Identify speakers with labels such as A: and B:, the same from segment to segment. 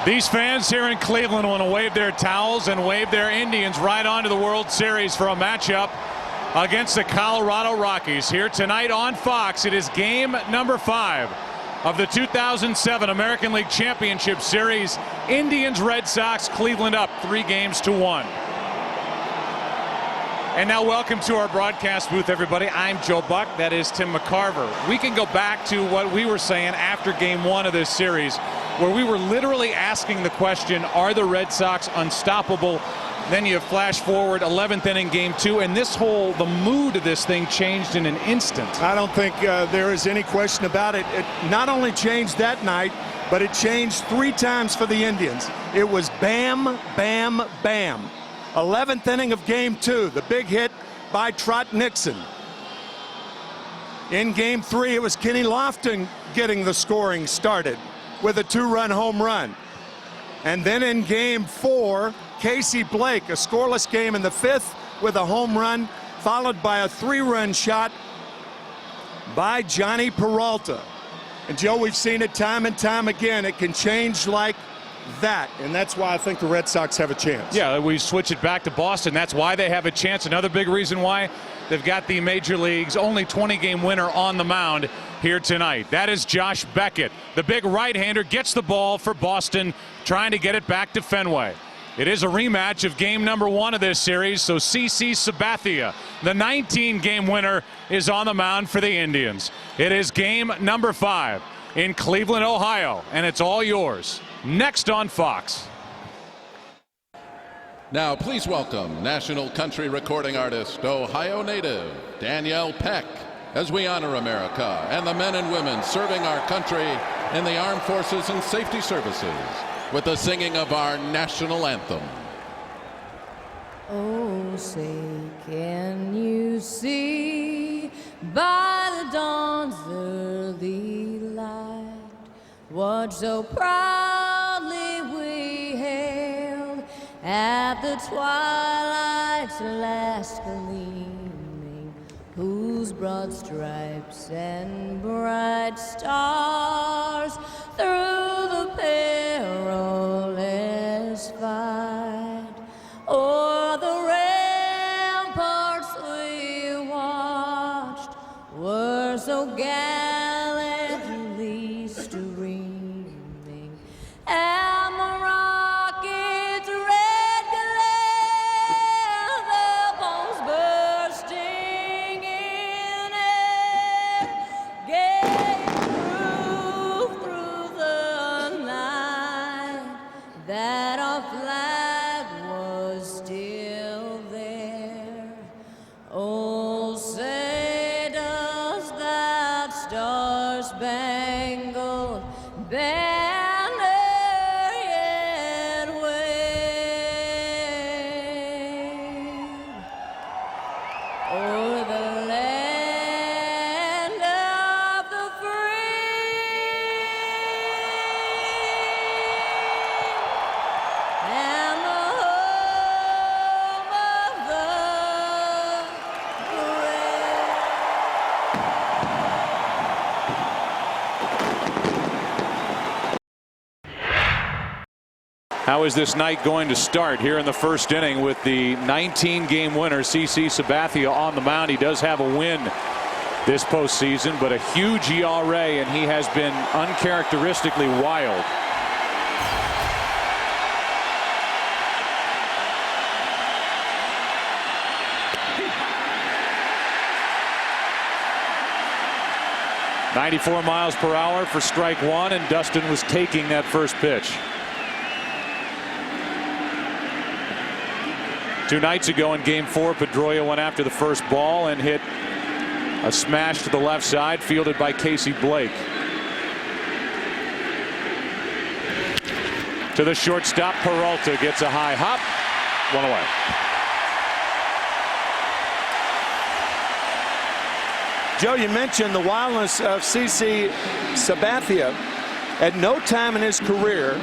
A: These fans here in Cleveland want to wave their towels and wave their Indians right onto the World Series for a matchup against the Colorado Rockies. Here tonight on Fox, it is game number 5 of the 2007 American League Championship Series. Indians, Red Sox, Cleveland up 3-1. And now welcome to our broadcast booth, everybody. I'm Joe Buck. That is Tim McCarver. We can go back to what we were saying after game 1 of this series, where we were literally asking the question, are the Red Sox unstoppable? Then you flash forward 11th inning game 2, and the mood of this thing changed in an instant.
B: I don't think there is any question about it. It not only changed that night, but it changed 3 times for the Indians. It was bam, bam, bam. 11th inning of game 2, the big hit by Trot Nixon. In game 3, it was Kenny Lofton getting the scoring started with a 2-run home run. And then in game 4, Casey Blake, a scoreless game in the 5th with a home run, followed by a 3-run shot by Johnny Peralta. And Joe, we've seen it time and time again. It can change like that, and that's why I think the Red Sox have a chance.
A: Yeah, we switch it back to Boston. That's why they have a chance. Another big reason why they've got the Major League's only 20-game winner on the mound here tonight. That is Josh Beckett. The big right-hander gets the ball for Boston, trying to get it back to Fenway. It is a rematch of game number 1 of this series, so CC Sabathia, the 19-game winner, is on the mound for the Indians. It is game number 5 in Cleveland, Ohio, and it's all yours. Next on Fox.
C: Now please welcome national country recording artist, Ohio native Danielle Peck, as we honor America and the men and women serving our country in the armed forces and safety services with the singing of our national anthem.
D: Oh, say, can you see by the dawn's early light what so proudly we hailed at the twilight's last gleaming, whose broad stripes and bright stars through the perilous fight o'er the ramparts we watched were so gallantly streaming, and the rocket's red glare, their bombs bursting in air, gave proof through the night that our flag was still there. Oh, say does that star-spangled banner yet wave o'er the land of the free and the home of the brave.
A: How is this night going to start here in the first inning with the 19-game winner, CC Sabathia, on the mound? He does have a win this postseason, but a huge ERA, and he has been uncharacteristically wild. .94 miles per hour for strike 1, and Dustin was taking that first pitch. 2 nights ago in game 4, Pedroia went after the first ball and hit a smash to the left side, fielded by Casey Blake. To the shortstop, Peralta gets a high hop, 1 away.
B: Joe, you mentioned the wildness of CC Sabathia. At no time in his career,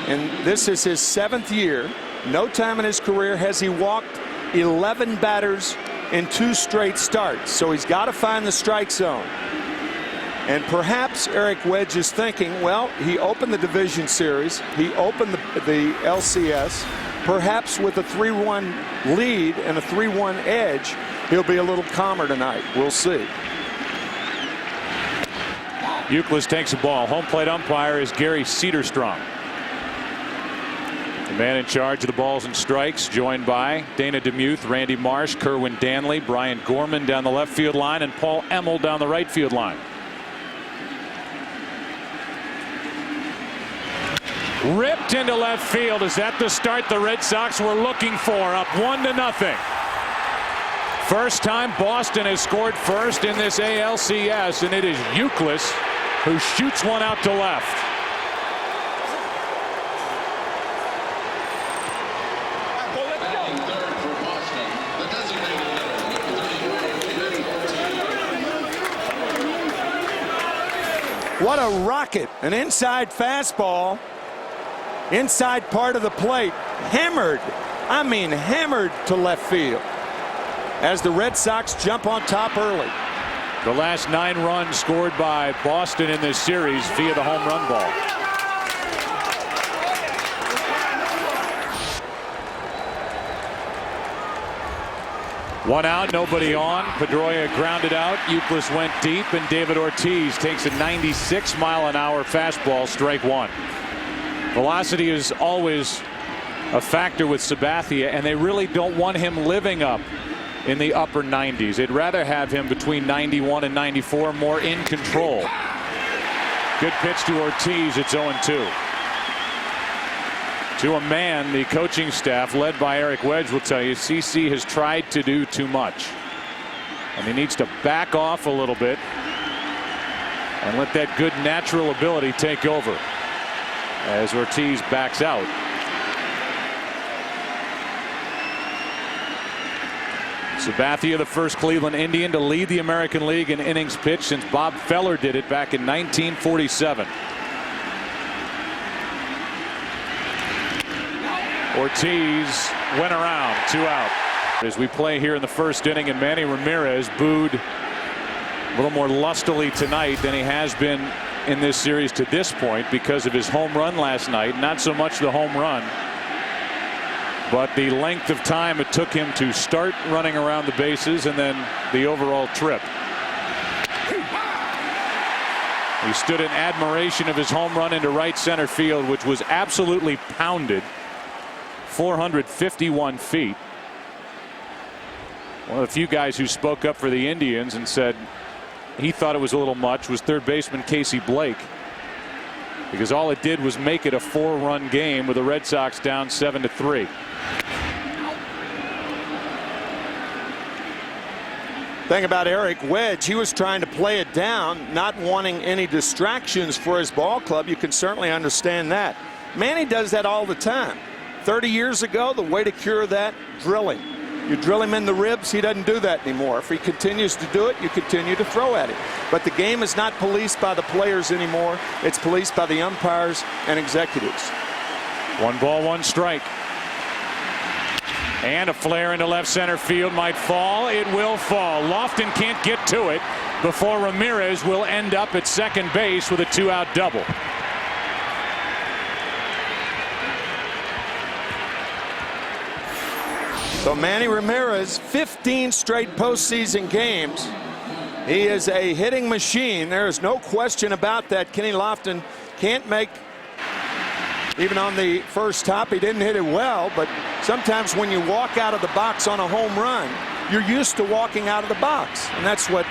B: and this is his 7th year, no time in his career has he walked 11 batters in 2 straight starts. So he's got to find the strike zone. And perhaps Eric Wedge is thinking, well, he opened the division series. He opened the LCS. Perhaps with a 3-1 lead and a 3-1 edge, he'll be a little calmer tonight. We'll see.
A: Euclid takes the ball. Home plate umpire is Gary Cedarstrom. The man in charge of the balls and strikes, joined by Dana DeMuth, Randy Marsh, Kerwin Danley, Brian Gorman down the left field line, and Paul Emmel down the right field line. Ripped into left field. Is that the start the Red Sox were looking for? Up 1-0. First time Boston has scored first in this ALCS, and it is Euclid who shoots one out to left.
B: What a rocket. An inside fastball. Inside part of the plate. Hammered. I mean hammered to left field. As the Red Sox jump on top early.
A: The last 9 runs scored by Boston in this series via the home run ball. One out, nobody on. Pedroia grounded out. Euclid went deep, and David Ortiz takes a 96-mile-an-hour fastball, strike 1. Velocity is always a factor with Sabathia, and they really don't want him living up in the upper 90s. They'd rather have him between 91 and 94, more in control. Good pitch to Ortiz. It's 0-2. To a man, the coaching staff led by Eric Wedge will tell you CC has tried to do too much, and he needs to back off a little bit and let that good natural ability take over as Ortiz backs out. Sabathia, the first Cleveland Indian to lead the American League in innings pitched since Bob Feller did it back in 1947. Ortiz went around, 2 out. As we play here in the first inning, and Manny Ramirez booed a little more lustily tonight than he has been in this series to this point because of his home run last night. Not so much the home run, but the length of time it took him to start running around the bases and then the overall trip. He stood in admiration of his home run into right center field, which was absolutely pounded. 451 feet. One of the few guys who spoke up for the Indians and said he thought it was a little much was third baseman Casey Blake, because all it did was make it a 4-run game with the Red Sox down 7-3.
B: Thing about Eric Wedge, he was trying to play it down, not wanting any distractions for his ball club. You can certainly understand that. Manny does that all the time. 30 years ago, the way to cure that, drilling. You drill him in the ribs, he doesn't do that anymore. If he continues to do it, you continue to throw at him. But the game is not policed by the players anymore. It's policed by the umpires and executives.
A: 1 ball, 1 strike. And a flare into left center field might fall. It will fall. Lofton can't get to it before Ramirez will end up at second base with a 2-out double.
B: So Manny Ramirez, 15 straight postseason games. He is a hitting machine. There is no question about that. Kenny Lofton can't make, even on the first top, he didn't hit it well, but sometimes when you walk out of the box on a home run, you're used to walking out of the box. And that's what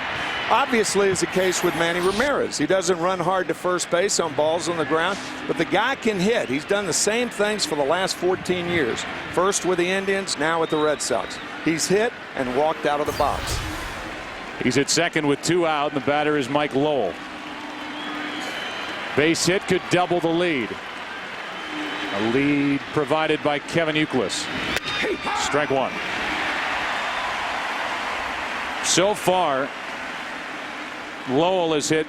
B: obviously is the case with Manny Ramirez. He doesn't run hard to first base on balls on the ground, but the guy can hit. He's done the same things for the last 14 years. First with the Indians, now with the Red Sox. He's hit and walked out of the box.
A: He's at second with 2 out, and the batter is Mike Lowell. Base hit could double the lead. A lead provided by Kevin Euclid. Strike 1. So far, Lowell has hit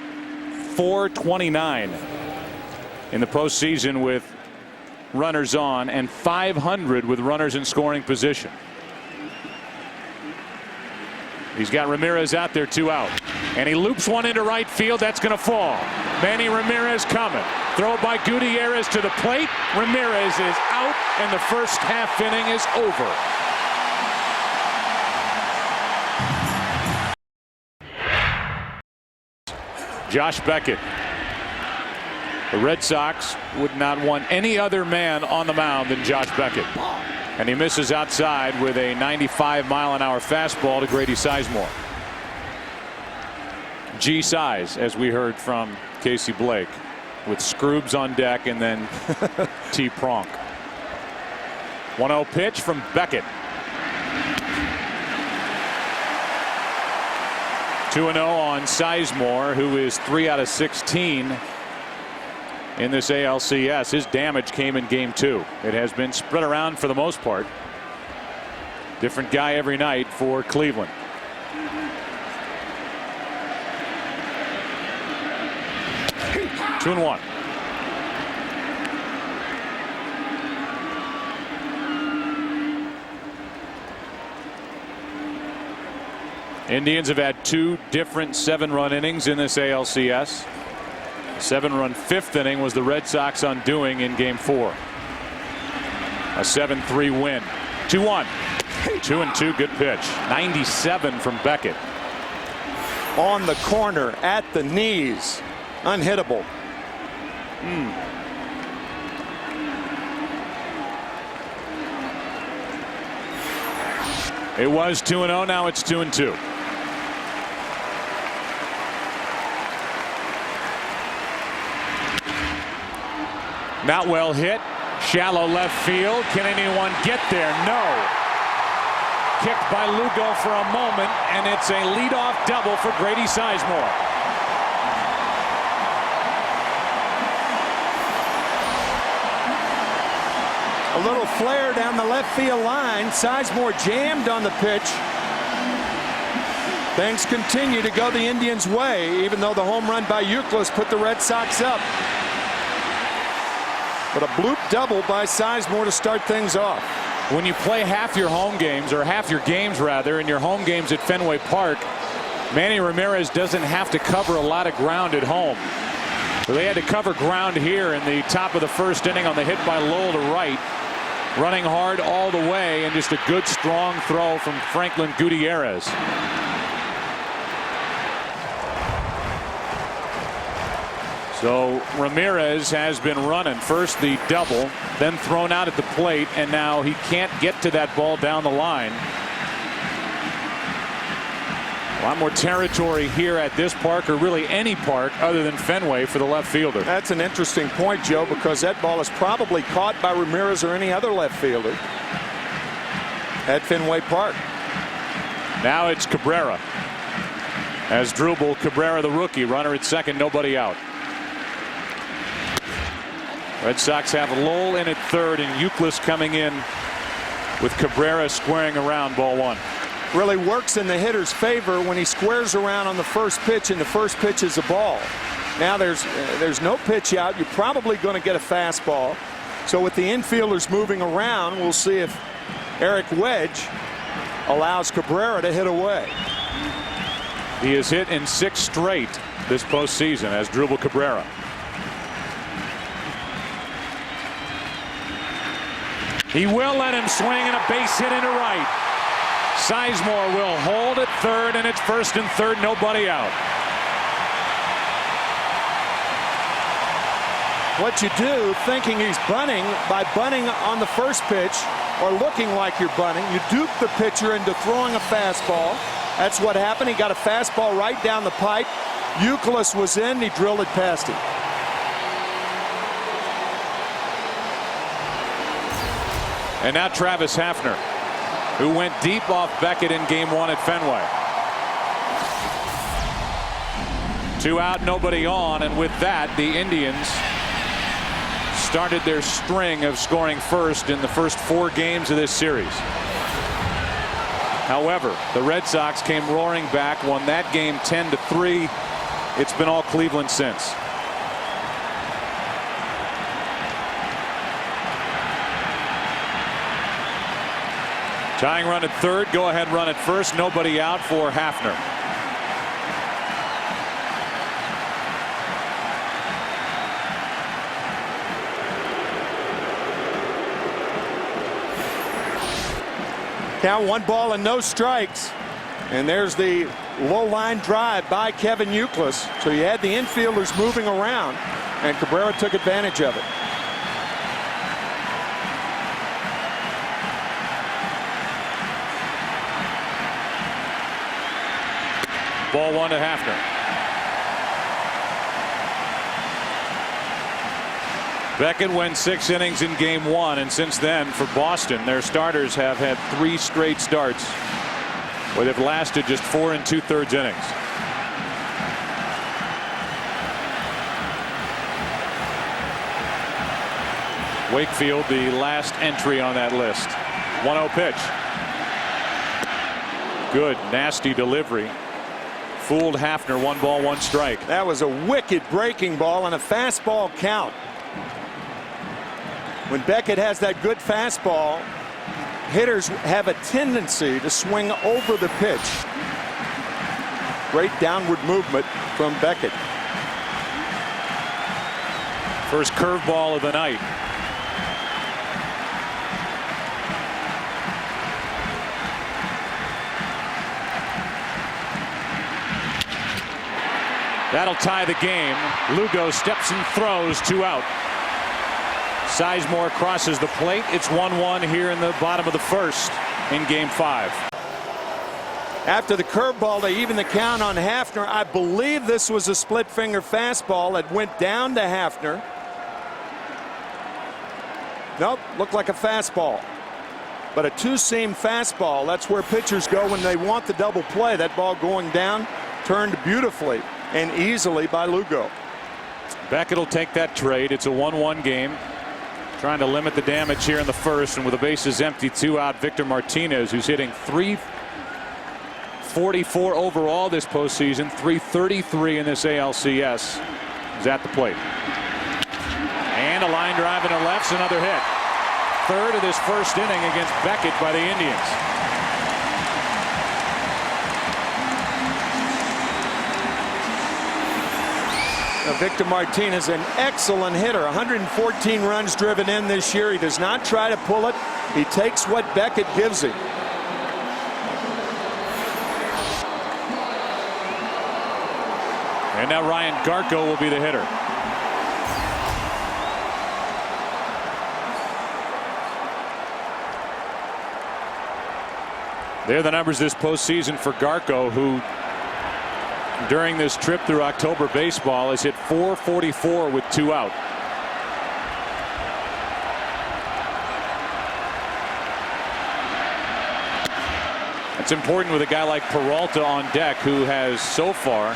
A: .429 in the postseason with runners on, and .500 with runners in scoring position. He's got Ramirez out there, 2 out. And he loops one into right field. That's going to fall. Manny Ramirez coming. Throw by Gutierrez to the plate. Ramirez is out, and the first half inning is over. Josh Beckett. The Red Sox would not want any other man on the mound than Josh Beckett. And he misses outside with a 95-mile-an-hour fastball to Grady Sizemore. G size, as we heard from Casey Blake, with Scroobs on deck and then T. Pronk. 1-0 pitch from Beckett. 2-0 on Sizemore, who is 3 out of 16 in this ALCS. His damage came in game 2. It has been spread around for the most part. Different guy every night for Cleveland. Two and one. Indians have had 2 different 7-run innings in this ALCS. 7-run 5th inning was the Red Sox undoing in game 4. A 7-3 win. 2-1. 2-2. Good pitch. 97 from Beckett.
B: On the corner, at the knees. Unhittable.
A: It was 2-0. Now it's 2-2. Not well hit. Shallow left field. Can anyone get there? No. Kicked by Lugo for a moment, and it's a leadoff double for Grady Sizemore.
B: A little flare down the left field line. Sizemore jammed on the pitch. Things continue to go the Indians' way, even though the home run by Youkilis put the Red Sox up. But a bloop double by Sizemore to start things off.
A: When you play half your home games, or half your games rather, in your home games at Fenway Park, Manny Ramirez doesn't have to cover a lot of ground at home. So they had to cover ground here in the top of the first inning on the hit by Lowell to right. Running hard all the way, and just a good strong throw from Franklin Gutierrez. So Ramirez has been running. First the double, then thrown out at the plate, and now he can't get to that ball down the line. A lot more territory here at this park, or really any park other than Fenway, for the left fielder.
B: That's an interesting point, Joe, because that ball is probably caught by Ramirez or any other left fielder at Fenway Park.
A: Now it's Cabrera. As Drupal, Cabrera the rookie, runner at second, nobody out. Red Sox have Lowell in at third, and Youkilis coming in with Cabrera squaring around, ball 1.
B: Really works in the hitter's favor when he squares around on the first pitch, and the first pitch is a ball. Now there's no pitch out. You're probably going to get a fastball. So with the infielders moving around, we'll see if Eric Wedge allows Cabrera to hit away.
A: He has hit in 6 straight this postseason as Drupal Cabrera. He will let him swing, and a base hit into right. Sizemore will hold at third, and it's first and third, nobody out.
B: What you do, thinking he's bunting, by bunting on the first pitch or looking like you're bunting, you dupe the pitcher into throwing a fastball. That's what happened. He got a fastball right down the pipe. Youkilis was in. He drilled it past him.
A: And now Travis Hafner, who went deep off Beckett in game 1 at Fenway. 2 out, nobody on, and with that, the Indians started their string of scoring first in the first 4 games of this series. However, the Red Sox came roaring back, won that game 10-3. It's been all Cleveland since. Tying run at third, go ahead run at first, nobody out for Hafner.
B: Count 1 ball and no strikes. And there's the low line drive by Kevin Youkilis. So you had the infielders moving around, and Cabrera took advantage of it.
A: Ball 1 to Hafner. Beckett went 6 innings in game 1, and since then for Boston their starters have had 3 straight starts where they've lasted just 4 2/3 innings. Wakefield the last entry on that list. 1-0 pitch. Good nasty delivery. Fooled Hafner. 1 ball 1 strike.
B: That was a wicked breaking ball and a fastball count. When Beckett has that good fastball, hitters have a tendency to swing over the pitch. Great downward movement from Beckett.
A: First curveball of the night. That'll tie the game. Lugo steps and throws, 2 out. Sizemore crosses the plate. It's 1-1 here in the bottom of the first in game 5.
B: After the curveball, they even the count on Hafner. I believe this was a split finger fastball that went down to Hafner. Nope, looked like a fastball. But a 2-seam fastball, that's where pitchers go when they want the double play. That ball going down, turned beautifully and easily by Lugo.
A: Beckett will take that trade. It's a 1-1 game. Trying to limit the damage here in the first, and with the bases empty, 2 out, Victor Martinez, who's hitting .344 overall this postseason, .333 in this ALCS, is at the plate. And a line drive into left's another hit. Third of this first inning against Beckett by the Indians.
B: Victor Martinez, an excellent hitter. 114 runs driven in this year. He does not try to pull it. He takes what Beckett gives him.
A: And now Ryan Garko will be the hitter. They're the numbers this postseason for Garko, who during this trip through October baseball has hit .444 with 2 out. It's important with a guy like Peralta on deck, who has so far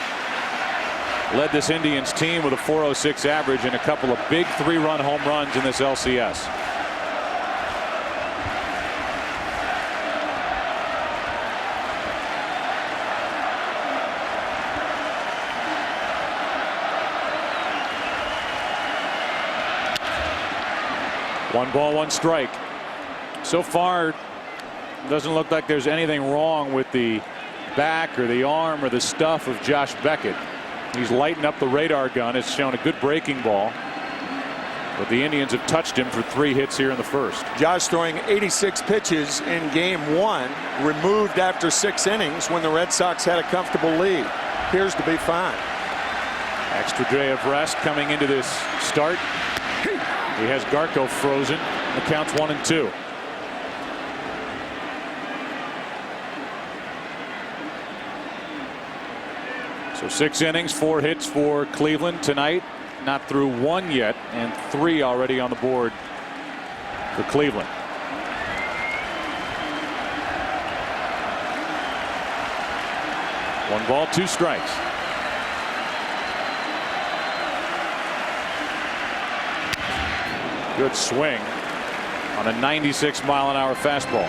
A: led this Indians team with a .406 average and a couple of big 3-run home runs in this LCS. One ball, 1 strike. So far, doesn't look like there's anything wrong with the back or the arm or the stuff of Josh Beckett. He's lighting up the radar gun. It's shown a good breaking ball. But the Indians have touched him for 3 hits here in the first.
B: Josh throwing 86 pitches in game 1, removed after 6 innings when the Red Sox had a comfortable lead. Appears to be fine.
A: Extra day of rest coming into this start. He has Garko frozen. The count's 1-2. So 6 innings, 4 hits for Cleveland tonight. Not through 1 yet, and 3 already on the board for Cleveland. One ball, 2 strikes. Good swing on a 96-mile-an-hour fastball.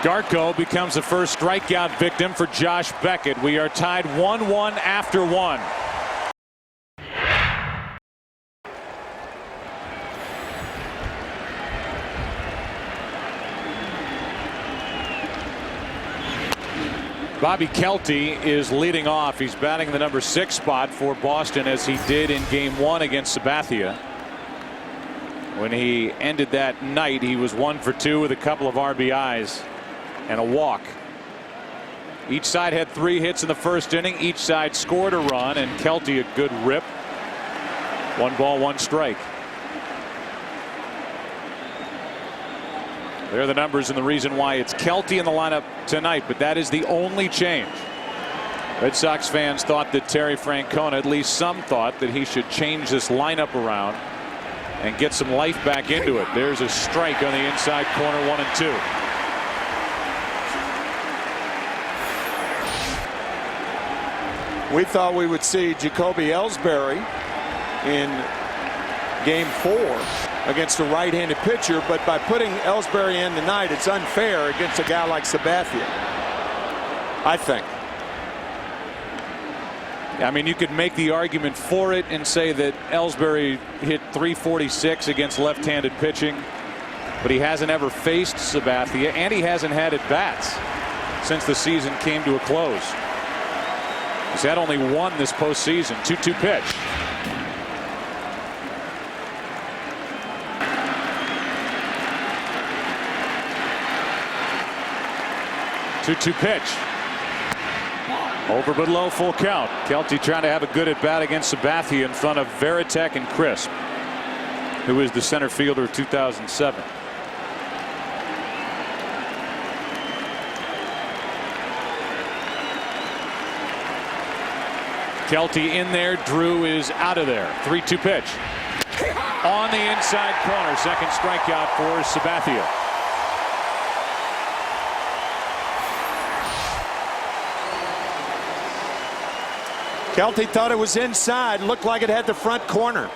A: Garko becomes the first strikeout victim for Josh Beckett. We are tied 1-1 after 1. Bobby Kelty is leading off. He's batting the number 6 spot for Boston, as he did in game 1 against Sabathia. When he ended that night, he was 1 for 2 with a couple of RBIs and a walk. Each side had 3 hits in the first inning. Each side scored a run, and Kelty a good rip. 1 ball, 1 strike. There are the numbers and the reason why it's Kelty in the lineup tonight, but that is the only change. Red Sox fans thought that Terry Francona, at least some thought, that he should change this lineup around and get some life back into it. There's a strike on the inside corner, 1-2.
B: We thought we would see Jacoby Ellsbury in game 4 against a right-handed pitcher, but by putting Ellsbury in tonight, it's unfair against a guy like Sabathia, I think.
A: I mean, you could make the argument for it and say that Ellsbury hit .346 against left-handed pitching, but he hasn't ever faced Sabathia, and he hasn't had at-bats since the season came to a close. He's had only 1 this postseason. 2-2 pitch. 2-2 pitch. Over but low, full count. Kelty trying to have a good at bat against Sabathia in front of Varitek and Crisp, who is the center fielder of 2007. Kelty in there. Drew is out of there. 3-2 pitch. On the inside corner. Second strikeout for Sabathia.
B: Kelty thought it was inside. Looked like it had the front corner.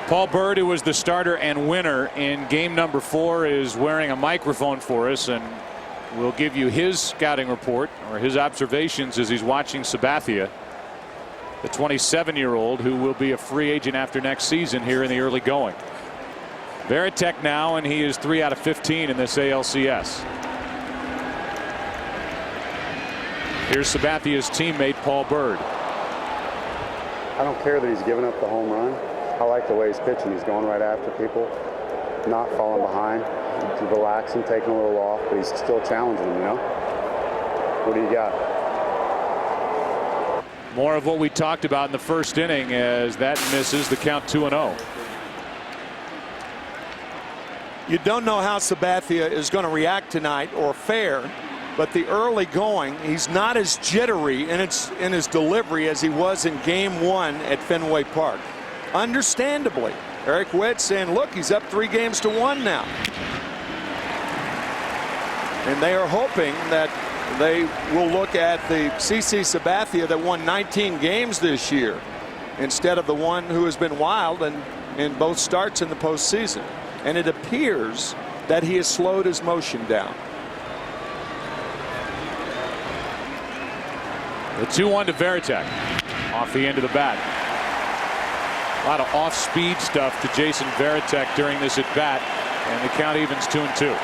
A: Paul Byrd, who was the starter and winner in game number 4, is wearing a microphone for us, and we'll give you his scouting report or his observations as he's watching Sabathia, the 27-year-old who will be a free agent after next season here in the early going. Varitek now, and he is 3 out of 15 in this ALCS. Here's Sabathia's teammate Paul Byrd.
E: I don't care that he's giving up the home run. I like the way he's pitching. He's going right after people, not falling behind. He's relaxing, taking a little off, but he's still challenging them, you know? What do you got?
A: More of what we talked about in the first inning, as that misses. The count 2-0.
B: You don't know how Sabathia is going to react tonight or fare, but the early going, he's not as jittery in his delivery as he was in game 1 at Fenway Park. Understandably, Eric Witt saying, look, he's up 3-1 now. And they are hoping that they will look at the CC Sabathia that won 19 games this year instead of the one who has been wild and in both starts in the postseason. And it appears that he has slowed his motion down.
A: The 2-1 to Varitek off the end of the bat. A lot of off-speed stuff to Jason Varitek during this at bat, and the count evens 2-2.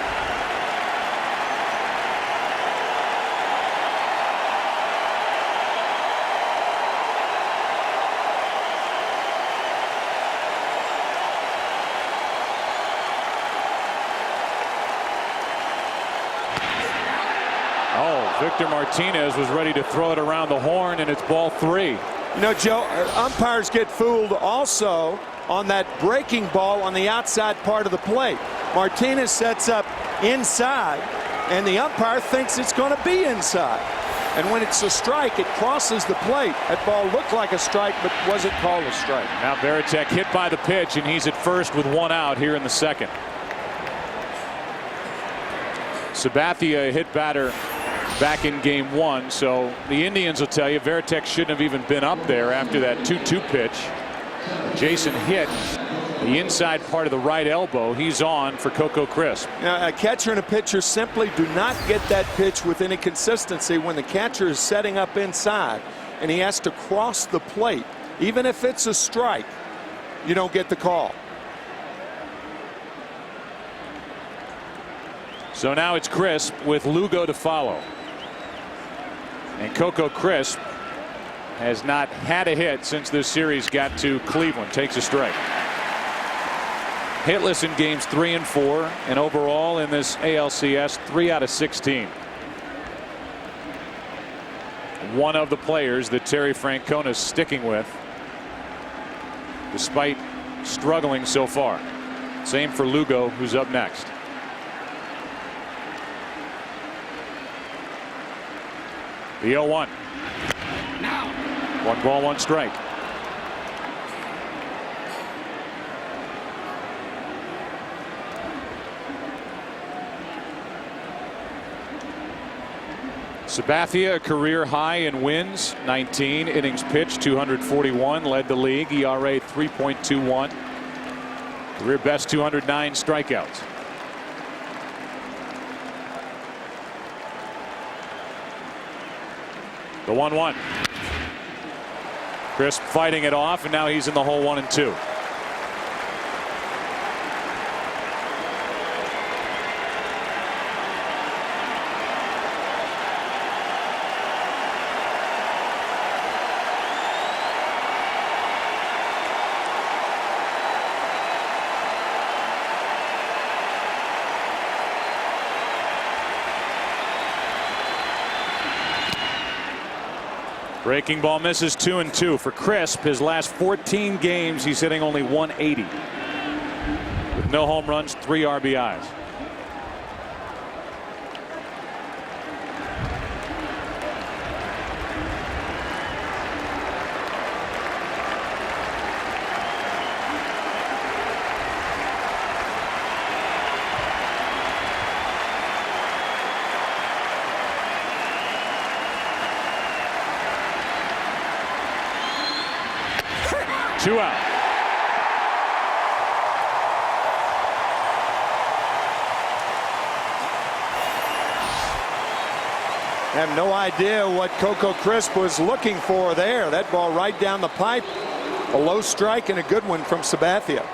A: Victor Martinez was ready to throw it around the horn, and it's ball 3.
B: You know, Joe, umpires get fooled also on that breaking ball on the outside part of the plate. Martinez sets up inside, and the umpire thinks it's going to be inside. And when it's a strike, it crosses the plate. That ball looked like a strike, but wasn't called a strike.
A: Now Varitek hit by the pitch, and he's at first with 1 out here in the second. Sabathia hit batter back in game 1, so the Indians will tell you Varitek shouldn't have even been up there after that 2-2 pitch. Jason hit The inside part of the right elbow. He's on for Coco Crisp.
B: Now, a catcher and a pitcher simply do not get that pitch with any consistency when the catcher is setting up inside and he has to cross the plate. Even if it's a strike, you don't get the call.
A: So now it's Crisp with Lugo to follow. And Coco Crisp has not had a hit since this series got to Cleveland. Takes a strike. Hitless in games 3 and 4, and overall in this ALCS 3 out of 16. One of the players that Terry Francona is sticking with, despite struggling so far. Same for Lugo, who's up next. The 0-1. 1 ball, 1 strike. Sabathia, a career high in wins, 19 innings pitched, 241, led the league, ERA 3.21, career best 209 strikeouts. The 1-1. Crisp fighting it off, and now he's in the hole 1 and 2. Breaking ball misses, 2 and 2 for Crisp. His last 14 games, he's hitting only 180 with no home runs, 3 RBIs. Two out.
B: I have no idea what Coco Crisp was looking for there. That ball right down the pipe. A low strike and a good one from Sabathia.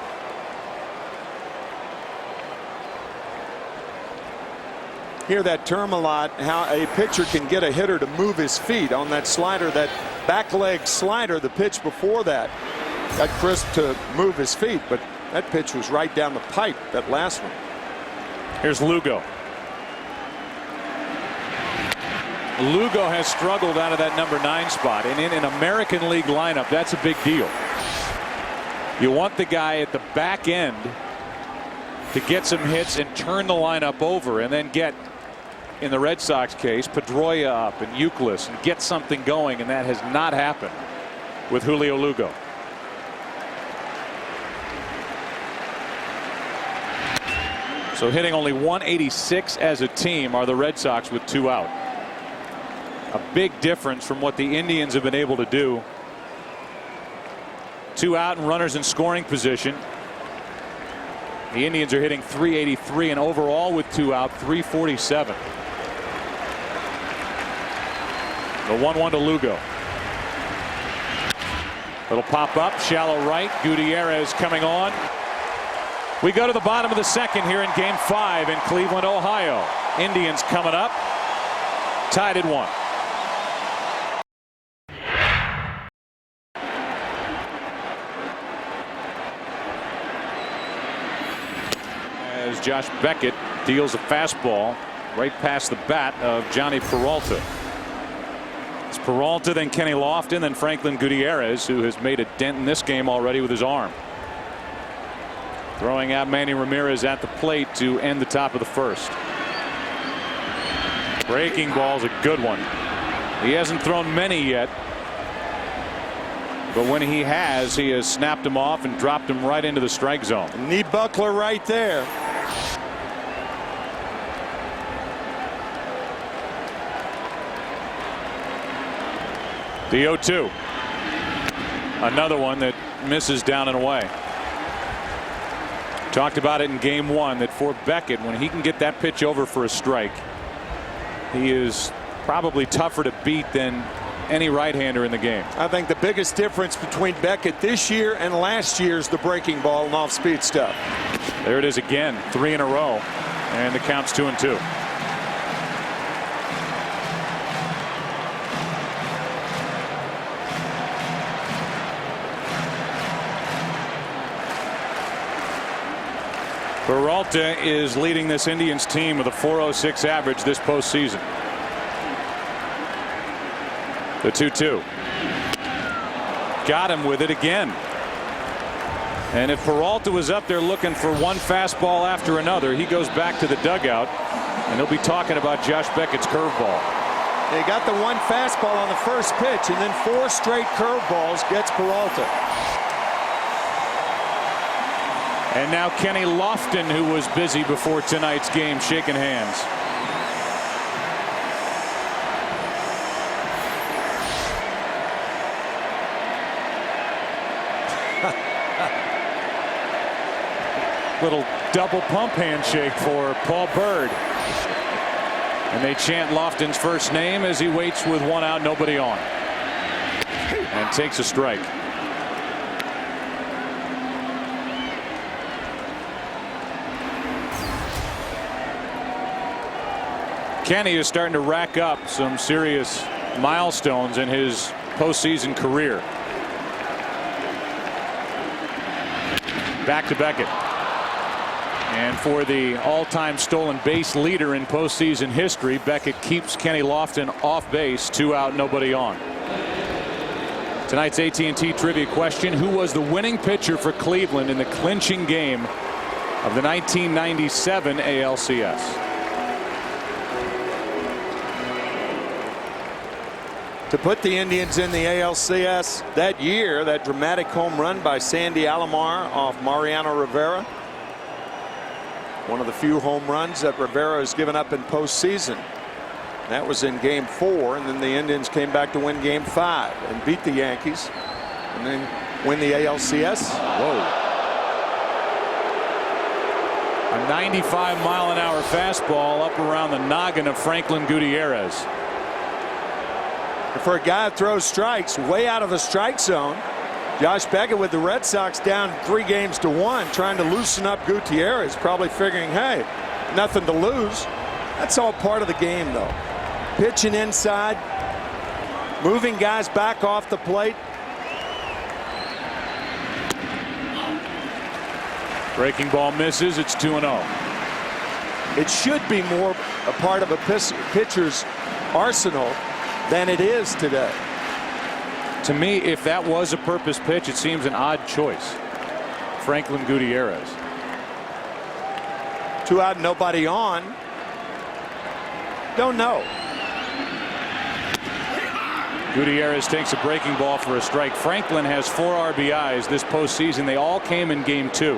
B: Hear that term a lot, how a pitcher can get a hitter to move his feet on that slider, that back leg slider. The pitch before that got Crisp to move his feet, but that pitch was right down the pipe, that last one.
A: Here's Lugo. Lugo has struggled out of that number 9 spot, and in an American League lineup, that's a big deal. You want the guy at the back end to get some hits and turn the lineup over, and then get, in the Red Sox case, Pedroia up and Euclid and get something going, and that has not happened with Julio Lugo. So hitting only 186 as a team are the Red Sox with 2 out. A big difference from what the Indians have been able to do. 2 out and runners in scoring position. The Indians are hitting 383, and overall with 2 out, 347. The 1-1 to Lugo. It'll pop up, shallow right. Gutierrez coming on. We go to the bottom of the second here in Game 5 in Cleveland, Ohio. Indians coming up, tied at 1. As Josh Beckett deals a fastball right past the bat of Johnny Peralta. It's Peralta, then Kenny Lofton, then Franklin Gutierrez, who has made a dent in this game already with his arm. Throwing out Manny Ramirez at the plate to end the top of the first. Breaking ball's a good one. He hasn't thrown many yet, but when he has snapped him off and dropped him right into the strike zone.
B: Knee buckler right there.
A: The 0-2. Another one that misses down and away. Talked about it in game one that for Beckett, when he can get that pitch over for a strike, he is probably tougher to beat than any right-hander in the game.
B: I think the biggest difference between Beckett this year and last year is the breaking ball and off-speed stuff.
A: There it is again, 3 in a row, and the count's 2-2. Peralta is leading this Indians team with a .406 average this postseason. The 2-2. Got him with it again. And if Peralta was up there looking for one fastball after another, he goes back to the dugout, and he'll be talking about Josh Beckett's curveball.
B: They got the one fastball on the first pitch, and then 4 straight curveballs gets Peralta.
A: And now Kenny Lofton, who was busy before tonight's game, shaking hands. Little double pump handshake for Paul Bird. And they chant Lofton's first name as he waits with 1 out, nobody on. And takes a strike. Kenny is starting to rack up some serious milestones in his postseason career. Back to Beckett. And for the all-time stolen base leader in postseason history, Beckett keeps Kenny Lofton off base, 2 out, nobody on. Tonight's AT&T trivia question: who was the winning pitcher for Cleveland in the clinching game of the 1997 ALCS?
B: To put the Indians in the ALCS that year, that dramatic home run by Sandy Alomar off Mariano Rivera. One of the few home runs that Rivera has given up in postseason. That was in game 4, and then the Indians came back to win game 5 and beat the Yankees and then win the ALCS.
A: Whoa. A 95-mile-an-hour fastball up around the noggin of Franklin Gutierrez.
B: For a guy that throws strikes way out of the strike zone, Josh Beckett with the Red Sox down 3-1, trying to loosen up Gutierrez, probably figuring, hey, nothing to lose. That's all part of the game, though. Pitching inside, moving guys back off the plate.
A: Breaking ball misses. It's 2-0.
B: It should be more a part of a pitcher's arsenal than it is today.
A: To me, if that was a purpose pitch, it seems an odd choice. Franklin Gutierrez.
B: 2 out, nobody on. Don't know.
A: Gutierrez takes a breaking ball for a strike. Franklin has 4 RBIs this postseason. They all came in game 2.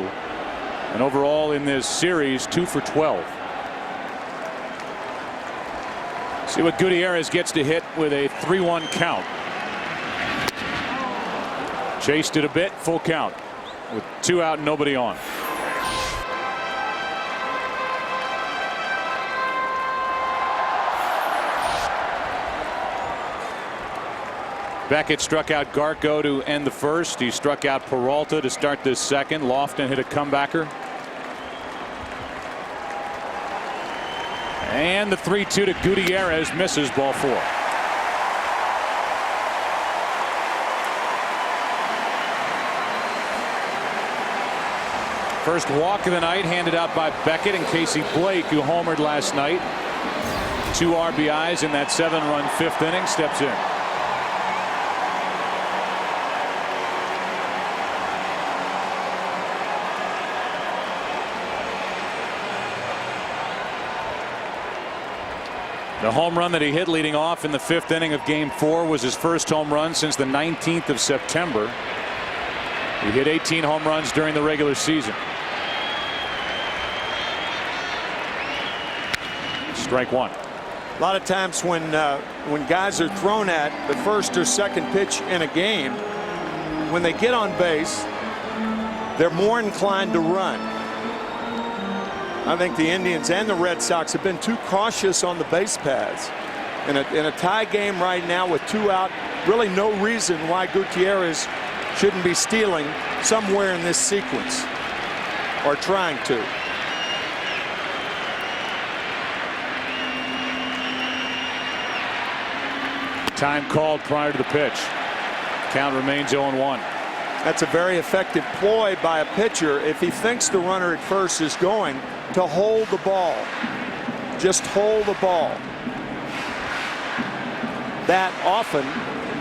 A: And overall in this series, 2 for 12. See what Gutierrez gets to hit with a 3-1 count. Chased it a bit, full count with 2 out, nobody on. Beckett struck out Garco to end the first. He struck out Peralta to start this second. Lofton hit a comebacker. And the 3-2 to Gutierrez misses, ball 4. First walk of the night handed out by Beckett, and Casey Blake, who homered last night. 2 RBIs in that 7-run 5th inning, steps in. The home run that he hit leading off in the 5th inning of game 4 was his first home run since the 19th of September. He hit 18 home runs during the regular season. Strike 1.
B: A lot of times when guys are thrown at the first or second pitch in a game, when they get on base, they're more inclined to run. I think the Indians and the Red Sox have been too cautious on the base paths. In a tie game right now with 2 out, really no reason why Gutierrez shouldn't be stealing somewhere in this sequence, or trying to.
A: Time called prior to the pitch. Count remains 0-1.
B: That's a very effective ploy by a pitcher if he thinks the runner at first is going to hold the ball. Just hold the ball. That often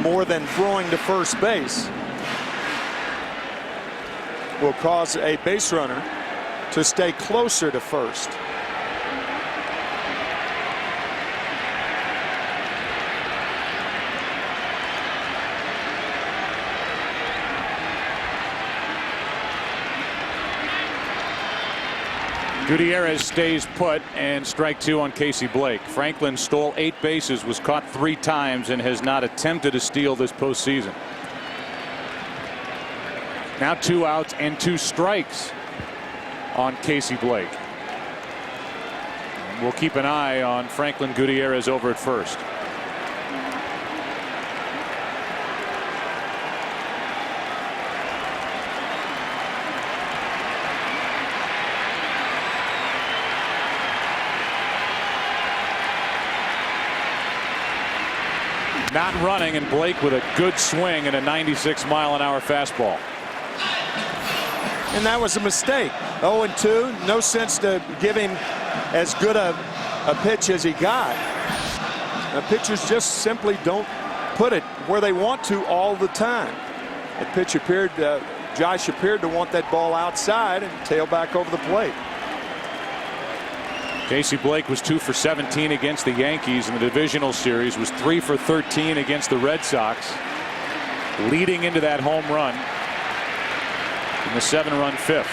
B: more than throwing to first base will cause a base runner to stay closer to first.
A: Gutierrez stays put, and strike 2 on Casey Blake. Franklin stole 8 bases, was caught 3 times, and has not attempted a steal this postseason. Now 2 outs and 2 strikes on Casey Blake. We'll keep an eye on Franklin Gutierrez over at first. Not running, and Blake with a good swing and a 96-mile-an-hour fastball.
B: And that was a mistake. 0-2. No sense to give him as good a pitch as he got. The pitchers just simply don't put it where they want to all the time. The pitch appeared, Josh appeared to want that ball outside and tail back over the plate.
A: Casey Blake was 2 for 17 against the Yankees in the divisional series, was 3 for 13 against the Red Sox, leading into that home run in the 7-run 5th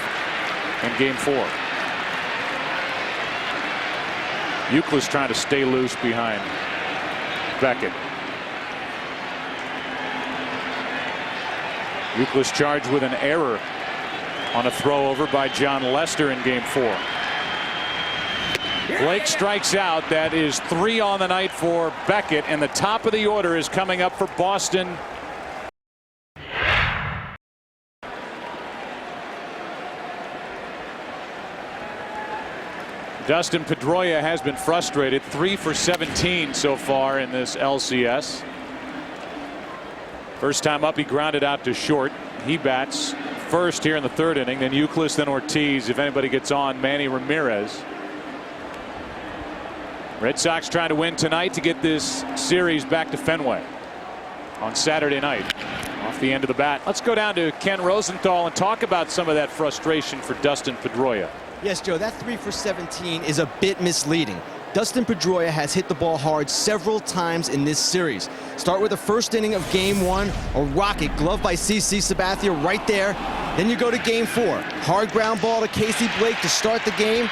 A: in Game 4. Euclid's trying to stay loose behind Beckett. Euclid's charged with an error on a throw over by John Lester in Game 4. Blake strikes out. That is 3 on the night for Beckett, and the top of the order is coming up for Boston. Dustin Pedroia has been frustrated. 3 for 17 so far in this LCS. First time up, he grounded out to short. He bats first here in the 3rd inning, then Euclid, then Ortiz. If anybody gets on, Manny Ramirez. Red Sox trying to win tonight to get this series back to Fenway on Saturday night. Off the end of the bat. Let's go down to Ken Rosenthal and talk about some of that frustration for Dustin Pedroia.
F: Yes, Joe, that 3 for 17 is a bit misleading. Dustin Pedroia has hit the ball hard several times in this series. Start with the 1st inning of Game 1, a rocket glove by CC Sabathia right there. Then you go to Game 4, hard ground ball to Casey Blake to start the game.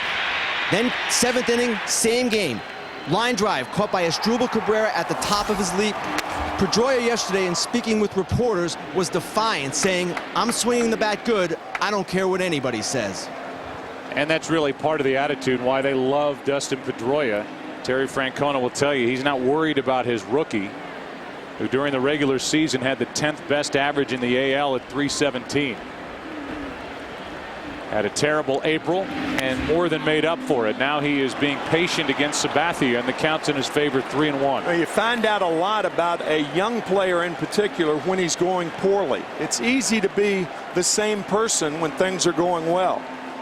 F: Then 7th inning, same game. Line drive caught by Asdrubal Cabrera at the top of his leap. Pedroia yesterday, in speaking with reporters, was defiant, saying, "I'm swinging the bat good. I don't care what anybody says."
A: And that's really part of the attitude why they love Dustin Pedroia. Terry Francona will tell you he's not worried about his rookie, who during the regular season had the 10th best average in the AL at .317. Had a terrible April and more than made up for it. Now he is being patient against Sabathia, and the count's in his favor, 3-1.
B: Well, you find out a lot about a young player in particular when he's going poorly. It's easy to be the same person when things are going well.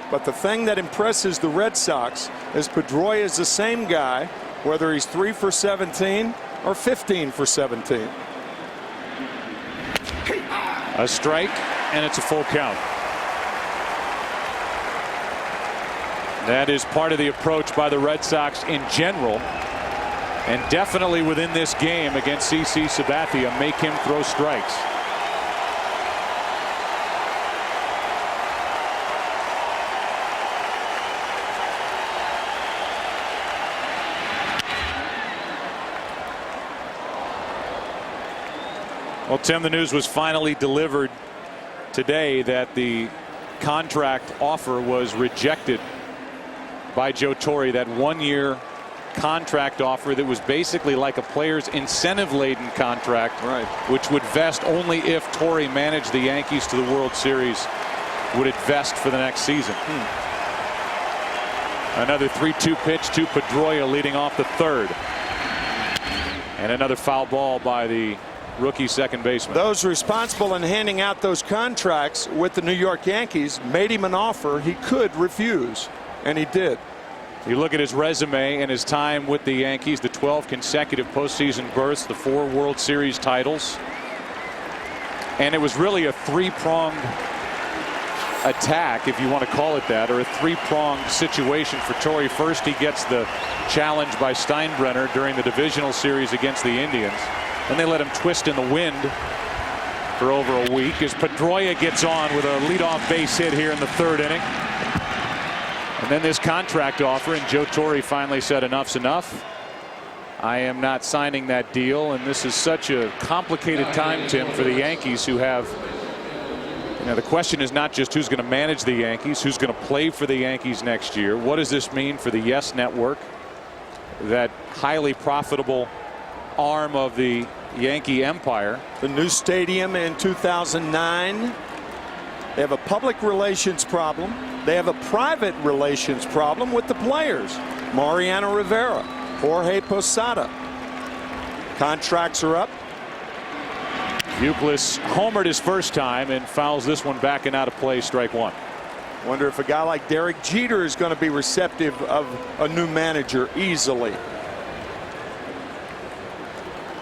B: But the thing that impresses the Red Sox is Pedroia is the same guy, whether he's 3 for 17 or 15 for 17.
A: A strike, and it's a full count. That is part of the approach by the Red Sox in general, and definitely within this game against CC Sabathia, make him throw strikes. Well, Tim, the news was finally delivered today that the contract offer was rejected by Joe Torre, that 1-year contract offer that was basically like a player's incentive-laden contract,
B: Right.
A: which would vest only if Torre managed the Yankees to the World Series. Would it vest for the next season? Another 3-2 pitch to Pedroia leading off the third. And another foul ball by the rookie second baseman.
B: Those responsible in handing out those contracts with the New York Yankees made him an offer he could refuse, and he did.
A: You look at his resume and his time with the Yankees, the 12 consecutive postseason berths, the 4 World Series titles. And it was really a 3-pronged attack, if you want to call it that, or a 3-pronged situation for Torre. First, he gets the challenge by Steinbrenner during the divisional series against the Indians. Then they let him twist in the wind for over a week as Pedroia gets on with a leadoff base hit here in the third inning. And then this contract offer, and Joe Torre finally said enough's enough. I am not signing that deal. And this is such a complicated time, Tim, for the Yankees, who have, you know, the question is not just who's going to manage the Yankees, who's going to play for the Yankees next year. What does this mean for the YES Network, that highly profitable arm of the Yankee empire?
B: The new stadium in 2009. They have a public relations problem. They have a private relations problem with the players. Mariano Rivera, Jorge Posada. Contracts are up.
A: Euclid homered his first time and fouls this one back and out of play, strike one.
B: Wonder if a guy like Derek Jeter is going to be receptive of a new manager easily.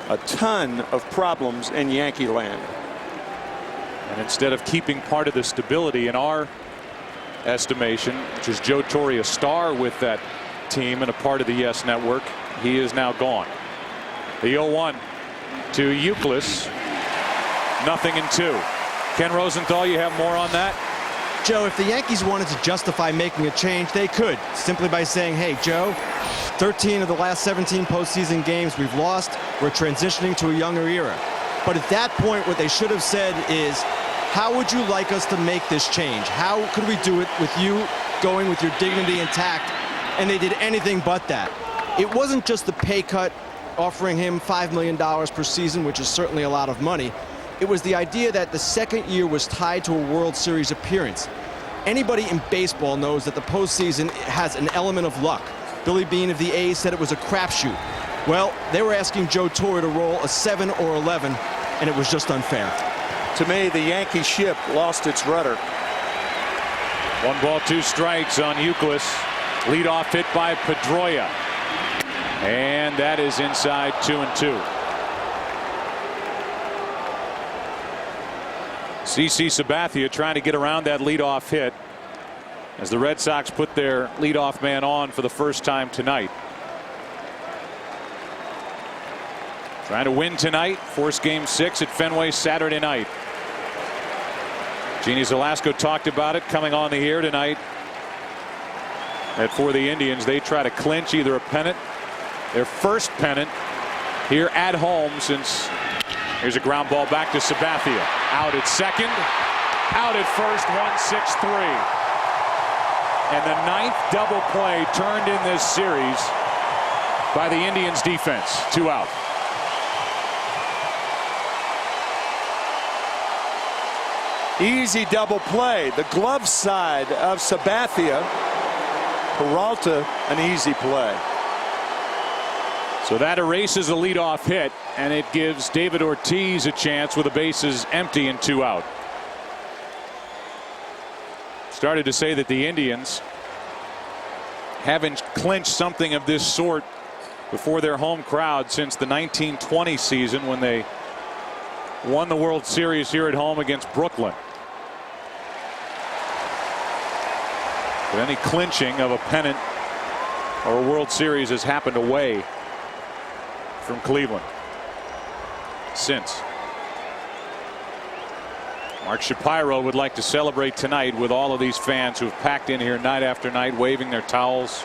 B: A ton of problems in Yankee land.
A: And instead of keeping part of the stability in our estimation, which is Joe Torre, a star with that team and a part of the YES Network, he is now gone. The 0-1 to Euclid. 0-2. Ken Rosenthal, you have more on that?
F: Joe, if the Yankees wanted to justify making a change, they could, simply by saying, hey, Joe, 13 of the last 17 postseason games we've lost. We're transitioning to a younger era. But at that point, what they should have said is, how would you like us to make this change? How could we do it with you going with your dignity intact? And they did anything but that. It wasn't just the pay cut, offering him $5 million per season, which is certainly a lot of money. It was the idea that the second year was tied to a World Series appearance. Anybody in baseball knows that the postseason has an element of luck. Billy Beane of the A's said it was a crapshoot. Well, they were asking Joe Torre to roll a 7 or 11, and it was just unfair.
B: To me, the Yankee ship lost its rudder.
A: 1 ball, 2 strikes on Euclid. Leadoff hit by Pedroia. And that is inside 2-2. CC Sabathia trying to get around that leadoff hit as the Red Sox put their leadoff man on for the first time tonight. Trying to win tonight, force game 6 at Fenway Saturday night. Jeannie Zelasco talked about it coming on the air tonight. That for the Indians, they try to clinch either a pennant, their first pennant here at home since. Here's a ground ball back to Sabathia. Out at second, out at first, 1-6-3. And the 9th double play turned in this series by the Indians defense. 2 out.
B: Easy double play. The glove side of Sabathia. Peralta, an easy play.
A: So that erases a leadoff hit, and it gives David Ortiz a chance with the bases empty and 2 out. Started to say that the Indians haven't clinched something of this sort before their home crowd since the 1920 season when they won the World Series here at home against Brooklyn. But any clinching of a pennant or a World Series has happened away from Cleveland since. Mark Shapiro would like to celebrate tonight with all of these fans who have packed in here night after night, waving their towels.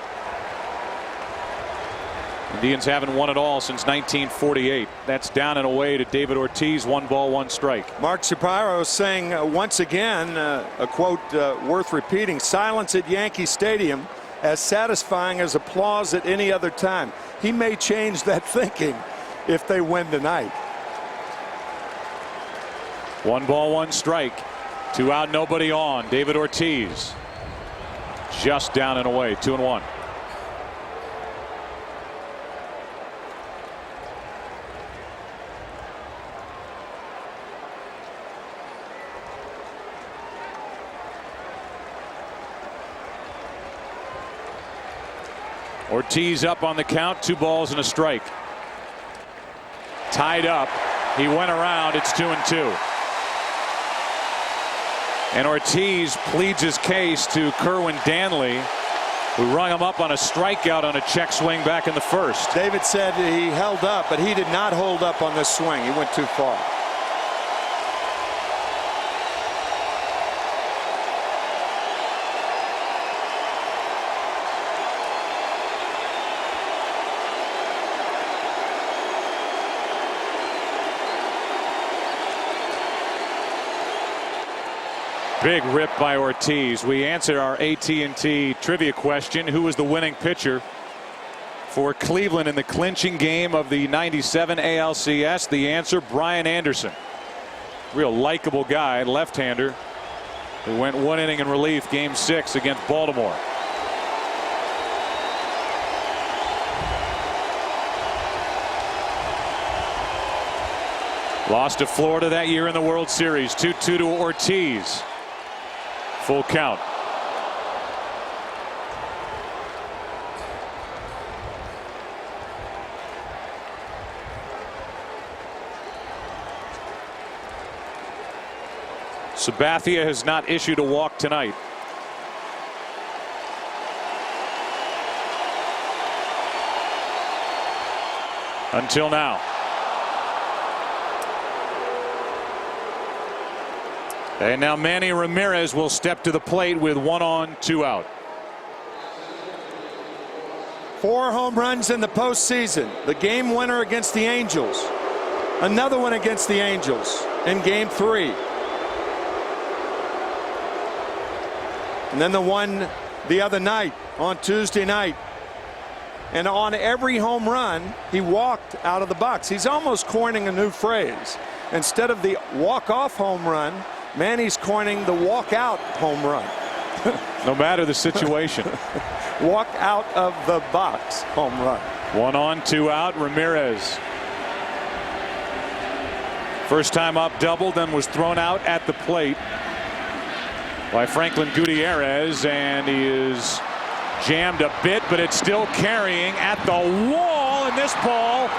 A: Indians haven't won it all since 1948. That's down and away to David Ortiz. 1 ball, 1 strike.
B: Mark Shapiro saying once again, a quote worth repeating, silence at Yankee Stadium as satisfying as applause at any other time. He may change that thinking if they win tonight.
A: 1 ball, 1 strike. 2 out, nobody on. David Ortiz just down and away. 2-1. Ortiz up on the count. 2 balls and a strike. Tied up. He went around. It's 2-2. And Ortiz pleads his case to Kerwin Danley, who rung him up on a strikeout on a check swing back in the first.
B: David said he held up, but he did not hold up on this swing. He went too far.
A: Big rip by Ortiz. We answered our AT&T trivia question. Who was the winning pitcher for Cleveland in the clinching game of the '97 ALCS? The answer, Brian Anderson. Real likable guy, left-hander, who went 1 inning in relief, game 6 against Baltimore. Lost to Florida that year in the World Series. 2-2 to Ortiz. Full count. Sabathia has not issued a walk tonight. Until now. And now Manny Ramirez will step to the plate with 1 on, 2 out.
B: 4 home runs in the postseason. The game winner against the Angels. Another one against the Angels in game 3. And then the one the other night on Tuesday night. And on every home run, he walked out of the box. He's almost coining a new phrase. Instead of the walk-off home run, Manny's coining the walk-out home run.
A: No matter the situation.
B: Walk out of the box home run.
A: 1 on, 2 out. Ramirez. First time up double, then was thrown out at the plate by Franklin Gutierrez, and he is jammed a bit, but it's still carrying at the wall, and this ball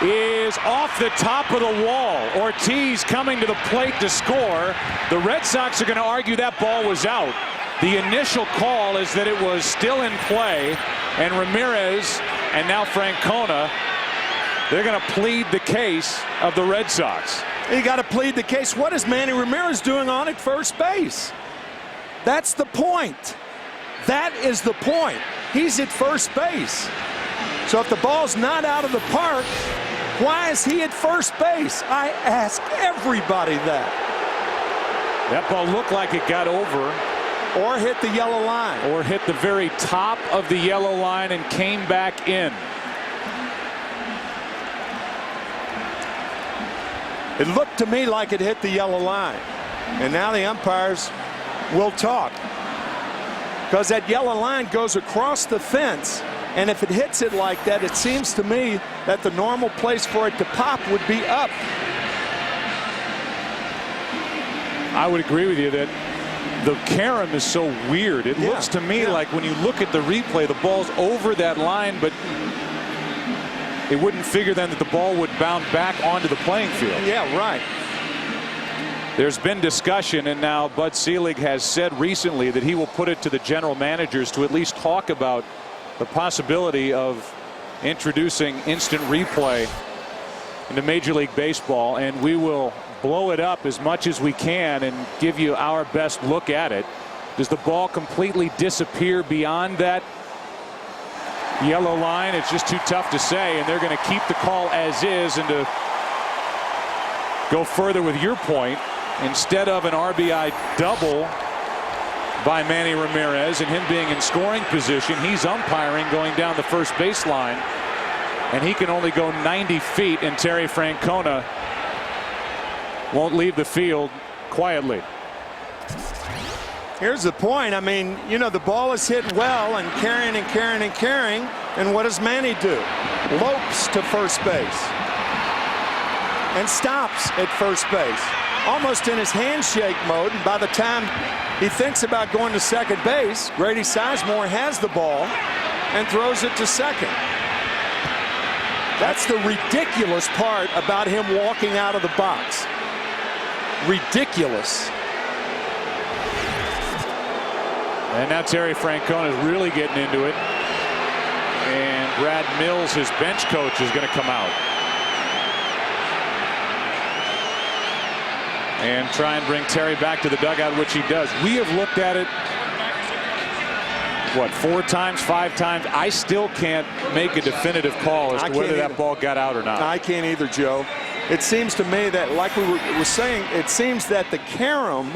A: is off the top of the wall. Ortiz coming to the plate to score. The Red Sox are going to argue that ball was out. The initial call is that it was still in play, and Ramirez and now Francona, they're going to plead the case of the Red Sox.
B: You got to plead the case. What is Manny Ramirez doing on at first base? That's the point. That is the point. He's at first base. So if the ball's not out of the park, why is he at first base? I ask everybody that.
A: That ball looked like it got over.
B: Or hit the yellow line.
A: Or hit the very top of the yellow line and came back in.
B: It looked to me like it hit the yellow line. And now the umpires will talk. Because that yellow line goes across the fence. And if it hits it like that, it seems to me that the normal place for it to pop would be up.
A: I would agree with you that the carom is so weird. It looks to me like when you look at the replay, the ball's over that line, but it wouldn't figure then that the ball would bound back onto the playing field.
B: Yeah, right.
A: There's been discussion, and now Bud Selig has said recently that he will put it to the general managers to at least talk about the possibility of introducing instant replay into Major League Baseball, and we will blow it up as much as we can and give you our best look at it. Does the ball completely disappear beyond that yellow line? It's just too tough to say, and they're going to keep the call as is. And to go further with your point, instead of an RBI double by Manny Ramirez, and him being in scoring position, he's umpiring going down the first baseline, and he can only go 90 feet, and Terry Francona won't leave the field quietly.
B: Here's the point. I mean, you know, the ball is hit well and carrying and carrying and carrying. And what does Manny do? Lopes to first base and stops at first base, almost in his handshake mode. And by the time he thinks about going to second base, Grady Sizemore has the ball and throws it to second. That's the ridiculous part about him walking out of the box. Ridiculous.
A: And now Terry Francona is really getting into it. And Brad Mills, his bench coach, is going to come out and try and bring Terry back to the dugout, which he does. We have looked at it, what, 4 times, 5 times. I still can't make a definitive call as to whether that ball got out or not.
B: I can't either, Joe. It seems to me that, like we were saying, it seems that the carom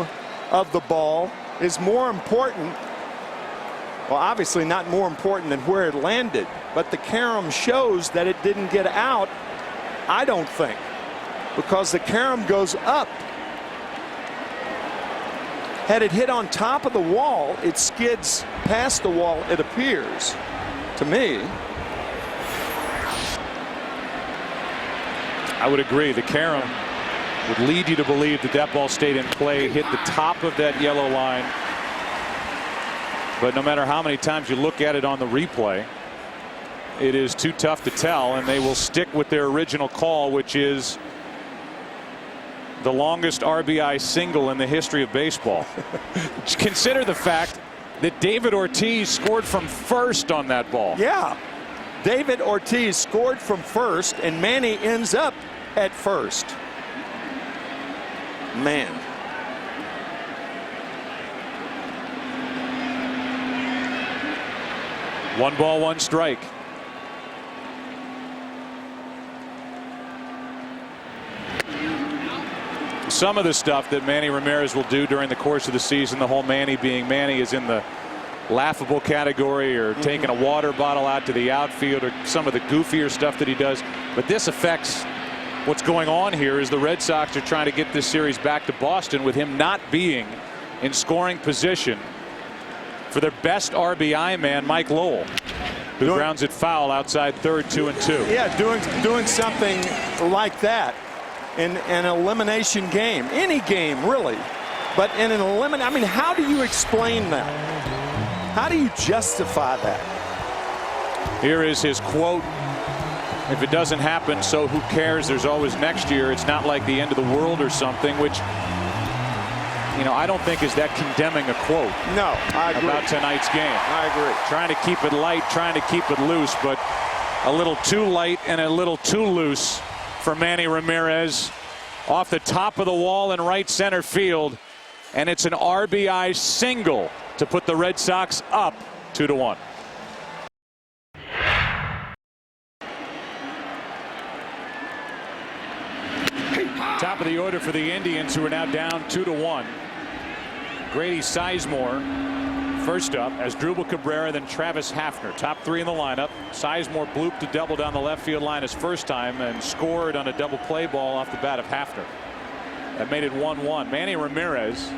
B: of the ball is more important. Well, obviously not more important than where it landed, but the carom shows that it didn't get out, I don't think, because the carom goes up. Had it hit on top of the wall, it skids past the wall, it appears to me.
A: I would agree. The carom would lead you to believe that that ball stayed in play, hit the top of that yellow line. But no matter how many times you look at it on the replay, it is too tough to tell, and they will stick with their original call, which is the longest RBI single in the history of baseball. Consider the fact that David Ortiz scored from first on that ball.
B: Yeah, David Ortiz scored from first, and Manny ends up at first. Man.
A: One ball, one strike. Some of the stuff that Manny Ramirez will do during the course of the season, the whole Manny being Manny, is in the laughable category, or taking a water bottle out to the outfield, or some of the goofier stuff that he does. But this affects what's going on here. Is the Red Sox are trying to get this series back to Boston with him not being in scoring position for their best RBI man, Mike Lowell, who grounds it foul outside third, 2-2.
B: Yeah, doing something like that in an elimination game, any game really, but in an I mean, how do you explain that? How do you justify that?
A: Here is his quote: "If it doesn't happen, so who cares? There's always next year. It's not like the end of the world or something," which, you know, I don't think is that condemning a quote.
B: No, I agree.
A: About tonight's game.
B: I agree.
A: Trying to keep it light, trying to keep it loose, but a little too light and a little too loose for Manny Ramirez. Off the top of the wall in right center field, and it's an RBI single to put the Red Sox up 2-1. Top of the order for the Indians, who are now down 2-1. Grady Sizemore first up, as Drupal Cabrera, then Travis Hafner. Top 3 in the lineup. Sizemore blooped a double down the left field line his first time and scored on a double play ball off the bat of Hafner. That made it 1-1. Manny Ramirez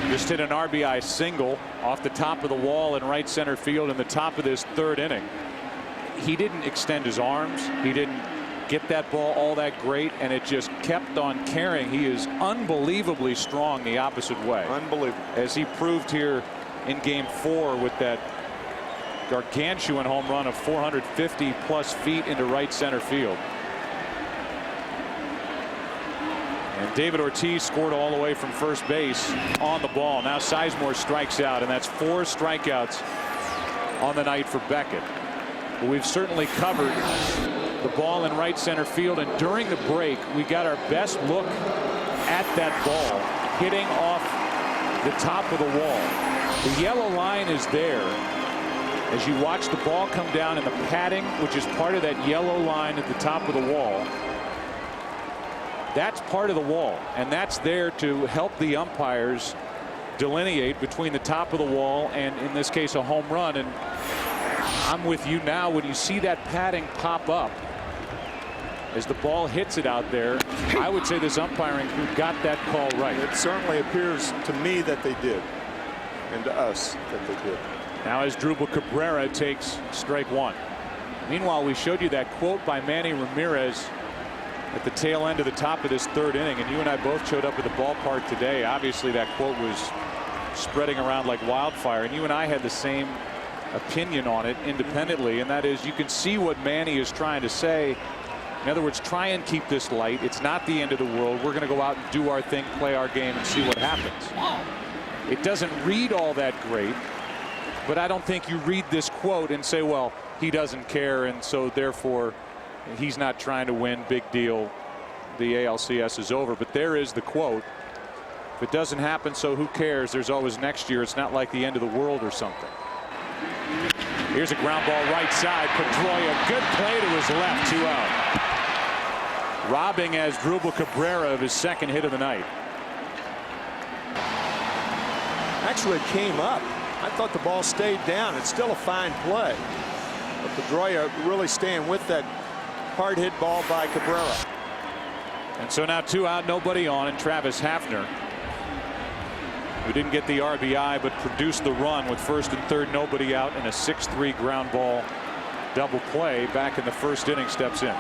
A: just hit an RBI single off the top of the wall in right center field in the top of this third inning. He didn't extend his arms. He didn't get that ball all that great, and it just kept on carrying. He is unbelievably strong the opposite way.
B: Unbelievable.
A: As he proved here in game 4 with that gargantuan home run of 450 plus feet into right center field. And David Ortiz scored all the way from first base on the ball. Now Sizemore strikes out, and that's 4 strikeouts on the night for Beckett. But we've certainly covered the ball in right center field, and during the break we got our best look at that ball hitting off the top of the wall. The yellow line is there as you watch the ball come down, and the padding, which is part of that yellow line at the top of the wall, that's part of the wall, and that's there to help the umpires delineate between the top of the wall and, in this case, a home run. And I'm with you now. When you see that padding pop up as the ball hits it out there, I would say this umpiring crew got that call right.
B: It certainly appears to me that they did, and to us that they did.
A: Now as Drupal Cabrera takes strike one. Meanwhile, we showed you that quote by Manny Ramirez at the tail end of the top of this third inning, and you and I both showed up at the ballpark today. Obviously that quote was spreading around like wildfire, and you and I had the same opinion on it independently, and that is, you can see what Manny is trying to say. In other words, try and keep this light. It's not the end of the world. We're going to go out and do our thing, play our game, and see what happens. It doesn't read all that great, but I don't think you read this quote and say, well, he doesn't care, and so therefore he's not trying to win. Big deal. The ALCS is over. But there is the quote. If it doesn't happen, so who cares? There's always next year. It's not like the end of the world or something. Here's a ground ball right side. Pedroia, good play to his left. 2 out. Robbing as Drupal Cabrera of his second hit of the night.
B: Actually, it came up. I thought the ball stayed down. It's still a fine play. But Pedroia really staying with that hard hit ball by Cabrera.
A: And so now 2 out, nobody on, and Travis Hafner, who didn't get the RBI but produced the run with first and third, nobody out, and a 6-3 ground ball double play back in the first inning, steps in.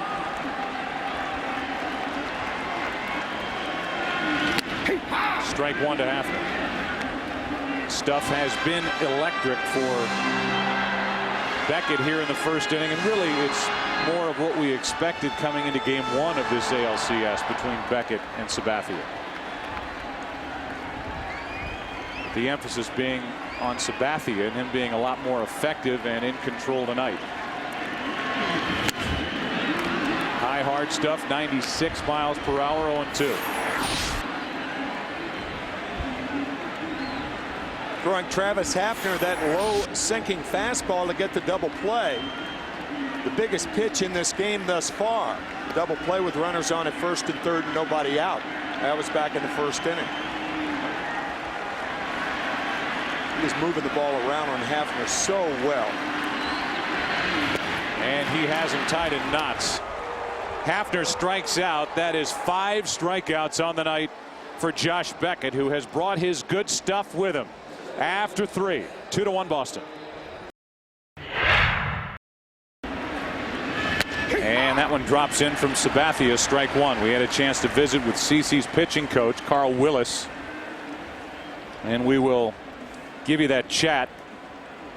A: Strike one to Hafner. Stuff has been electric for Beckett here in the first inning, and really it's more of what we expected coming into game one of this ALCS between Beckett and Sabathia. The emphasis being on Sabathia and him being a lot more effective and in control tonight. High hard stuff, 96 miles per hour, 0-2.
B: Throwing Travis Hafner that low sinking fastball to get the double play. The biggest pitch in this game thus far. Double play with runners on at first and third and nobody out. That was back in the first inning. He was moving the ball around on Hafner so well.
A: And he has him tied in knots. Hafner strikes out. That is 5 strikeouts on the night for Josh Beckett, who has brought his good stuff with him. After 3, 2-1 Boston. And that one drops in from Sabathia, strike one. We had a chance to visit with CC's pitching coach, Carl Willis. And we will give you that chat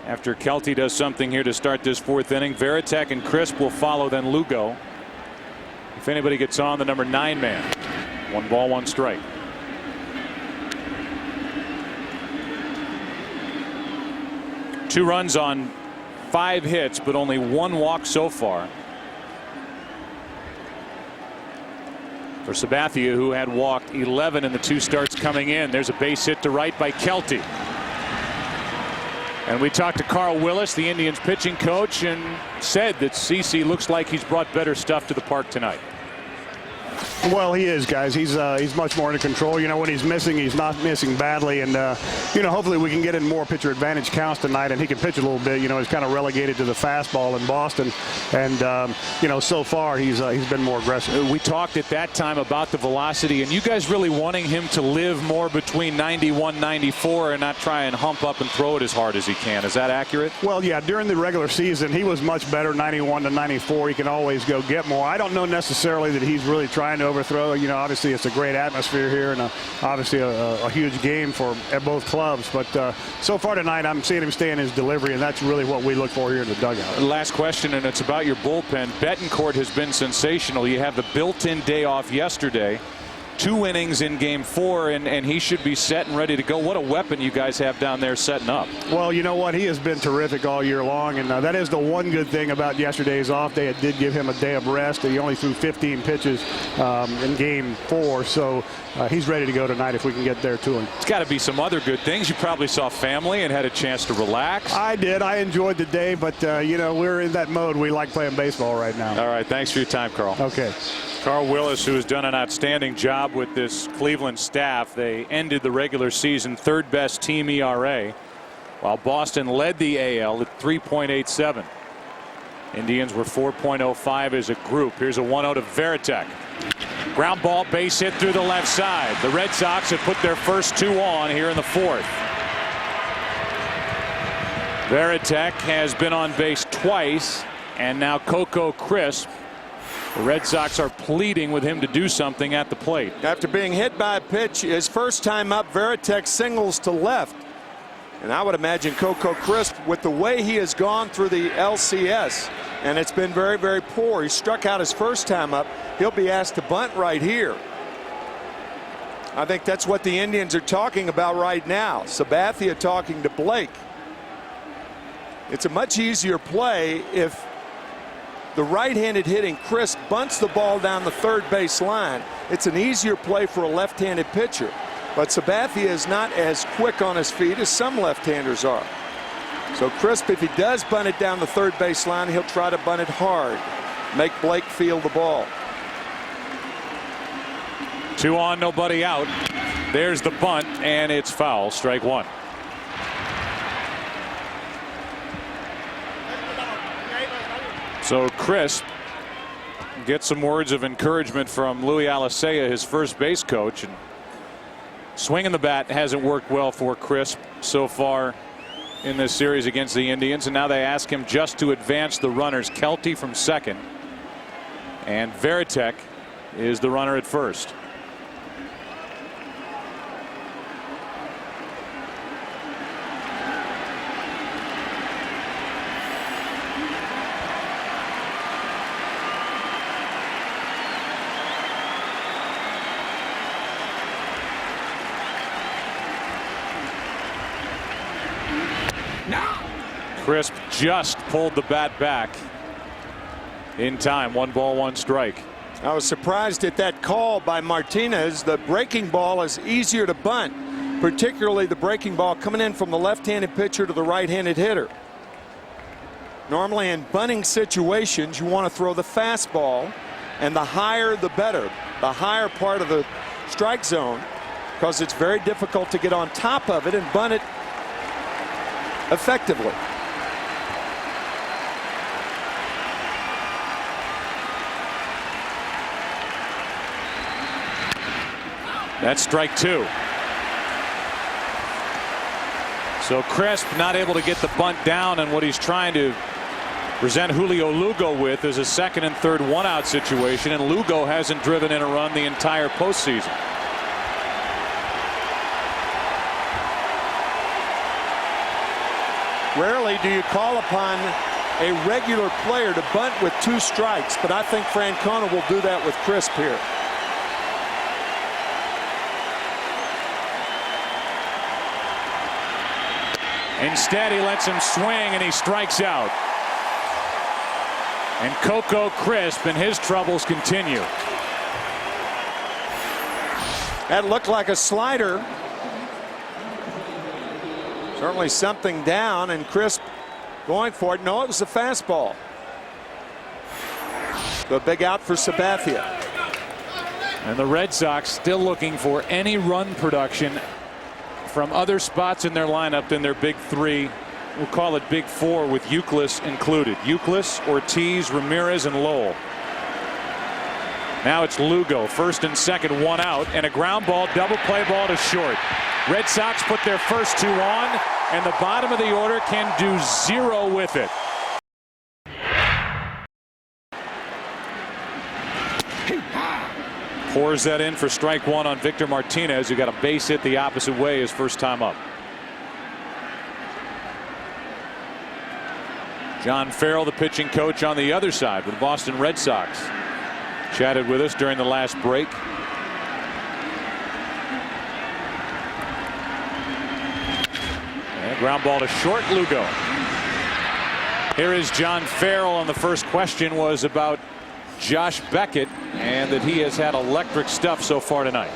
A: after Kelty does something here to start this fourth inning. Varitek and Crisp will follow, then Lugo. If anybody gets on, the number 9 man. 1 ball, 1 strike. Two runs on 5 hits, but only 1 walk so far for Sabathia, who had walked 11 in the 2 starts coming in. There's a base hit to right by Kelty. And we talked to Carl Willis, the Indians pitching coach, and said that CC looks like he's brought better stuff to the park tonight.
G: Well, he is, guys. He's much more in control. You know, when he's missing, he's not missing badly. And, you know, hopefully we can get in more pitcher advantage counts tonight, and he can pitch a little bit. You know, he's kind of relegated to the fastball in Boston. And, you know, so far he's been more aggressive.
A: We talked at that time about the velocity, and you guys really wanting him to live more between 91, 94 and not try and hump up and throw it as hard as he can. Is that accurate?
G: Well, yeah, during the regular season, he was much better, 91 to 94. He can always go get more. I don't know necessarily that he's really trying to overthrow. You know, obviously it's a great atmosphere here, and obviously a huge game at both clubs. But so far tonight, I'm seeing him stay in his delivery, and that's really what we look for here in the dugout.
A: Last question, and it's about your bullpen. Betancourt has been sensational. You have the built-in day off yesterday. 2 innings in game 4, and he should be set and ready to go. What a weapon you guys have down there setting up.
G: Well, you know what? He has been terrific all year long, and that is the one good thing about yesterday's off day. It did give him a day of rest. He only threw 15 pitches in game 4, so he's ready to go tonight if we can get there to him.
A: It's got to be some other good things. You probably saw family and had a chance to relax.
G: I did. I enjoyed the day, but, you know, we're in that mode. We like playing baseball right now.
A: All right. Thanks for your time, Carl.
G: Okay.
A: Carl Willis, who has done an outstanding job with this Cleveland staff. They ended the regular season third best team ERA, while Boston led the AL at 3.87. Indians were 4.05 as a group. Here's a 1-0 to Varitek. Ground ball, base hit through the left side. The Red Sox have put their first two on here in the fourth. Varitek has been on base twice, and now Coco Crisp. The Red Sox are pleading with him to do something at the plate.
B: After being hit by a pitch, his first time up, Varitek singles to left. And I would imagine Coco Crisp, with the way he has gone through the LCS, and it's been very, very poor. He struck out his first time up. He'll be asked to bunt right here. I think that's what the Indians are talking about right now. Sabathia talking to Blake. It's a much easier play if the right-handed hitting Crisp bunts the ball down the third base line. It's an easier play for a left-handed pitcher. But Sabathia is not as quick on his feet as some left-handers are. So Crisp, if he does bunt it down the third base line, he'll try to bunt it hard. Make Blake feel the ball.
A: 2 on, nobody out. There's the bunt, and it's foul. Strike one. So Crisp gets some words of encouragement from Louis Alicea, his first base coach. And swinging the bat hasn't worked well for Crisp so far in this series against the Indians, and now they ask him just to advance the runners. Kelty from second, and Varitek is the runner at first. Crisp just pulled the bat back in time. 1 ball, 1 strike.
B: I was surprised at that call by Martinez. The breaking ball is easier to bunt, particularly the breaking ball coming in from the left-handed pitcher to the right-handed hitter. Normally in bunting situations, you want to throw the fastball, and the higher the better. The higher part of the strike zone, because it's very difficult to get on top of it and bunt it effectively.
A: That's strike 2. So Crisp not able to get the bunt down, and what he's trying to present Julio Lugo with is a second and third 1-out situation, and Lugo hasn't driven in a run the entire postseason.
B: Rarely do you call upon a regular player to bunt with 2 strikes, but I think Francona will do that with Crisp here.
A: Instead, he lets him swing, and he strikes out. And Coco Crisp and his troubles continue.
B: That looked like a slider. Certainly something down, and Crisp going for it. No, it was a fastball. The big out for Sabathia.
A: And the Red Sox still looking for any run production from other spots in their lineup than their big 3. We'll call it big 4 with Youkilis included. Youkilis, Ortiz, Ramirez, and Lowell. Now it's Lugo, first and second, 1 out, and a ground ball, double play ball to short. Red Sox put their first 2 on, and the bottom of the order can do 0 with it. Pours that in for strike 1 on Victor Martinez, who got a base hit the opposite way his first time up. John Farrell, the pitching coach on the other side with the Boston Red Sox, chatted with us during the last break. And ground ball to short, Lugo. Here is John Farrell, and the first question was about Josh Beckett and that he has had electric stuff so far tonight.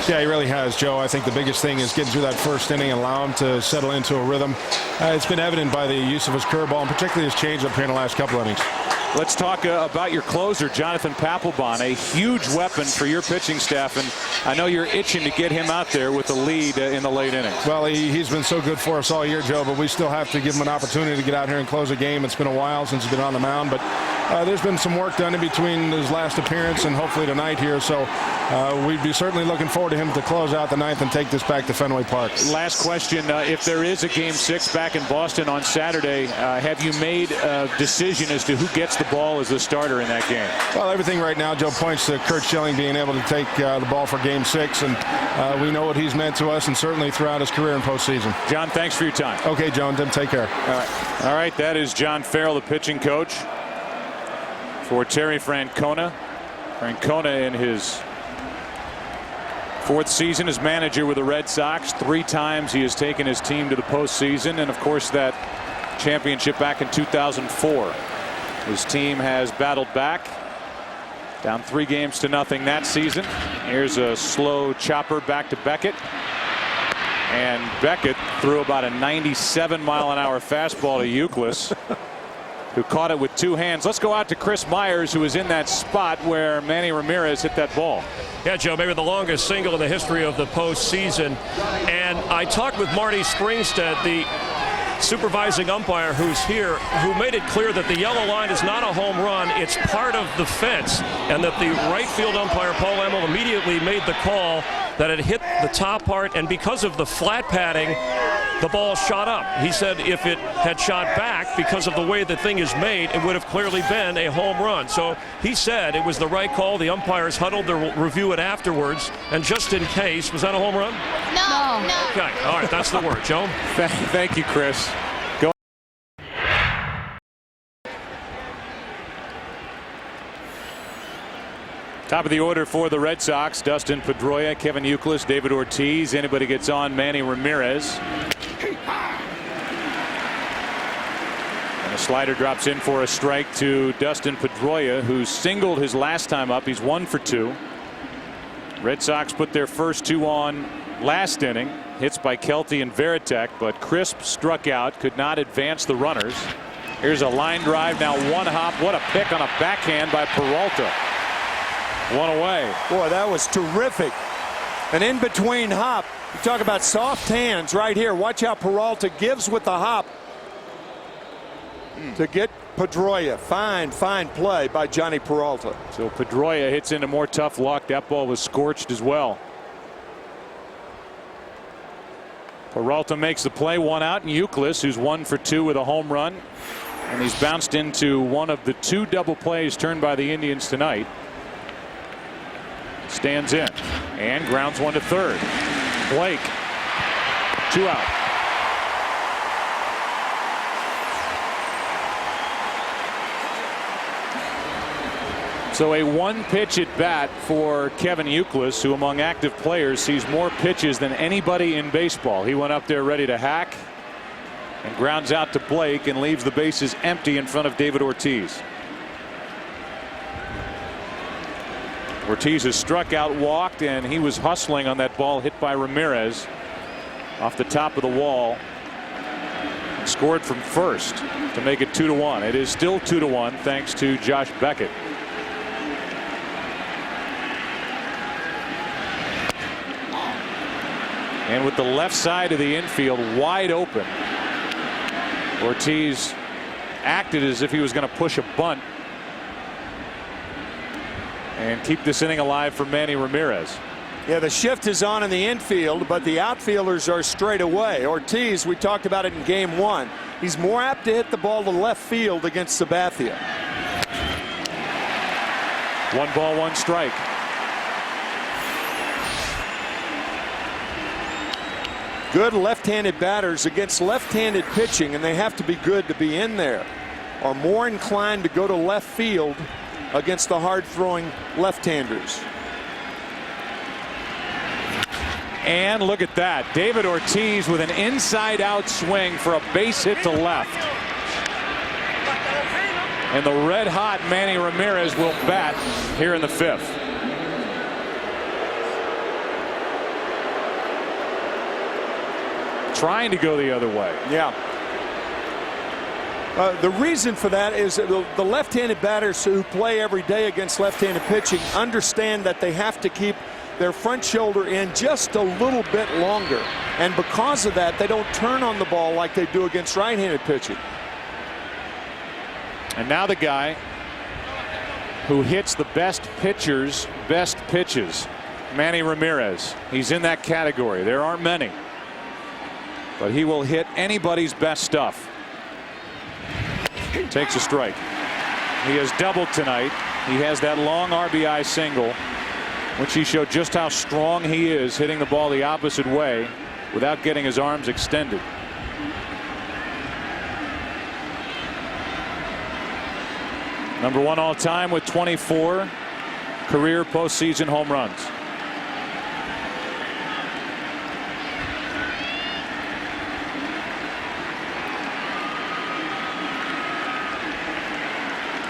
H: Yeah, he really has, Joe. I think the biggest thing is getting through that first inning and allow him to settle into a rhythm. It's been evident by the use of his curveball and particularly his changeup here in the last couple innings.
A: Let's talk about your closer, Jonathan Papelbon, a huge weapon for your pitching staff, and I know you're itching to get him out there with the lead in the late innings.
H: Well, he's been so good for us all year, Joe, but we still have to give him an opportunity to get out here and close a game. It's been a while since he's been on the mound, but there's been some work done in between his last appearance and hopefully tonight here, so we'd be certainly looking forward to him to close out the ninth and take this back to Fenway Park.
A: Last question, if there is a Game 6 back in Boston on Saturday, have you made a decision as to who gets the ball as the starter in that game?
H: Well, everything right now, Joe, points to Kurt Schilling being able to take the ball for Game 6, and we know what he's meant to us and certainly throughout his career in postseason.
A: John, thanks for your time.
H: Okay, John, Tim, take care.
A: All right, that is John Farrell, the pitching coach for Terry Francona. Francona in his 4th season as manager with the Red Sox. 3 times he has taken his team to the postseason, and of course that championship back in 2004. His team has battled back, down 3 games to nothing that season. Here's a slow chopper back to Beckett, and Beckett threw about a 97-mile-an-hour fastball to Youkilis, who caught it with 2 hands. Let's go out to Chris Myers, who was in that spot where Manny Ramirez hit that ball.
I: Yeah, Joe, maybe the longest single in the history of the postseason. And I talked with Marty Springstead, the supervising umpire who's here, who made it clear that the yellow line is not a home run, it's part of the fence, and that the right field umpire, Paul Emmel, immediately made the call that it hit the top part, and because of the flat padding, the ball shot up. He said if it had shot back, because of the way the thing is made, it would have clearly been a home run. So he said it was the right call. The umpires huddled to review it afterwards, and just in case, was that a home run?
D: No.
I: Okay, all right, that's the word. Joe?
A: Thank you, Chris. Go. Top of the order for the Red Sox: Dustin Pedroia, Kevin Youkilis, David Ortiz. Anybody gets on, Manny Ramirez. And a slider drops in for a strike to Dustin Pedroia, who singled his last time up. He's 1 for 2. Red Sox put their first 2 on last inning. Hits by Kelty and Veritek, but Crisp struck out, could not advance the runners. Here's a line drive, now 1 hop. What a pick on a backhand by Peralta. 1 away.
B: Boy, that was terrific. An in-between hop. You talk about soft hands right here. Watch how Peralta gives with the hop to get Pedroia. Fine play by Johnny Peralta.
A: So Pedroia hits into more tough luck. That ball was scorched as well. Peralta makes the play, 1 out, and Youkilis, who's 1 for 2 with a home run, and he's bounced into one of the 2 double plays turned by the Indians tonight. Stands in and grounds 1 to third. Blake, 2 out. So a 1-pitch at bat for Kevin Youkilis, who among active players sees more pitches than anybody in baseball. He went up there ready to hack and grounds out to Blake and leaves the bases empty in front of David Ortiz. Ortiz has struck out, walked, and he was hustling on that ball hit by Ramirez off the top of the wall. Scored from first to make it 2-1. It is still 2-1 thanks to Josh Beckett. And with the left side of the infield wide open, Ortiz acted as if he was going to push a bunt and keep this inning alive for Manny Ramirez.
B: Yeah, the shift is on in the infield, but the outfielders are straight away. Ortiz, we talked about it in Game 1. He's more apt to hit the ball to left field against Sabathia.
A: 1 ball, 1 strike.
B: Good left-handed batters against left-handed pitching, and they have to be good to be in there, are more inclined to go to left field against the hard-throwing left-handers.
A: And look at that. David Ortiz with an inside-out swing for a base hit to left. And the red-hot Manny Ramirez will bat here in the 5th. Trying to go the other way.
B: Yeah. The reason for that is that the left-handed batters who play every day against left-handed pitching understand that they have to keep their front shoulder in just a little bit longer. And because of that, they don't turn on the ball like they do against right-handed pitching.
A: And now the guy who hits the best pitchers' best pitches, Manny Ramirez. He's in that category. There aren't many, but he will hit anybody's best stuff. Takes a strike. He has doubled tonight. He has that long RBI single, which he showed just how strong he is hitting the ball the opposite way without getting his arms extended. Number 1 all time with 24 career postseason home runs.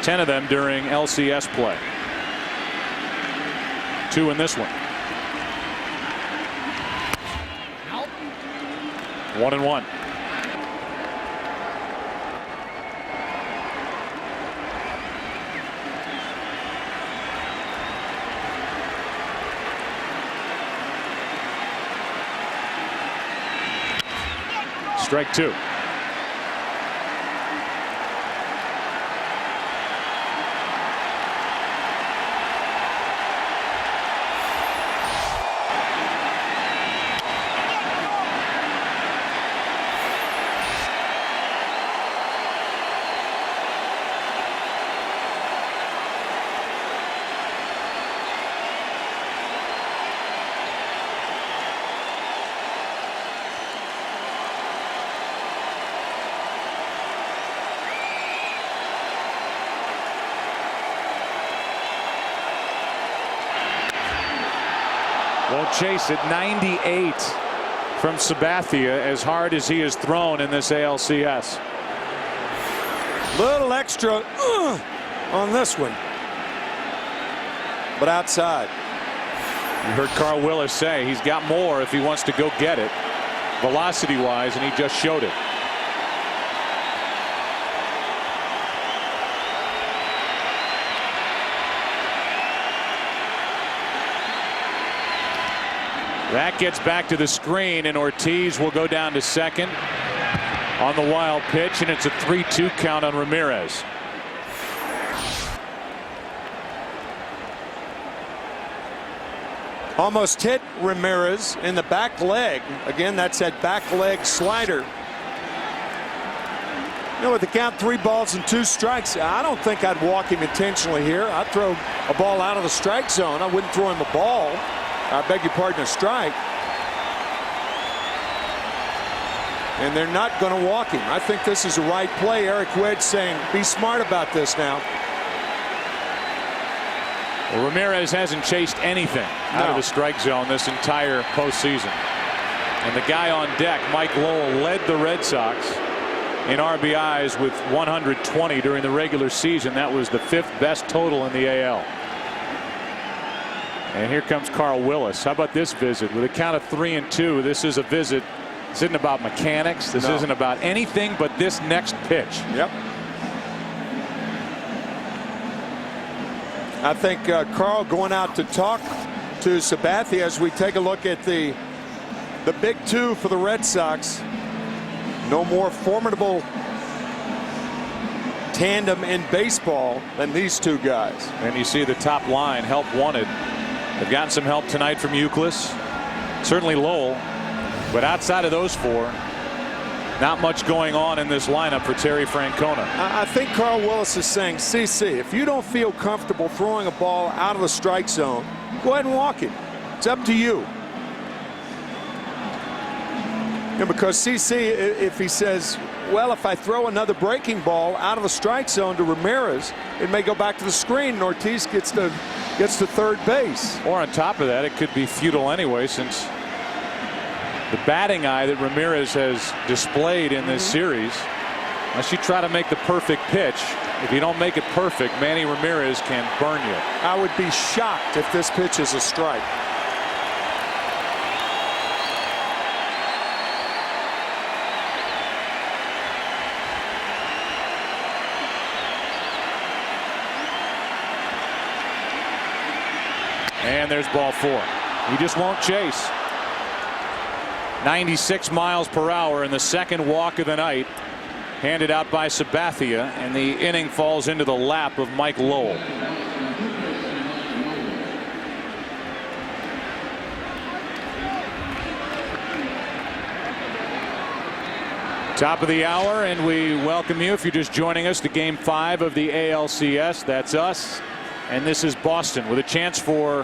A: Ten of them during LCS play. 2 in this one. 1-1. Strike 2. Won't chase it. 98 from Sabathia, as hard as he has thrown in this ALCS.
B: Little extra on this one, but outside.
A: You heard Carl Willis say he's got more if he wants to go get it, velocity wise, and he just showed it. That gets back to the screen, and Ortiz will go down to second on the wild pitch, and it's a 3-2 count on Ramirez.
B: Almost hit Ramirez in the back leg. Again, that's that back leg slider. You know, with the count 3 balls and 2 strikes, I don't think I'd walk him intentionally here. I'd throw a ball out of the strike zone. I wouldn't throw him a ball. I beg your pardon, a strike. And they're not going to walk him. I think this is the right play. Eric Wedge saying, be smart about this now.
A: Well, Ramirez hasn't chased anything out of the strike zone this entire postseason. And the guy on deck, Mike Lowell, led the Red Sox in RBIs with 120 during the regular season. That was the 5th best total in the AL. And here comes Carl Willis. How about this visit? With a count of 3-2, this is a visit. This isn't about mechanics. This isn't about anything but this next pitch.
B: Yep. I think Carl going out to talk to Sabathia as we take a look at the big 2 for the Red Sox. No more formidable tandem in baseball than these 2 guys.
A: And you see the top line, help wanted. They've gotten some help tonight from Euclid, certainly Lowell, but outside of those 4, not much going on in this lineup for Terry Francona.
B: I think Carl Willis is saying, CC, if you don't feel comfortable throwing a ball out of the strike zone, go ahead and walk it. It's up to you. And because CC, if he says, well, if I throw another breaking ball out of the strike zone to Ramirez, it may go back to the screen and Ortiz gets to third base.
A: Or on top of that, it could be futile anyway, since the batting eye that Ramirez has displayed in this series, unless you try to make the perfect pitch, if you don't make it perfect, Manny Ramirez can burn you.
B: I would be shocked if this pitch is a strike.
A: And there's ball 4. He just won't chase. 96 miles per hour in the second walk of the night, handed out by Sabathia, and the inning falls into the lap of Mike Lowell. Top of the hour, and we welcome you if you're just joining us to Game 5 of the ALCS. That's us, and this is Boston with a chance for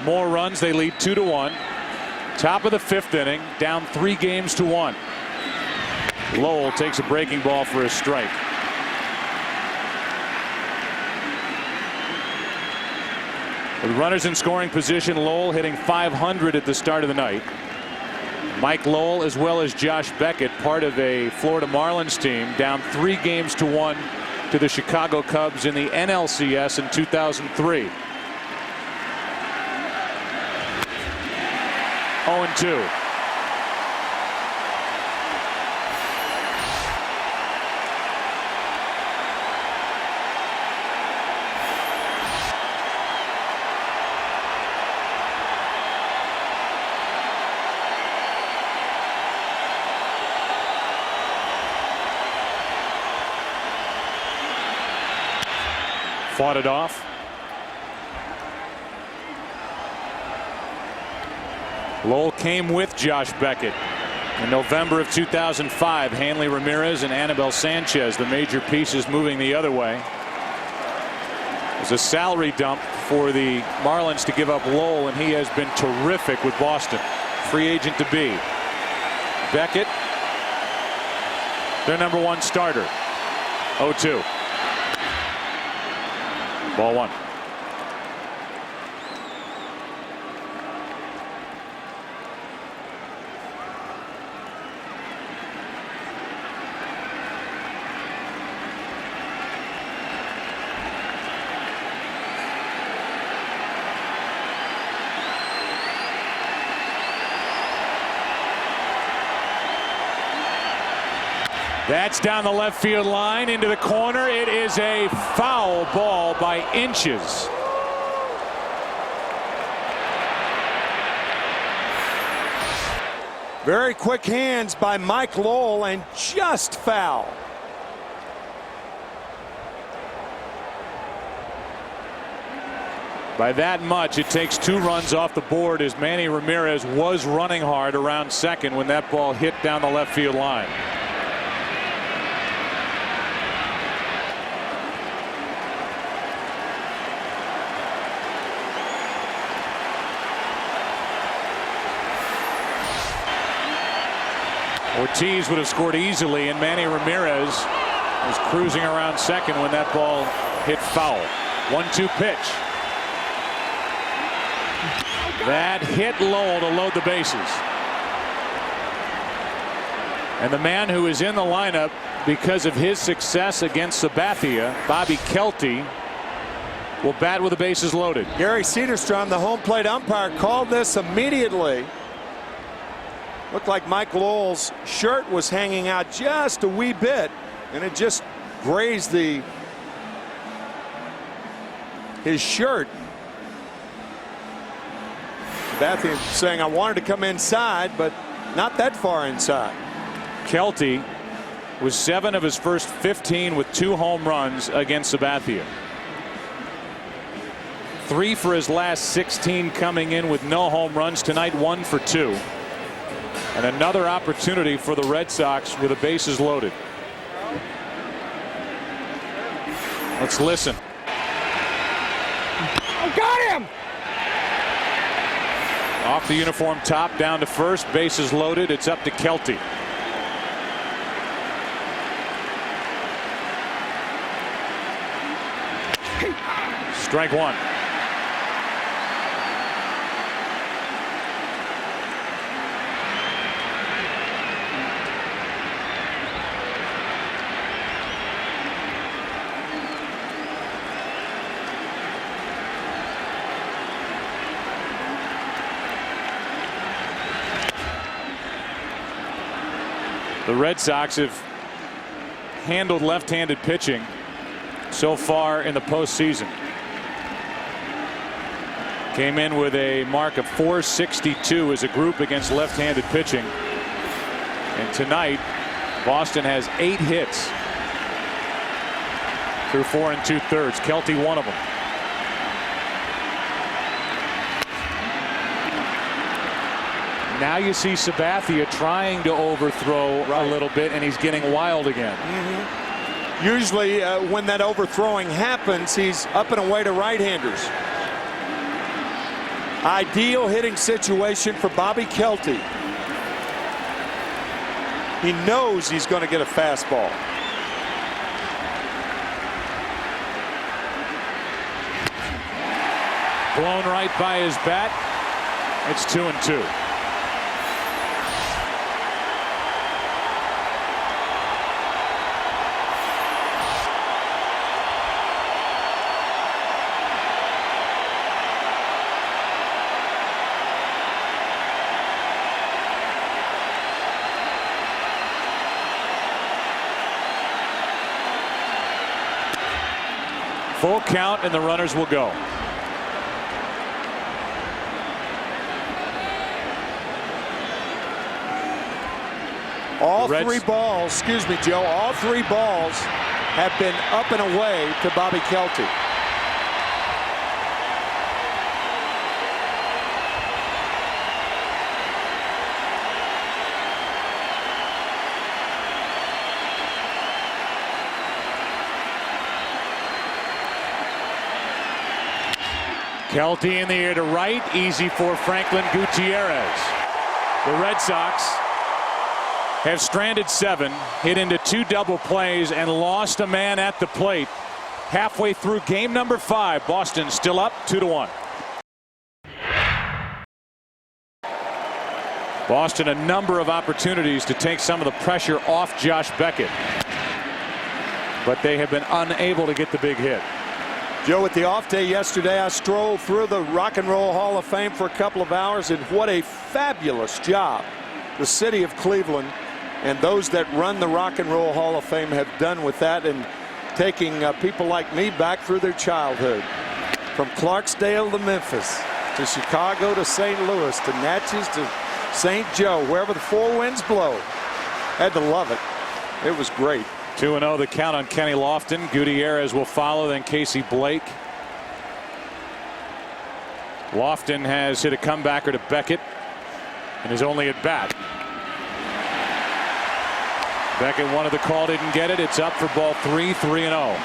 A: more runs. They lead 2-1. Top of the 5th inning, down 3-1. Lowell takes a breaking ball for a strike. With runners in scoring position, Lowell hitting .500 at the start of the night. Mike Lowell, as well as Josh Beckett, part of a Florida Marlins team, down 3-1 to the Chicago Cubs in the NLCS in 2003. 0-2. Fought it off. Lowell came with Josh Beckett in November of 2005. Hanley Ramirez and Anibal Sanchez, the major pieces moving the other way. It was a salary dump for the Marlins to give up Lowell, and he has been terrific with Boston. Free agent to be. Beckett, their number 1 starter. 0-2. Ball 1. That's down the left field line into the corner. It is a foul ball by inches.
B: Very quick hands by Mike Lowell, and just foul.
A: By that much, it takes 2 runs off the board, as Manny Ramirez was running hard around second when that ball hit down the left field line. Ortiz would have scored easily, and Manny Ramirez was cruising around second when that ball hit foul. 1-2 pitch. That hit Lowell to load the bases. And the man who is in the lineup because of his success against Sabathia, Bobby Kelty, will bat with the bases loaded.
B: Gary Cederstrom, the home plate umpire, called this immediately. Looked like Mike Lowell's shirt was hanging out just a wee bit, and it just grazed his shirt. Sabathia saying, I wanted to come inside, but not that far inside.
A: Kelty was 7 of his first 15 with 2 home runs against Sabathia. 3 for his last 16 coming in with no home runs. Tonight 1 for 2. And another opportunity for the Red Sox with the bases loaded. Let's listen.
B: Got him!
A: Off the uniform top, down to first, bases loaded. It's up to Kelty. Strike 1. The Red Sox have handled left-handed pitching so far in the postseason. Came in with a mark of .462 as a group against left-handed pitching. And tonight, Boston has 8 hits through 4 2/3. Kelty, one of them. Now you see Sabathia trying to overthrow a little bit, and he's getting wild again.
B: Usually when that overthrowing happens, he's up and away to right-handers. Ideal hitting situation for Bobby Kelty. He knows he's going to get a fastball.
A: Blown right by his bat. It's 2-2. Full count, and the runners will go.
B: All 3 balls, excuse me, Joe, all 3 balls have been up and away to Bobby Kelty.
A: Kelty in the air to right, easy for Franklin Gutierrez. The Red Sox have stranded 7, hit into 2 double plays, and lost a man at the plate. Halfway through game number 5, Boston still up 2-1. Boston a number of opportunities to take some of the pressure off Josh Beckett, but they have been unable to get the big hit.
B: Joe, with the off day yesterday, I strolled through the Rock and Roll Hall of Fame for a couple of hours, and what a fabulous job the city of Cleveland and those that run the Rock and Roll Hall of Fame have done with that, and taking people like me back through their childhood. From Clarksdale to Memphis, to Chicago to St. Louis, to Natchez to St. Joe, wherever the 4 winds blow. Had to love it. It was great.
A: 2-0 the count on Kenny Lofton. Gutierrez will follow, then Casey Blake. Lofton has hit a comebacker to Beckett and is only at bat. Beckett wanted the call, didn't get it. It's up for ball 3, 3-0.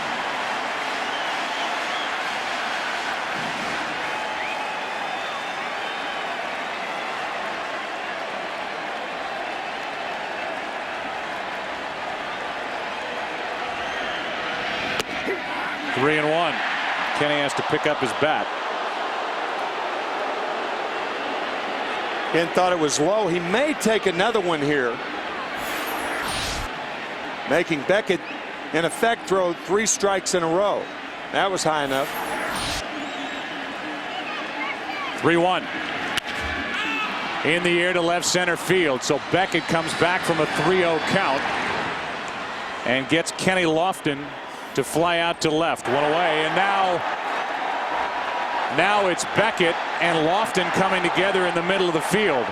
A: Three and 1. Kenny has to pick up his bat.
B: Ken thought it was low. He may take another one here, making Beckett in effect throw 3 strikes in a row. That was high enough.
A: 3-1. In the air to left center field. So Beckett comes back from a 3-0 count and gets Kenny Lofton to fly out to left. One away, and now it's Beckett and Lofton coming together in the middle of the field.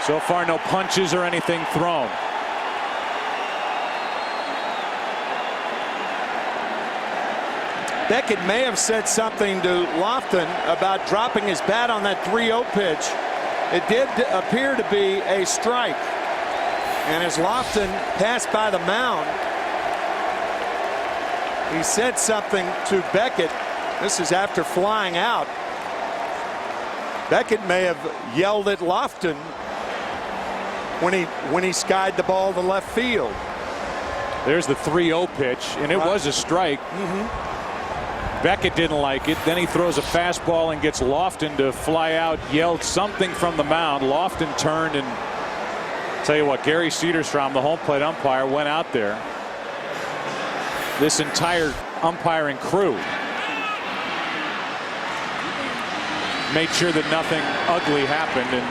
A: So far, no punches or anything thrown.
B: Beckett may have said something to Lofton about dropping his bat on that 3-0 pitch. It did appear to be a strike. And as Lofton passed by the mound, he said something to Beckett. This is after flying out. Beckett may have yelled at Lofton when he skied the ball to left field.
A: There's the 3-0 pitch, and it was a strike. Beckett didn't like it. Then he throws a fastball and gets Lofton to fly out, yelled something from the mound. Lofton turned, and tell you what, Gary Cederstrom, the home plate umpire, went out there. This entire umpiring crew made sure that nothing ugly happened, and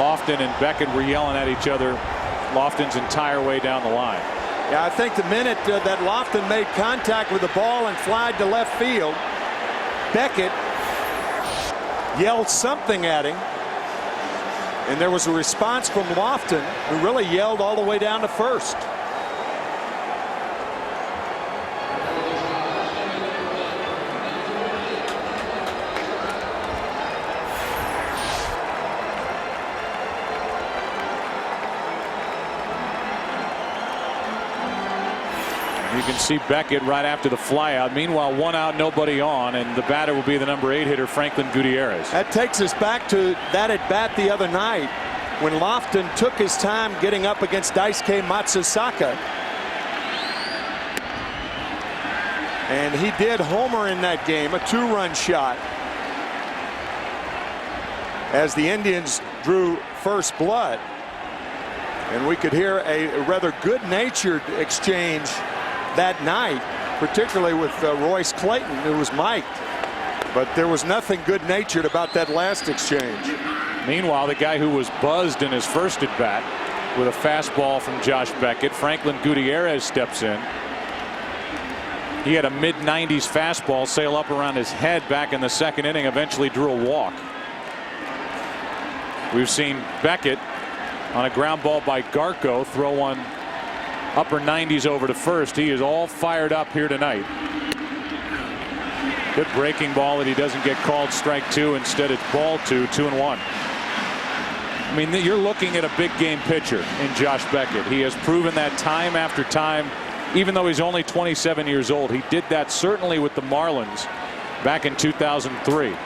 A: Lofton and Beckett were yelling at each other Lofton's entire way down the line.
B: Yeah, I think the minute that Lofton made contact with the ball and flied to left field, Beckett yelled something at him, and there was a response from Lofton, who really yelled all the way down to first.
A: You can see Beckett right after the flyout. Meanwhile, 1 out, nobody on, and the batter will be the number 8 hitter, Franklin Gutierrez.
B: That takes us back to that at bat the other night when Lofton took his time getting up against Daisuke Matsusaka. And he did homer in that game, a 2-run shot, as the Indians drew first blood. And we could hear a rather good-natured exchange that night, particularly with Royce Clayton, who was mic'd. But there was nothing good-natured about that last exchange.
A: Meanwhile, the guy who was buzzed in his first at-bat with a fastball from Josh Beckett, Franklin Gutierrez, steps in. He had a mid-90s fastball sail up around his head back in the second inning, eventually drew a walk. We've seen Beckett on a ground ball by Garco throw one upper 90s over to first. He is all fired up here tonight. Good breaking ball that he doesn't get called strike 2. Instead, it's ball 2, 2-1. I mean, you're looking at a big game pitcher in Josh Beckett. He has proven that time after time, even though he's only 27 years old. He did that certainly with the Marlins back in 2003.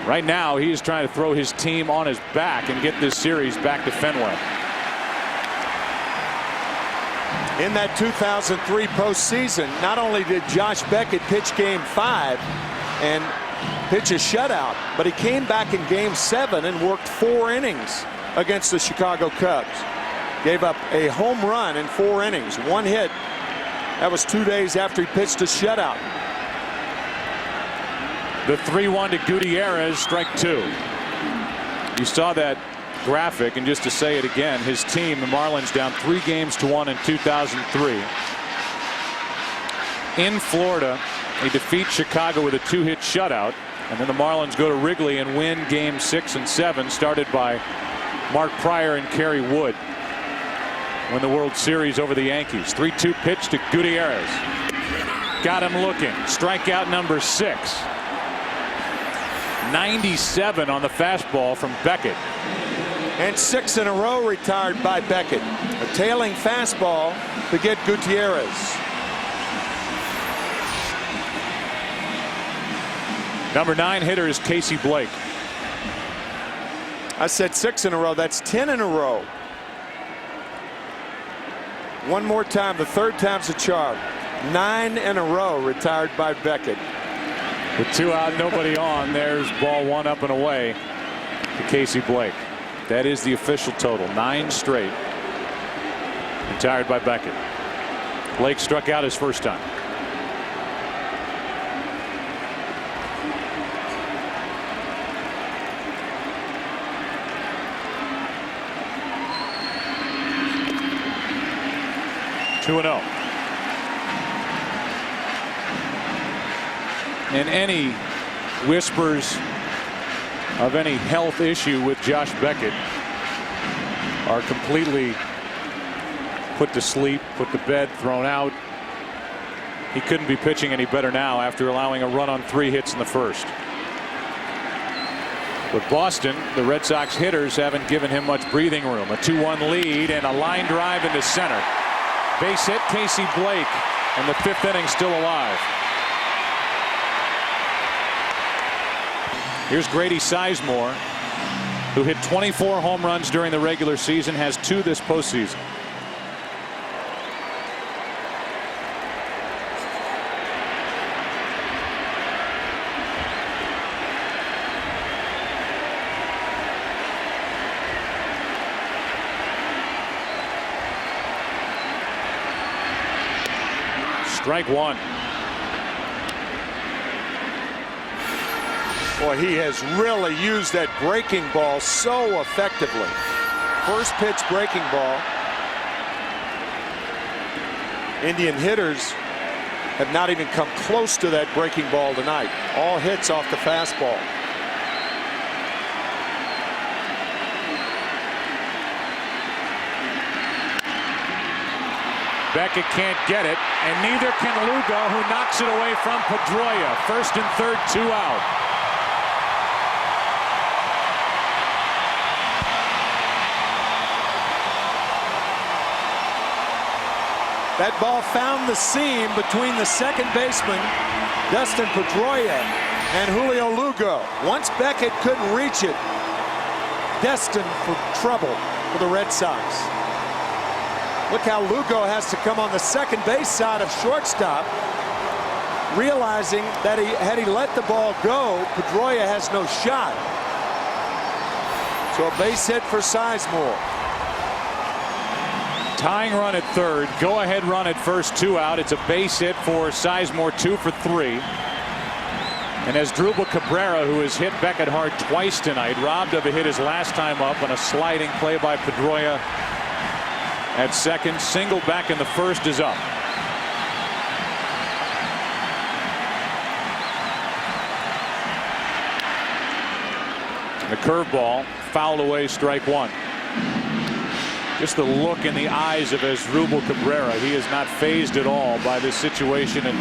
A: Right now, he is trying to throw his team on his back and get this series back to Fenway.
B: In that 2003 postseason, not only did Josh Beckett pitch game 5 and pitch a shutout, but he came back in game 7 and worked 4 innings against the Chicago Cubs. Gave up a home run in 4 innings, 1 hit. That was 2 days after he pitched a shutout.
A: The 3-1 to Gutierrez, strike 2. You saw that graphic, and just to say it again, his team, the Marlins, down 3-1 in 2003. In Florida, they defeat Chicago with a 2-hit shutout, and then the Marlins go to Wrigley and win game 6 and 7, started by Mark Pryor and Kerry Wood. Win the World Series over the Yankees. 3-2 pitch to Gutierrez. Got him looking. Strikeout number 6. 97 on the fastball from Beckett.
B: And 6 in a row retired by Beckett. A tailing fastball to get Gutierrez.
A: Number 9 hitter is Casey Blake.
B: I said 6 in a row. That's 10 in a row. One more time. The third time's a charm. 9 in a row retired by Beckett.
A: With 2 out, nobody on. There's ball 1 up and away to Casey Blake. That is the official total. 9 straight retired by Beckett. Blake struck out his first time. Two 2-0. And any whispers of any health issue with Josh Beckett are completely put to sleep, put to bed, thrown out. He couldn't be pitching any better now after allowing a run on 3 hits in the first. With Boston, the Red Sox hitters haven't given him much breathing room. A 2-1 lead and a line drive into center. Base hit, Casey Blake, and the 5th inning still alive. Here's Grady Sizemore, who hit 24 home runs during the regular season, has 2 this postseason. Strike 1.
B: Boy, he has really used that breaking ball so effectively. First pitch breaking ball. Indian hitters have not even come close to that breaking ball tonight. All hits off the fastball.
A: Beckett can't get it, and neither can Lugo, who knocks it away from Pedroia. First and third, 2 out.
B: That ball found the seam between the second baseman, Dustin Pedroia, and Julio Lugo. Once Beckett couldn't reach it, destined for trouble for the Red Sox. Look how Lugo has to come on the second base side of shortstop, realizing that had he let the ball go, Pedroia has no shot. So a base hit for Sizemore.
A: Tying run at third, go-ahead run at first, 2 out. It's a base hit for Sizemore, 2 for 3. And as Drupal Cabrera, who has hit Beckett hard twice tonight, robbed of a hit his last time up on a sliding play by Pedroia at second. Single back in the first is up. The curveball fouled away, strike one. Just the look in the eyes of Asdrubal Cabrera. He is not fazed at all by this situation, and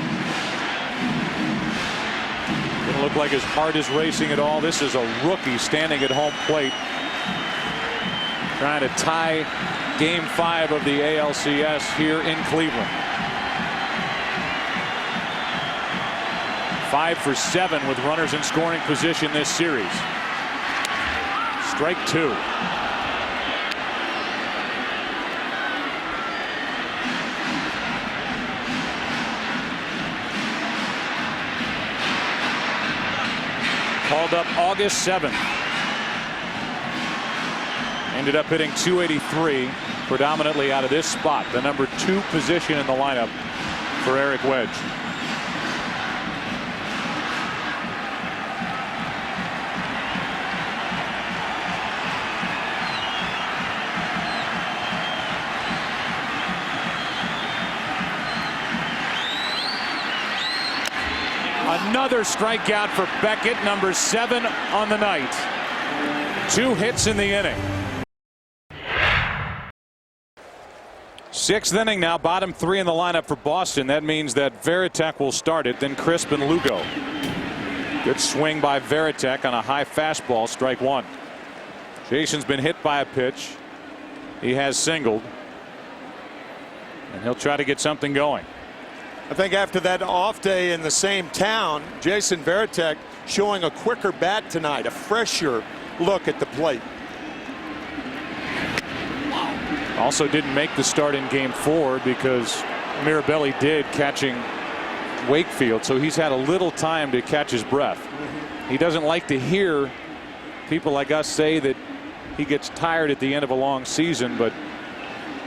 A: doesn't look like his heart is racing at all. This is a rookie standing at home plate, trying to tie Game 5 of the ALCS here in Cleveland. 5 for 7 with runners in scoring position this series. Strike 2. Called up August 7th. Ended up hitting .283, predominantly out of this spot, the number 2 position in the lineup for Eric Wedge. Another strikeout for Beckett, number 7 on the night. 2 hits in the inning. 6th inning now, bottom 3 in the lineup for Boston. That means that Varitek will start it, then Crisp and Lugo. Good swing by Varitek on a high fastball, strike 1. Jason's been hit by a pitch. He has singled, and he'll try to get something going.
B: I think after that off day in the same town, Jason Varitek showing a quicker bat tonight, a fresher look at the plate.
A: Also didn't make the start in Game 4 because Mirabelli did, catching Wakefield, so he's had a little time to catch his breath. He doesn't like to hear people like us say that he gets tired at the end of a long season, but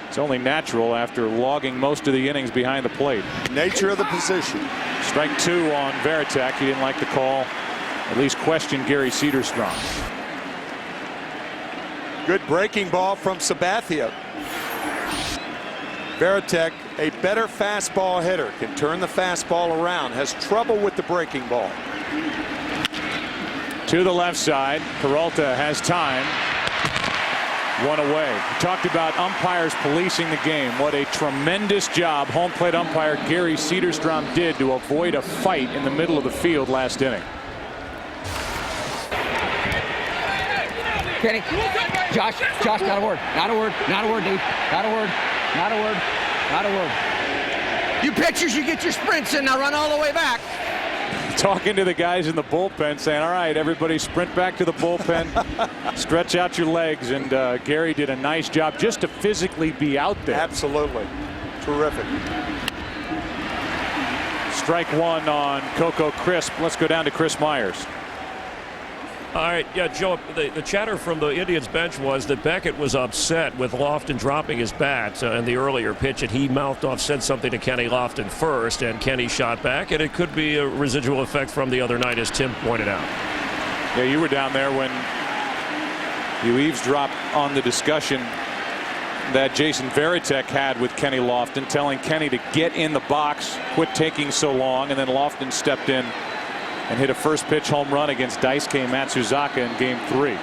A: it's only natural after logging most of the innings behind the plate.
B: Nature of the position.
A: Strike 2 on Varitek. He didn't like the call, at least questioned Gary Cedarstrom.
B: Good breaking ball from Sabathia. Varitek, a better fastball hitter, can turn the fastball around, has trouble with the breaking ball.
A: To the left side, Peralta has time. 1 away. We talked about umpires policing the game. What a tremendous job home plate umpire Gary Cedarstrom did to avoid a fight in the middle of the field last inning.
J: Kenny, Josh, not a word, not a word, not a word, dude, not a word, not a word, not a word. You pitchers, you get your sprints in, now run all the way back.
A: Talking to the guys in the bullpen, saying, all right, everybody sprint back to the bullpen, stretch out your legs, and Gary did a nice job just to physically be out there.
B: Absolutely. Terrific.
A: Strike 1 on Coco Crisp. Let's go down to Chris Myers.
I: All right, yeah, Joe, the chatter from the Indians bench was that Beckett was upset with Lofton dropping his bat in the earlier pitch, and he mouthed off, said something to Kenny Lofton first, and Kenny shot back, and it could be a residual effect from the other night, as Tim pointed out.
A: Yeah, you were down there when you eavesdropped on the discussion that Jason Varitek had with Kenny Lofton, telling Kenny to get in the box, quit taking so long, and then Lofton stepped in and hit a first pitch home run against Daisuke Matsuzaka in Game 3.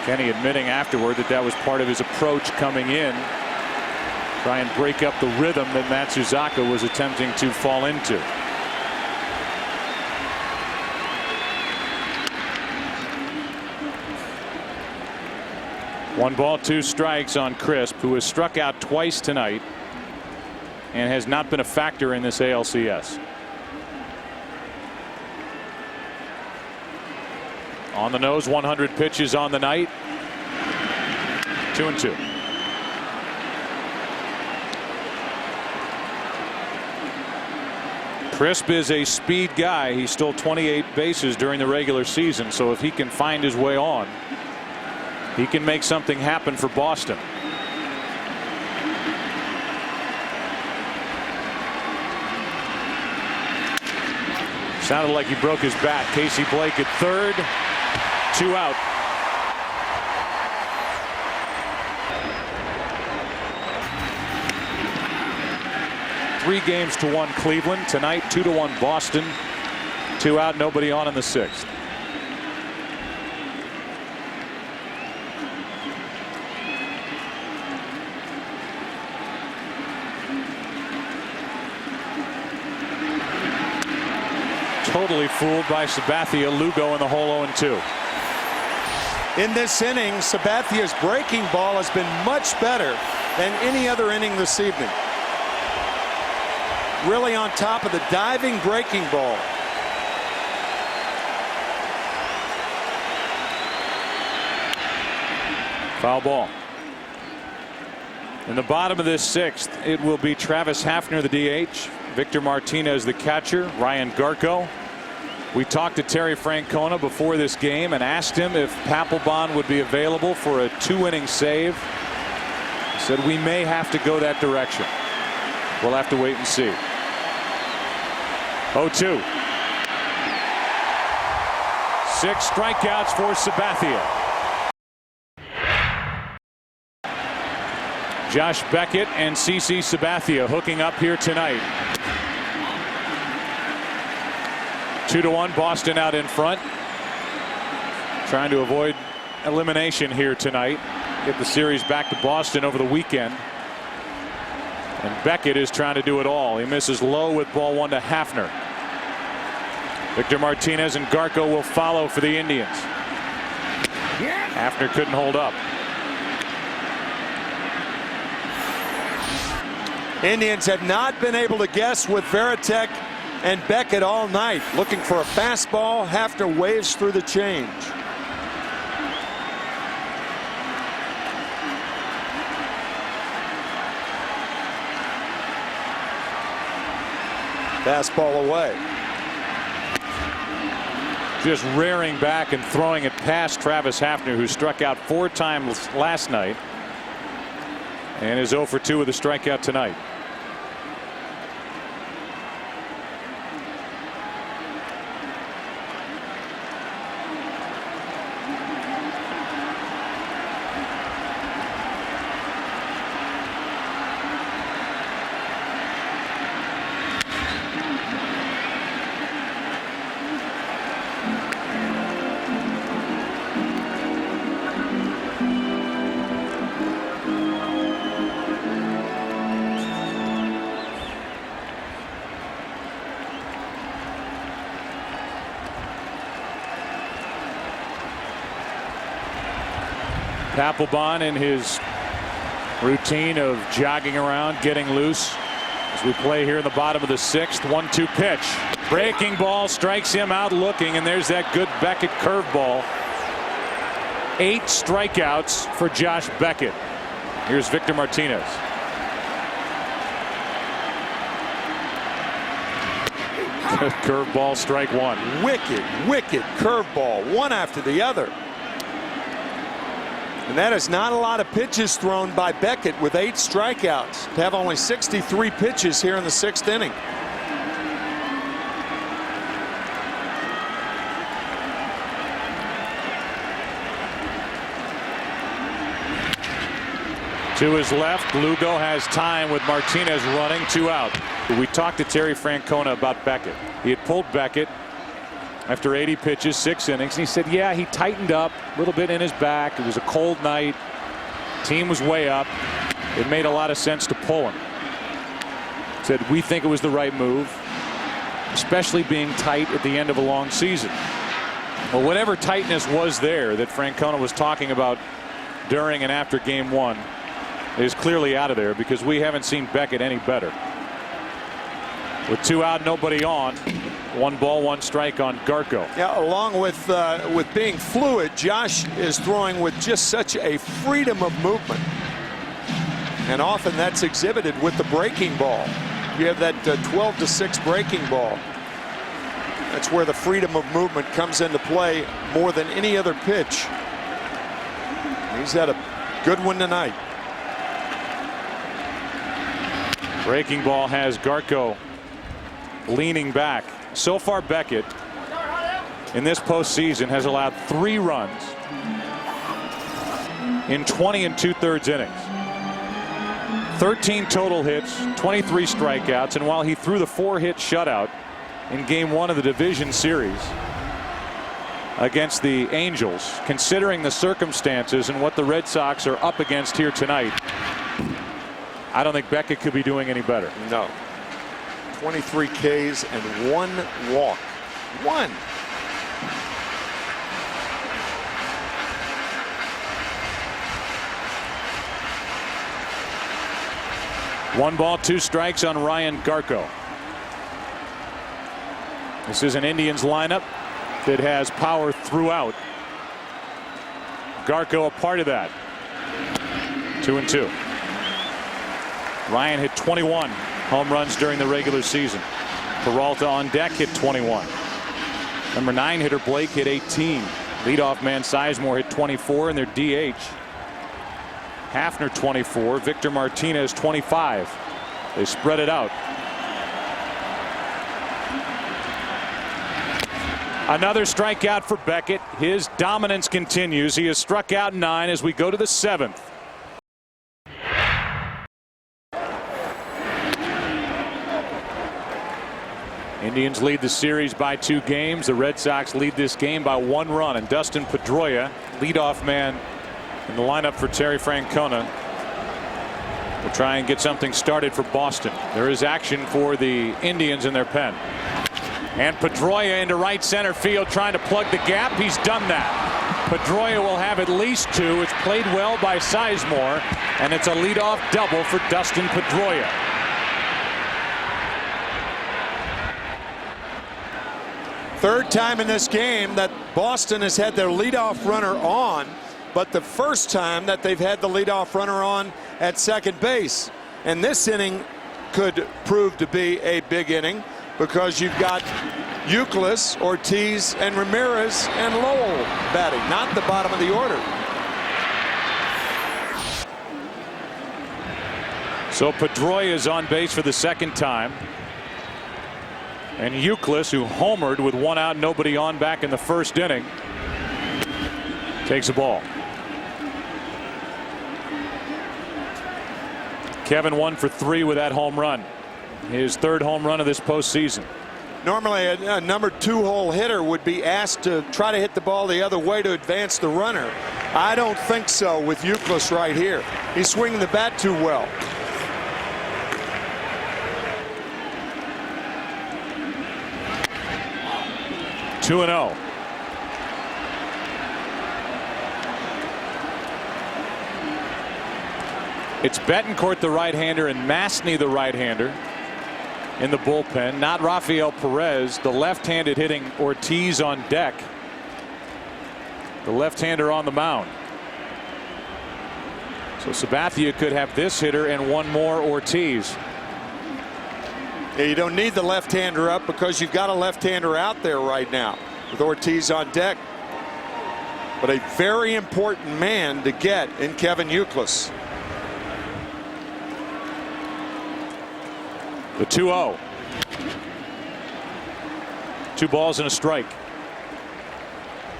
A: Kenny admitting afterward that that was part of his approach coming in, try and break up the rhythm that Matsuzaka was attempting to fall into. One ball, 2 strikes on Crisp, who has struck out twice tonight and has not been a factor in this ALCS. On the nose, 100 pitches on the night. 2-2. Crisp is a speed guy. He stole 28 bases during the regular season, so if he can find his way on, he can make something happen for Boston. Sounded like he broke his bat. Casey Blake at third. 2 out. Three games to 1 Cleveland. Tonight 2-1 Boston. 2 out, nobody on in the 6th. Totally fooled by Sabathia. Lugo in the hole 0-2.
B: In this inning, Sabathia's breaking ball has been much better than any other inning this evening. Really on top of the diving breaking ball.
A: Foul ball. In the bottom of this 6th, it will be Travis Hafner, the DH, Victor Martinez, the catcher, Ryan Garko. We talked to Terry Francona before this game and asked him if Papelbon would be available for a 2-inning save. He said we may have to go that direction. We'll have to wait and see. 0-2. 6 strikeouts for Sabathia. Josh Beckett and CC Sabathia hooking up here tonight. 2-1 Boston out in front, trying to avoid elimination here tonight, get the series back to Boston over the weekend. And Beckett is trying to do it all. He misses low with ball 1 to Hafner. Victor Martinez and Garko will follow for the Indians. Hafner couldn't hold up.
B: Indians have not been able to guess with Varitek and Beckett all night. Looking for a fastball. Hafner waves through the change. Fastball away.
A: Just rearing back and throwing it past Travis Hafner, who struck out 4 times last night and is 0 for 2 with a strikeout tonight. Papelbon in his routine of jogging around, getting loose as we play here in the bottom of the 6th. 1-2 pitch. Breaking ball strikes him out looking, and there's that good Beckett curveball. 8 strikeouts for Josh Beckett. Here's Victor Martinez. Curveball, strike 1.
B: Wicked curveball, one after the other. And that is not a lot of pitches thrown by Beckett with 8 strikeouts to have only 63 pitches here in the 6th inning.
A: To his left, Lugo has time with Martinez running, 2 out. We talked to Terry Francona about Beckett. He had pulled Beckett after 80 pitches, 6 innings, and he said, yeah, he tightened up a little bit in his back. It was a cold night. Team was way up. It made a lot of sense to pull him. Said, we think it was the right move, especially being tight at the end of a long season. Well, whatever tightness was there that Francona was talking about during and after game 1 is clearly out of there, because we haven't seen Beckett any better. With 2 out, nobody on. 1 ball, 1 strike on Garko.
B: Yeah, along with being fluid, Josh is throwing with just such a freedom of movement. And often that's exhibited with the breaking ball. You have that 12-6 breaking ball. That's where the freedom of movement comes into play more than any other pitch. He's had a good one tonight.
A: Breaking ball has Garko leaning back. So far, Beckett in this postseason has allowed 3 runs in 20 2/3 innings. 13 total hits, 23 strikeouts, and while he threw the 4-hit shutout in game 1 of the division series against the Angels, considering the circumstances and what the Red Sox are up against here tonight, I don't think Beckett could be doing any better.
B: No. 23 Ks and 1 walk. 1.
A: One ball, 2 strikes on Ryan Garko. This is an Indians lineup that has power throughout. Garko a part of that. 2-2. Ryan hit 21 home runs during the regular season. Peralta on deck hit 21. Number 9 hitter Blake hit 18. Leadoff man Sizemore hit 24, and their DH Hafner 24, Victor Martinez 25. They spread it out. Another strikeout for Beckett. His dominance continues. He has struck out 9 as we go to the 7th. Indians lead the series by 2 games. The Red Sox lead this game by 1 run, and Dustin Pedroia, leadoff man in the lineup for Terry Francona, will try and get something started for Boston. There is action for the Indians in their pen. And Pedroia into right center field, trying to plug the gap. He's done that. Pedroia will have at least 2. It's played well by Sizemore, and it's a leadoff double for Dustin Pedroia.
B: Third time in this game that Boston has had their leadoff runner on, but the first time that they've had the leadoff runner on at second base. And this inning could prove to be a big inning, because you've got Euclid, Ortiz, and Ramirez and Lowell batting, not the bottom of the order.
A: So Pedroia is on base for the 2nd time. And Euclid, who homered with 1 out, nobody on back in the 1st inning, takes a ball. Kevin 1 for 3 with that home run. His 3rd home run of this postseason.
B: Normally a number 2 hole hitter would be asked to try to hit the ball the other way to advance the runner. I don't think so with Euclid right here. He's swinging the bat too well.
A: Two and 0. It's Betancourt, the right-hander, and Mastny, the right-hander, in the bullpen. Not Rafael Perez, the left-handed, hitting Ortiz on deck. The left-hander on the mound. So Sabathia could have this hitter and 1 more Ortiz.
B: Yeah, you don't need the left-hander up, because you've got a left-hander out there right now with Ortiz on deck. But a very important man to get in Kevin Euclid.
A: The 2-0. 2 balls and a strike.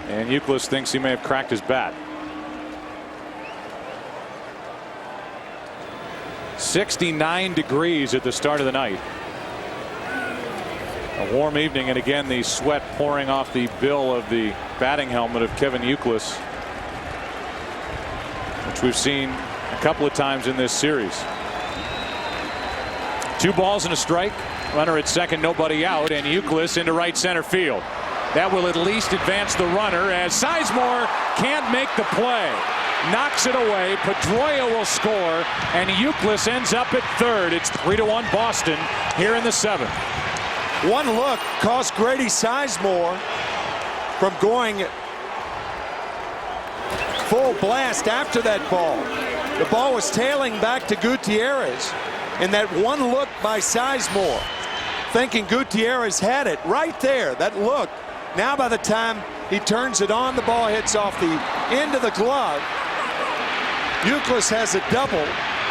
A: And Euclid thinks he may have cracked his bat. 69 degrees at the start of the night. A warm evening, and again the sweat pouring off the bill of the batting helmet of Kevin Youkilis, which we've seen a couple of times in this series. 2 balls and a strike. Runner at second, nobody out, and Youkilis into right center field. That will at least advance the runner as Sizemore can't make the play. Knocks it away. Pedroia will score, and Youkilis ends up at third. It's 3-1 Boston here in the 7th.
B: One look cost Grady Sizemore from going full blast after that ball. The ball was tailing back to Gutierrez, and that one look by Sizemore, thinking Gutierrez had it right there. That look. Now by the time he turns it on, the ball hits off the end of the glove. Youkilis has a double.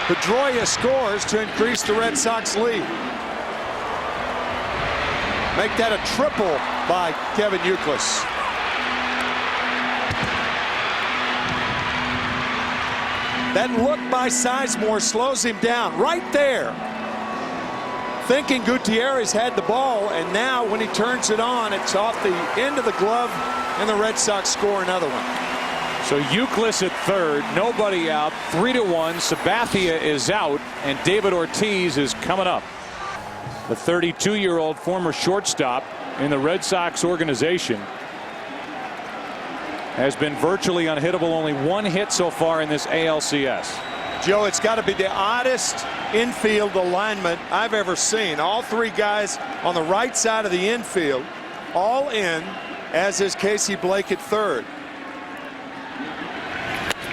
B: Pedroia scores to increase the Red Sox lead. Make that a triple by Kevin Youkilis. That look by Sizemore slows him down right there. Thinking Gutierrez had the ball, and now when he turns it on, it's off the end of the glove, and the Red Sox score another one.
A: So Youkilis at third, nobody out, 3-1. Sabathia is out, and David Ortiz is coming up. The 32-year-old former shortstop in the Red Sox organization has been virtually unhittable. Only 1 hit so far in this ALCS.
B: Joe, it's got to be the oddest infield alignment I've ever seen. All 3 guys on the right side of the infield, all in, as is Casey Blake at third.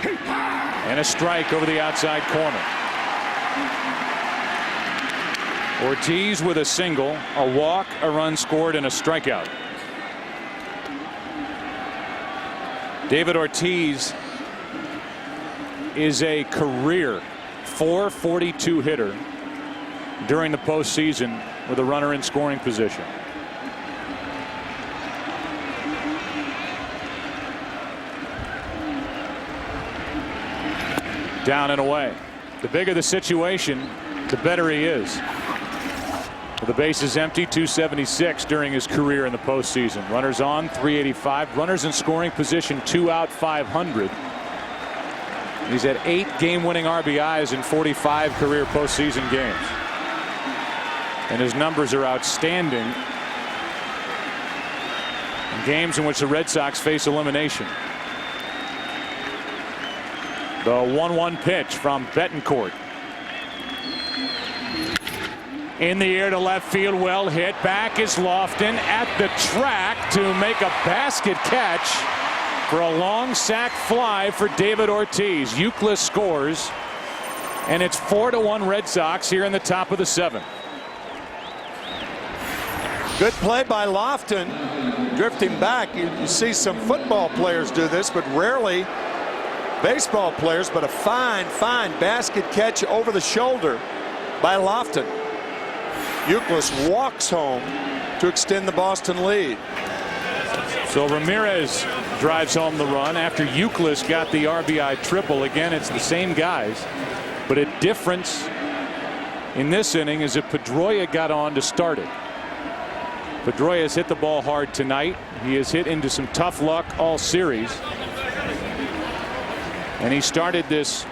A: And a strike over the outside corner. Ortiz with a single, a walk, a run scored, and a strikeout. David Ortiz is a career .442 hitter during the postseason with a runner in scoring position. Down and away. The bigger the situation, the better he is. With the bases empty, 276 during his career in the postseason. Runners on, 385. Runners in scoring position, 2 out, 500. He's had 8 game-winning RBIs in 45 career postseason games. And his numbers are outstanding in games in which the Red Sox face elimination. The 1-1 pitch from Betancourt. In the air to left field, well hit. Back is Lofton at the track to make a basket catch for a long sac fly for David Ortiz. Youkilis scores, and it's 4-1 Red Sox here in the top of the 7th.
B: Good play by Lofton, drifting back. You see some football players do this, but rarely baseball players. But a fine basket catch over the shoulder by Lofton. Youkilis walks home to extend the Boston lead.
A: So Ramirez drives home the run after Youkilis got the RBI triple. Again, it's the same guys, but a difference in this inning is that Pedroia got on to start it. Pedroia has hit the ball hard tonight. He has hit into some tough luck all series, and he started this,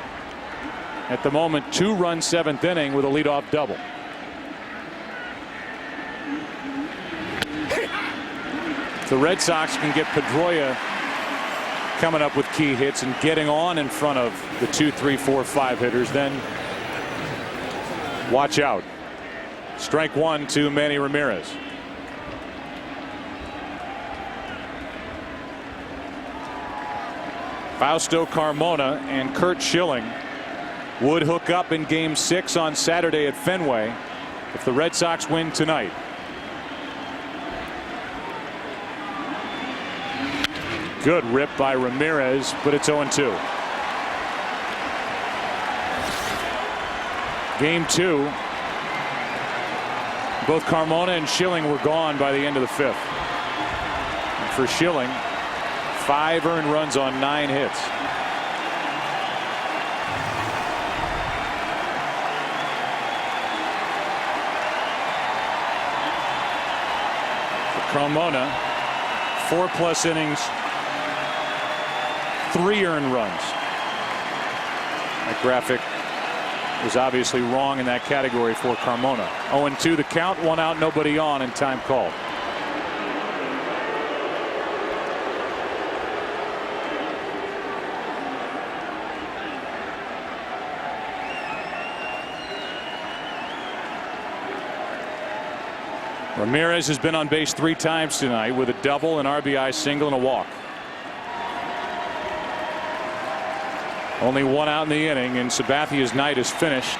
A: at the moment, 2-run 7th inning with a leadoff double. The Red Sox can get Pedroia coming up with key hits and getting on in front of the 2, 3, 4, 5 hitters, then watch out. Strike 1 to Manny Ramirez. Fausto Carmona and Curt Schilling would hook up in Game 6 on Saturday at Fenway if the Red Sox win tonight. Good rip by Ramirez, but it's 0-2. Game 2. Both Carmona and Schilling were gone by the end of the 5th. And for Schilling, 5 earned runs on 9 hits. Carmona, 4+ innings, 3 earned runs. That graphic was obviously wrong in that category for Carmona. 0-2 the count, 1 out, nobody on, and time called. Ramirez has been on base 3 times tonight with a double, an RBI single, and a walk. Only 1 out in the inning, and Sabathia's night is finished.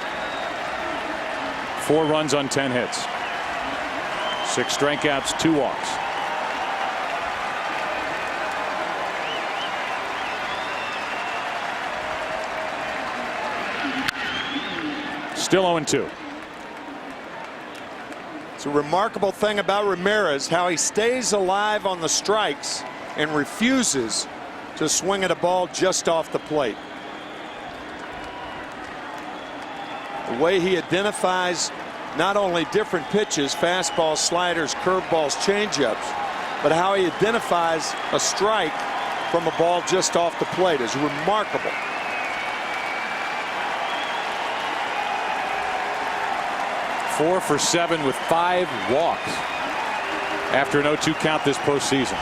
A: 4 runs on 10 hits. 6 strikeouts, 2 walks. Still 0-2.
B: It's a remarkable thing about Ramirez, how he stays alive on the strikes and refuses to swing at a ball just off the plate. The way he identifies not only different pitches, fastballs, sliders, curveballs, changeups, but how he identifies a strike from a ball just off the plate is remarkable.
A: Four for 7 with 5 walks after an 0-2 count this postseason.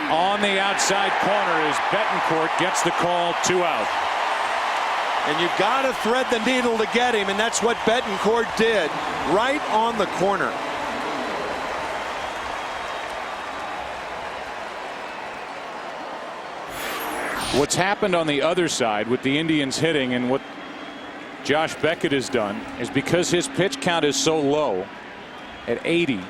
A: On the outside corner is Betancourt, gets the call, 2 out.
B: And you've got to thread the needle to get him, and that's what Betancourt did, right on the corner.
A: What's happened on the other side with the Indians hitting and what Josh Beckett has done is because his pitch count is so low at 80.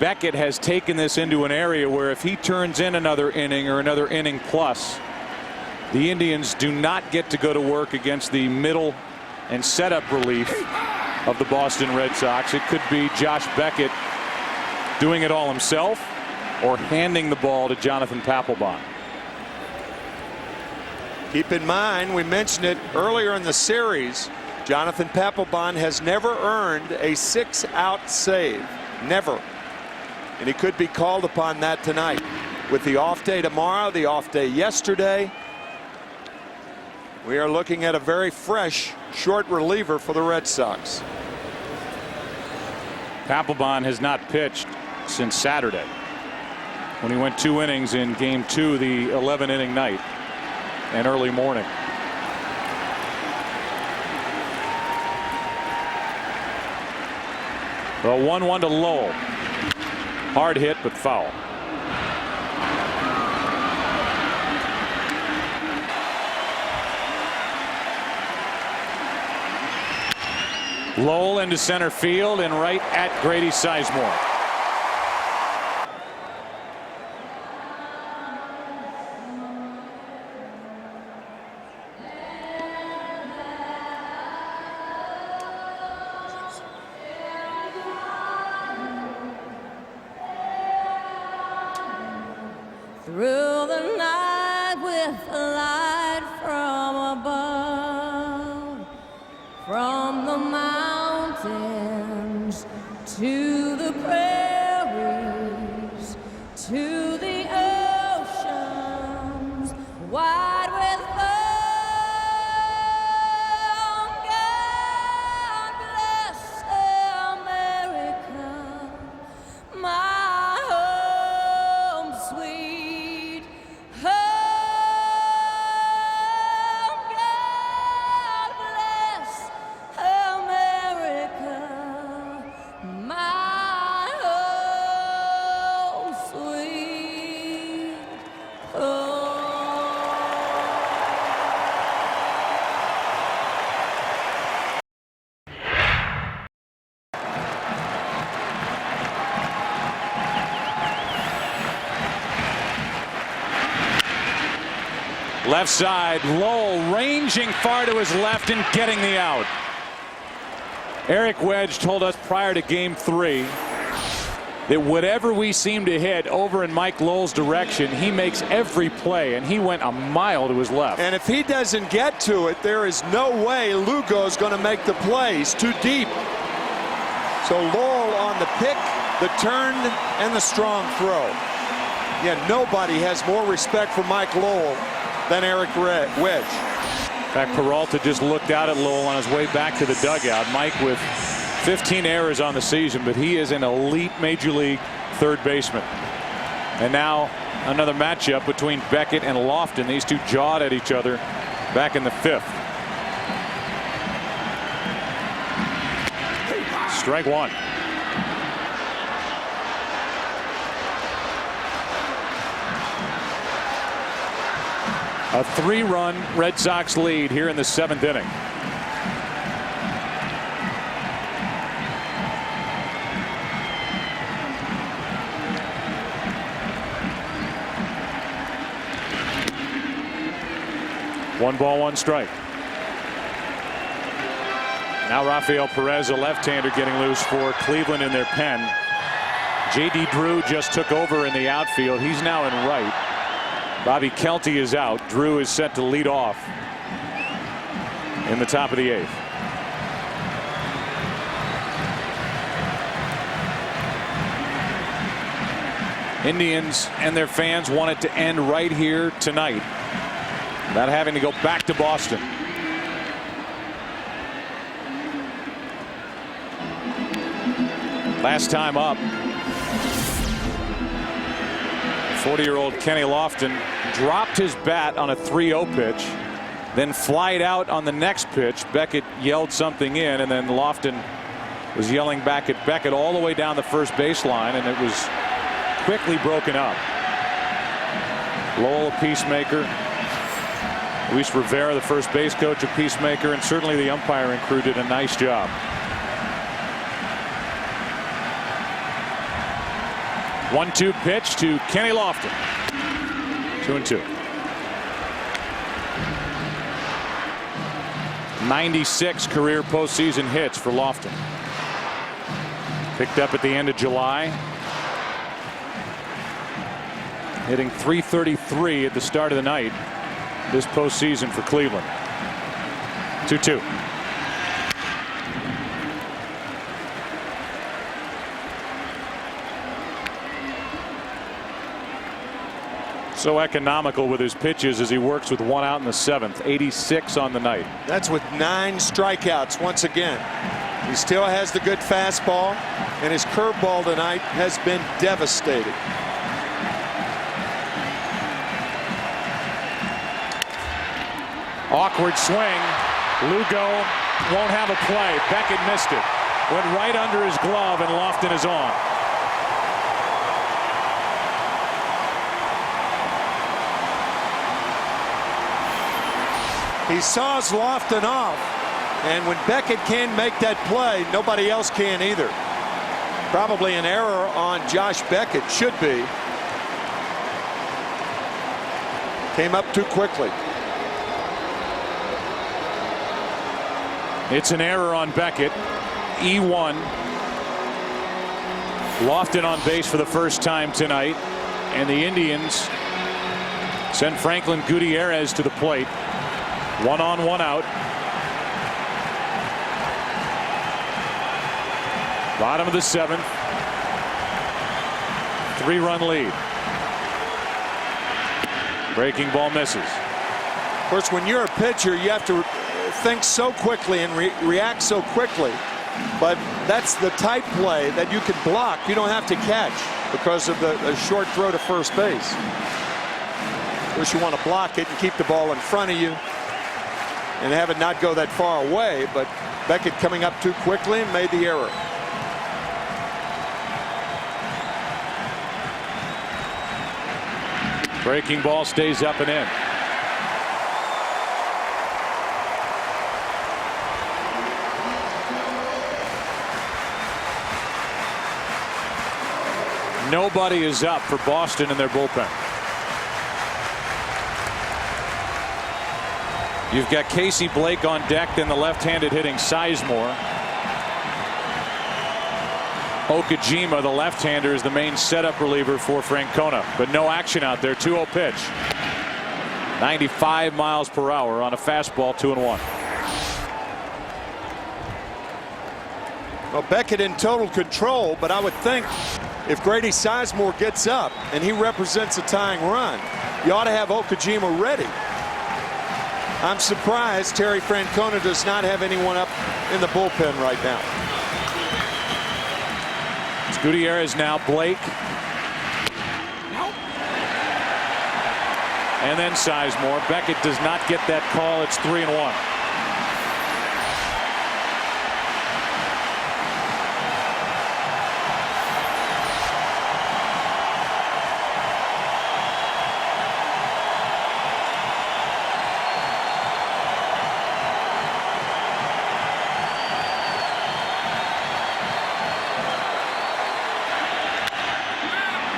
A: Beckett has taken this into an area where if he turns in another inning or another inning plus, the Indians do not get to go to work against the middle and setup relief of the Boston Red Sox. It could be Josh Beckett doing it all himself or handing the ball to Jonathan Papelbon.
B: Keep in mind, we mentioned it earlier in the series, Jonathan Papelbon has never earned a 6-out save. Never. And he could be called upon that tonight. With the off day tomorrow, the off day yesterday, we are looking at a very fresh short reliever for the Red Sox.
A: Papelbon has not pitched since Saturday, when he went 2 innings in game 2, the 11-inning night and early morning. The 1-1 to Lowell. Hard hit, but foul. Lowell into center field and right at Grady Sizemore.
D: Through the night with a light from above, from the mountains to the prairies to the oceans wide with foam. God bless America, my home sweet home. God bless America, my home sweet home.
A: Left side, Lowell ranging far to his left and getting the out. Eric Wedge told us prior to game 3 that whatever we seem to hit over in Mike Lowell's direction, he makes every play, and he went a mile to his left.
B: And if he doesn't get to it, there is no way Lugo's going to make the plays. Too deep. So Lowell on the pick, the turn, and the strong throw. Yeah, nobody has more respect for Mike Lowell than Eric Wedge.
A: In fact, Peralta just looked out at Lowell on his way back to the dugout. Mike with 15 errors on the season, but he is an elite major league third baseman. And now another matchup between Beckett and Lofton. These two jawed at each other back in the 5th. Strike one. A 3-run Red Sox lead here in the 7th inning. One ball, one strike. Now Rafael Perez, a left-hander, getting loose for Cleveland in their pen. J.D. Drew just took over in the outfield. He's now in right. Bobby Kelty is out. Drew is set to lead off in the top of the 8th. Indians and their fans want it to end right here tonight, not having to go back to Boston. Last time up, 40-year-old Kenny Lofton dropped his bat on a 3-0 pitch, then flied out on the next pitch. Beckett yelled something in, and then Lofton was yelling back at Beckett all the way down the first baseline, and it was quickly broken up. Lowell, a peacemaker. Luis Rivera, the first base coach, a peacemaker, and certainly the umpiring crew did a nice job. One-two pitch to Kenny Lofton. 2-2. 96 career postseason hits for Lofton. Picked up at the end of July. Hitting .333 at the start of the night this postseason for Cleveland. 2-2. So economical with his pitches as he works with 1 out in the 7th. 86 on the night.
B: That's with 9 strikeouts once again. He still has the good fastball, and his curveball tonight has been devastating.
A: Awkward swing. Lugo won't have a play. Beckett missed it. Went right under his glove, and Lofton is on.
B: He saws Lofton off, and when Beckett can't make that play, nobody else can either. Probably an error on Josh Beckett, should be. Came up too quickly.
A: It's an error on Beckett. E1. Lofton on base for the first time tonight, and the Indians send Franklin Gutierrez to the plate. 1 on, 1 out. Bottom of the 7th. 3-run lead. Breaking ball misses.
B: Of course, when you're a pitcher, you have to think so quickly and react so quickly. But that's the type play that you can block. You don't have to catch because of the short throw to first base. Of course, you want to block it and keep the ball in front of you and have it not go that far away, but Beckett coming up too quickly and made the error.
A: Breaking ball stays up and in. Nobody is up for Boston in their bullpen. You've got Casey Blake on deck, then the left-handed hitting Sizemore. Okajima, the left-hander, is the main setup reliever for Francona, but no action out there. 2-0 pitch. 95 miles per hour on a fastball. 2-1.
B: Well, Beckett in total control, but I would think if Grady Sizemore gets up and he represents a tying run, you ought to have Okajima ready. I'm surprised Terry Francona does not have anyone up in the bullpen right now.
A: It's Gutierrez now. Blake. And then Sizemore. Beckett does not get that call. It's 3-1.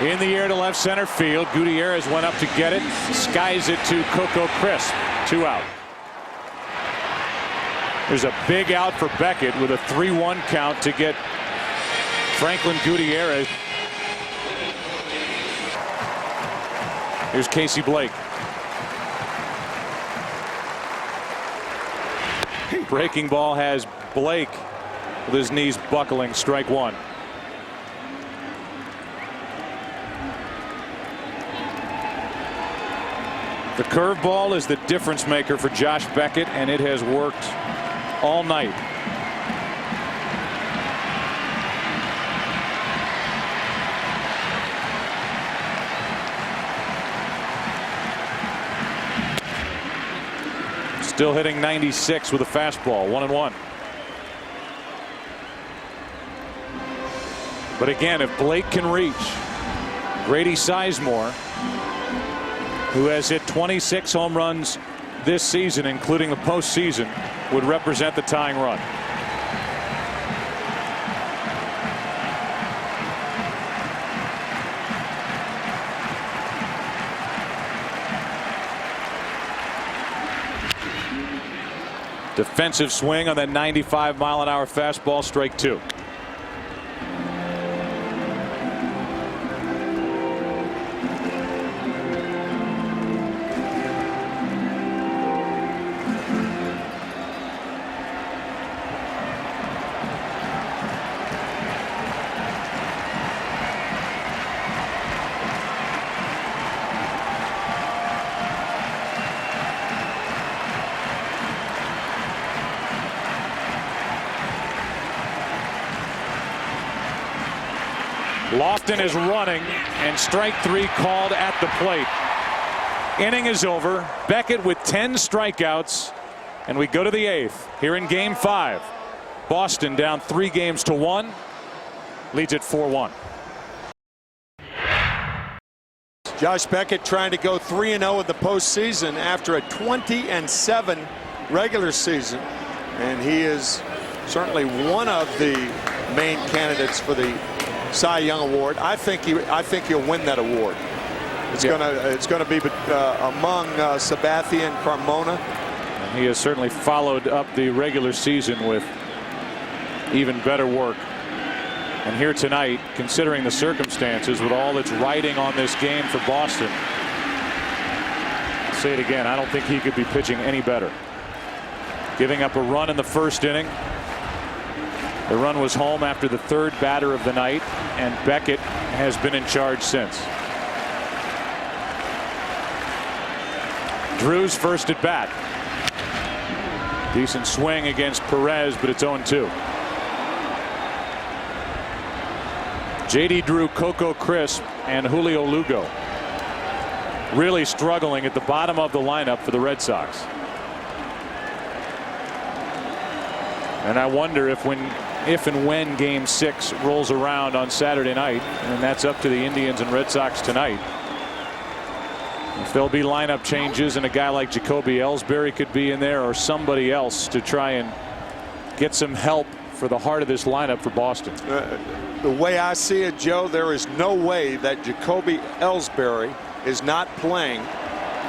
A: In the air to left center field. Gutierrez went up to get it. Skies it to Coco Crisp. 2 out. There's a big out for Beckett with a 3-1 count to get Franklin Gutierrez. Here's Casey Blake. Breaking ball has Blake with his knees buckling. Strike 1. The curveball is the difference maker for Josh Beckett, and it has worked all night. Still hitting 96 with a fastball. 1-1. But again, if Blake can reach Grady Sizemore, who has hit 26 home runs this season, including the postseason, would represent the tying run. Defensive swing on that 95-mile-an-hour fastball. Strike 2. Lofton is running, and strike 3 called at the plate. Inning is over. Beckett with 10 strikeouts, and we go to the 8th here in Game 5. Boston down 3-1, leads at 4-1.
B: Josh Beckett trying to go 3-0 in the postseason after a 20-7 regular season, and he is certainly one of the main candidates for the Cy Young Award. I think he'll win that award. It's gonna be among Sabathia and Carmona.
A: And he has certainly followed up the regular season with even better work. And here tonight, considering the circumstances, with all that's riding on this game for Boston, I'll say it again, I don't think he could be pitching any better. Giving up a run in the first inning. The run was home after the 3rd batter of the night, and Beckett has been in charge since. Drew's first at bat. Decent swing against Perez, but it's 0-2. J.D. Drew, Coco Crisp, and Julio Lugo really struggling at the bottom of the lineup for the Red Sox. And I wonder if and when Game 6 rolls around on Saturday night, and that's up to the Indians and Red Sox tonight, if there'll be lineup changes and a guy like Jacoby Ellsbury could be in there, or somebody else to try and get some help for the heart of this lineup for Boston.
B: The way I see it, Joe, there is no way that Jacoby Ellsbury is not playing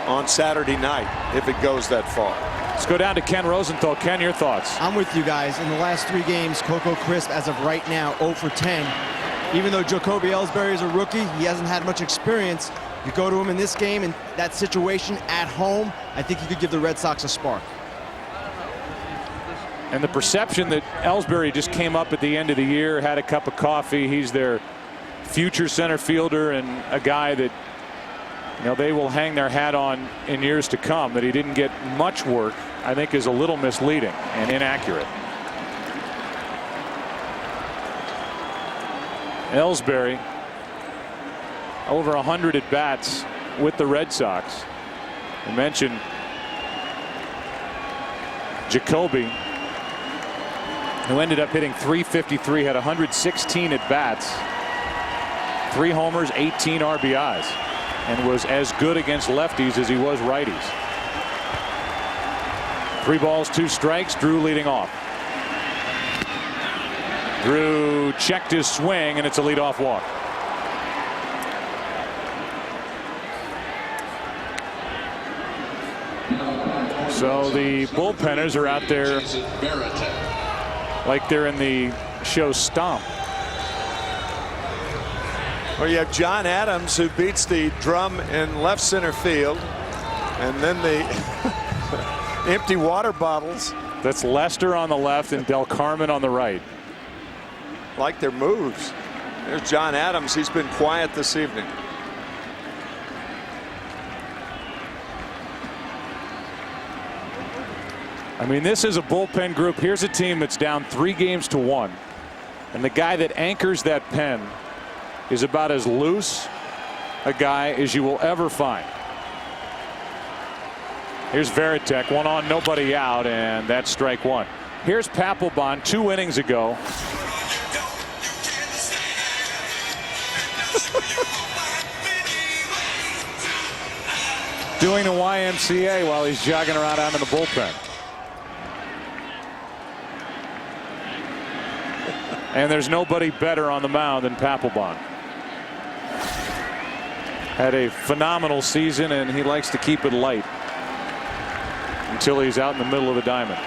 B: on Saturday night if it goes that far.
A: Let's go down to Ken Rosenthal. Ken, your thoughts?
F: I'm with you guys. In the last 3 games, Coco Crisp, as of right now, 0 for 10. Even though Jacoby Ellsbury is a rookie, he hasn't had much experience. You go to him in this game, in that situation at home, I think he could give the Red Sox a spark.
A: And the perception that Ellsbury just came up at the end of the year, had a cup of coffee. He's their future center fielder and a guy that, you know, they will hang their hat on in years to come. That he didn't get much work, I think, is a little misleading and inaccurate. Ellsbury, over 100 at bats with the Red Sox. I mentioned Jacoby, who ended up hitting .353, had 116 at bats, 3 homers, 18 RBIs, and was as good against lefties as he was righties. 3 balls, 2 strikes. Drew leading off. Drew checked his swing, and it's a leadoff walk. So the bullpenners are out there like they're in the show Stomp.
B: Well, you have John Adams, who beats the drum in left center field, and then the empty water bottles.
A: That's Lester on the left and Del Carmen on the right.
B: Like their moves. There's John Adams. He's been quiet this evening.
A: I mean, this is a bullpen group. Here's a team that's down 3 games to 1. And the guy that anchors that pen is about as loose a guy as you will ever find. Here's Varitek, 1 on, nobody out, and that's strike 1. Here's Papelbon 2 innings ago. Doing the YMCA while he's jogging around out in the bullpen. And there's nobody better on the mound than Papelbon. Had a phenomenal season, and he likes to keep it light until he's out in the middle of the diamond.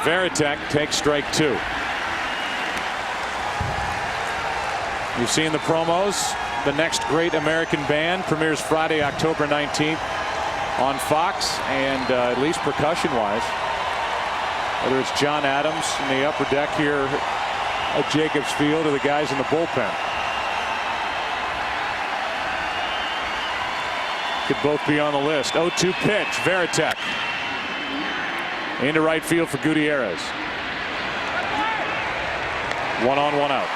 A: Varitek takes strike 2. You've seen the promos. The Next Great American Band premieres Friday, October 19th on Fox, and at least percussion-wise, whether it's John Adams in the upper deck here at Jacobs Field or the guys in the bullpen, could both be on the list. 0-2 pitch, Varitek into right field for Gutierrez. 1 on, 1 out.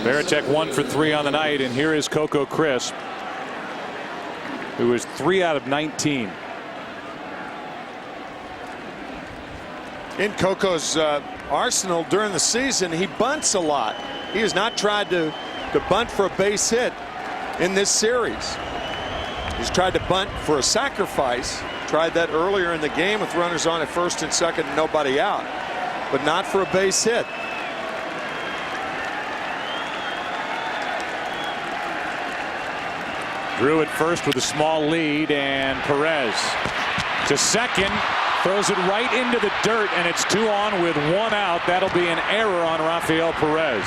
A: Varitek 1 for 3 on the night, and here is Coco Crisp, who is 3 out of 19.
B: In Coco's arsenal during the season, he bunts a lot. He has not tried to bunt for a base hit in this series. He's tried to bunt for a sacrifice. Tried that earlier in the game with runners on at first and second and nobody out, but not for a base hit.
A: Drew at first with a small lead, and Perez to second, throws it right into the dirt, and it's 2 on with 1 out. That'll be an error on Rafael Perez.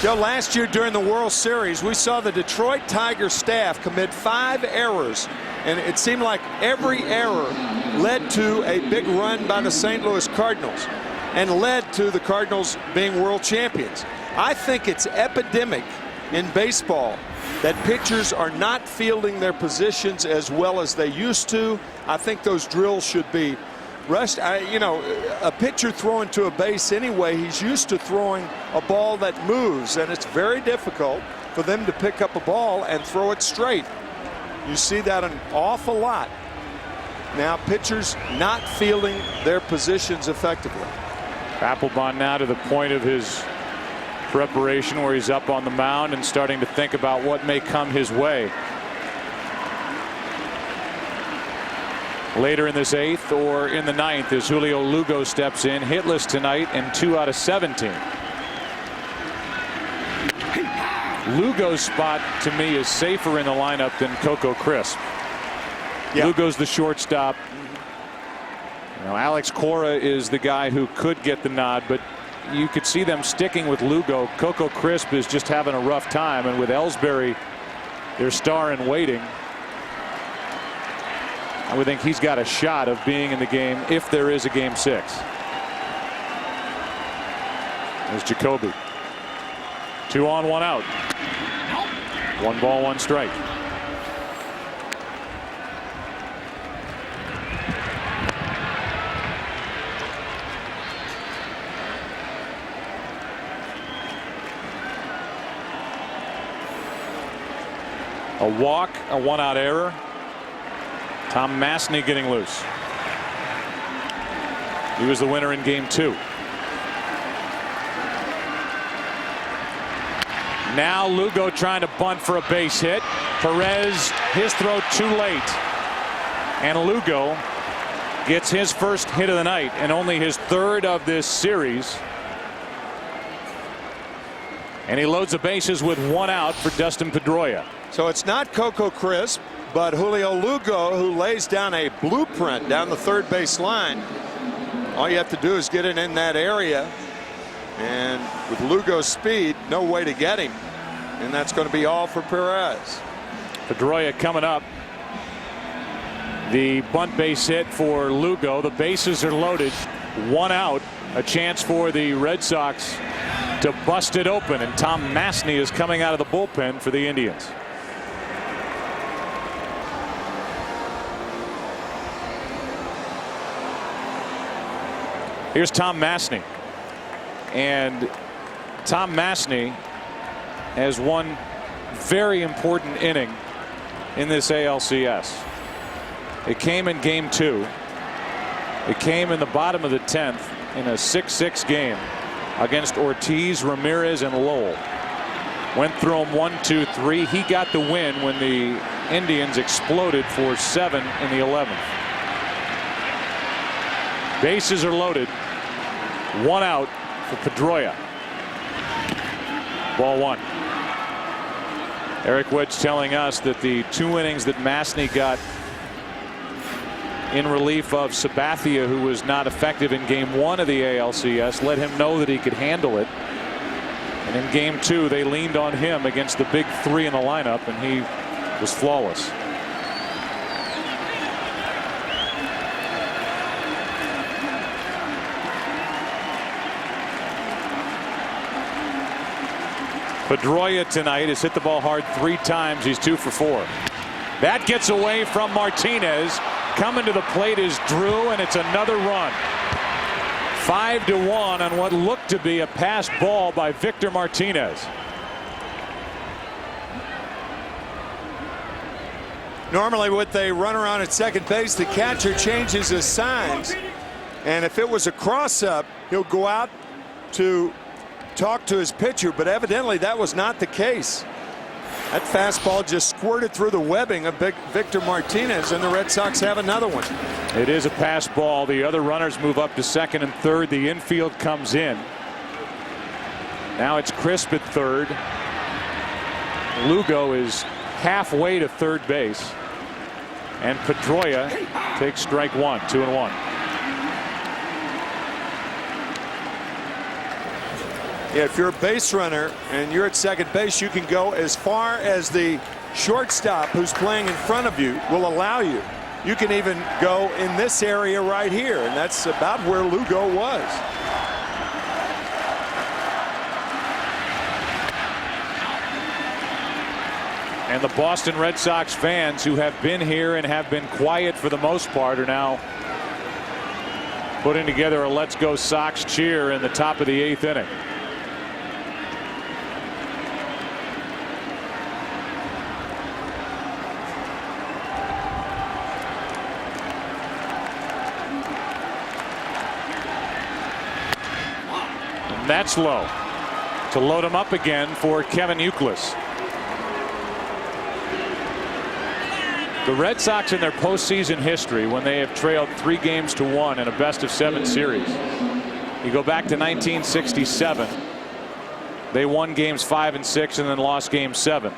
B: Joe, last year during the World Series, we saw the Detroit Tigers staff commit 5 errors, and it seemed like every error led to a big run by the St. Louis Cardinals and led to the Cardinals being world champions. I think it's epidemic in baseball that pitchers are not fielding their positions as well as they used to. I think those drills should be rushed. You know, a pitcher throwing to a base anyway, he's used to throwing a ball that moves, and it's very difficult for them to pick up a ball and throw it straight. You see that an awful lot. Now, pitchers not fielding their positions effectively.
A: Papelbon now to the point of his preparation where he's up on the mound and starting to think about what may come his way. later in this 8th or in the 9th as Julio Lugo steps in, hitless tonight and 2 out of 17. Lugo's spot to me is safer in the lineup than Coco Crisp.
B: Yeah.
A: Lugo's the shortstop. Now Alex Cora is the guy who could get the nod, but you could see them sticking with Lugo. Coco Crisp is just having a rough time, and with Ellsbury, their star in waiting, I would think he's got a shot of being in the game if there is a game 6. There's Jacoby. 2 on, 1 out. 1 ball, 1 strike. A walk, a 1-out error. Tom Masney getting loose. He was the winner in game 2. Now Lugo trying to bunt for a base hit. Perez, his throw too late. And Lugo gets his first hit of the night and only his 3rd of this series. And he loads the bases with 1 out for Dustin Pedroia.
B: So it's not Coco Crisp, but Julio Lugo, who lays down a blueprint down the 3rd base line. All you have to do is get it in that area, and with Lugo's speed, no way to get him, and that's going to be all for Perez.
A: Pedroia coming up. The bunt base hit for Lugo. The bases are loaded. 1 out. A chance for the Red Sox to bust it open, and Tom Masney is coming out of the bullpen for the Indians. Here's Tom Masney, and Tom Masney has one very important inning in this ALCS. It came in game 2. It came in the bottom of the 10th in a 6-6 game against Ortiz, Ramirez, and Lowell. Went through him 1, 2, 3. He got the win when the Indians exploded for 7 in the 11th. Bases are loaded. 1 out for Pedroia. Ball 1. Eric Wedge telling us that the 2 innings that Masney got in relief of Sabathia, who was not effective in game 1 of the ALCS, let him know that he could handle it. And in game 2, they leaned on him against the big 3 in the lineup, and he was flawless. Pedroia tonight has hit the ball hard 3 times. He's 2 for 4. That gets away from Martinez. Coming to the plate is Drew, and it's another run. 5-1 on what looked to be a pass ball by Victor Martinez.
B: Normally with a runner on at second base, the catcher changes his signs, and if it was a cross-up, he'll go out to talk to his pitcher, but evidently that was not the case. That fastball just squirted through the webbing of Victor Martinez, and the Red Sox have another one.
A: It is a pass ball. The other runners move up to second and third. The infield comes in. Now it's Crisp at third. Lugo is halfway to third base, and Pedroia takes strike 1. 2-1.
B: Yeah, if you're a base runner and you're at second base, you can go as far as the shortstop who's playing in front of you will allow you. You can even go in this area right here, and that's about where Lugo was.
A: And the Boston Red Sox fans who have been here and have been quiet for the most part are now putting together a Let's Go Sox cheer in the top of the 8th inning. And that's low to load him up again for Kevin Youkilis. The Red Sox in their postseason history, when they have trailed 3-1 in a best-of-7 series. You go back to 1967. They won games 5 and 6 and then lost game 7.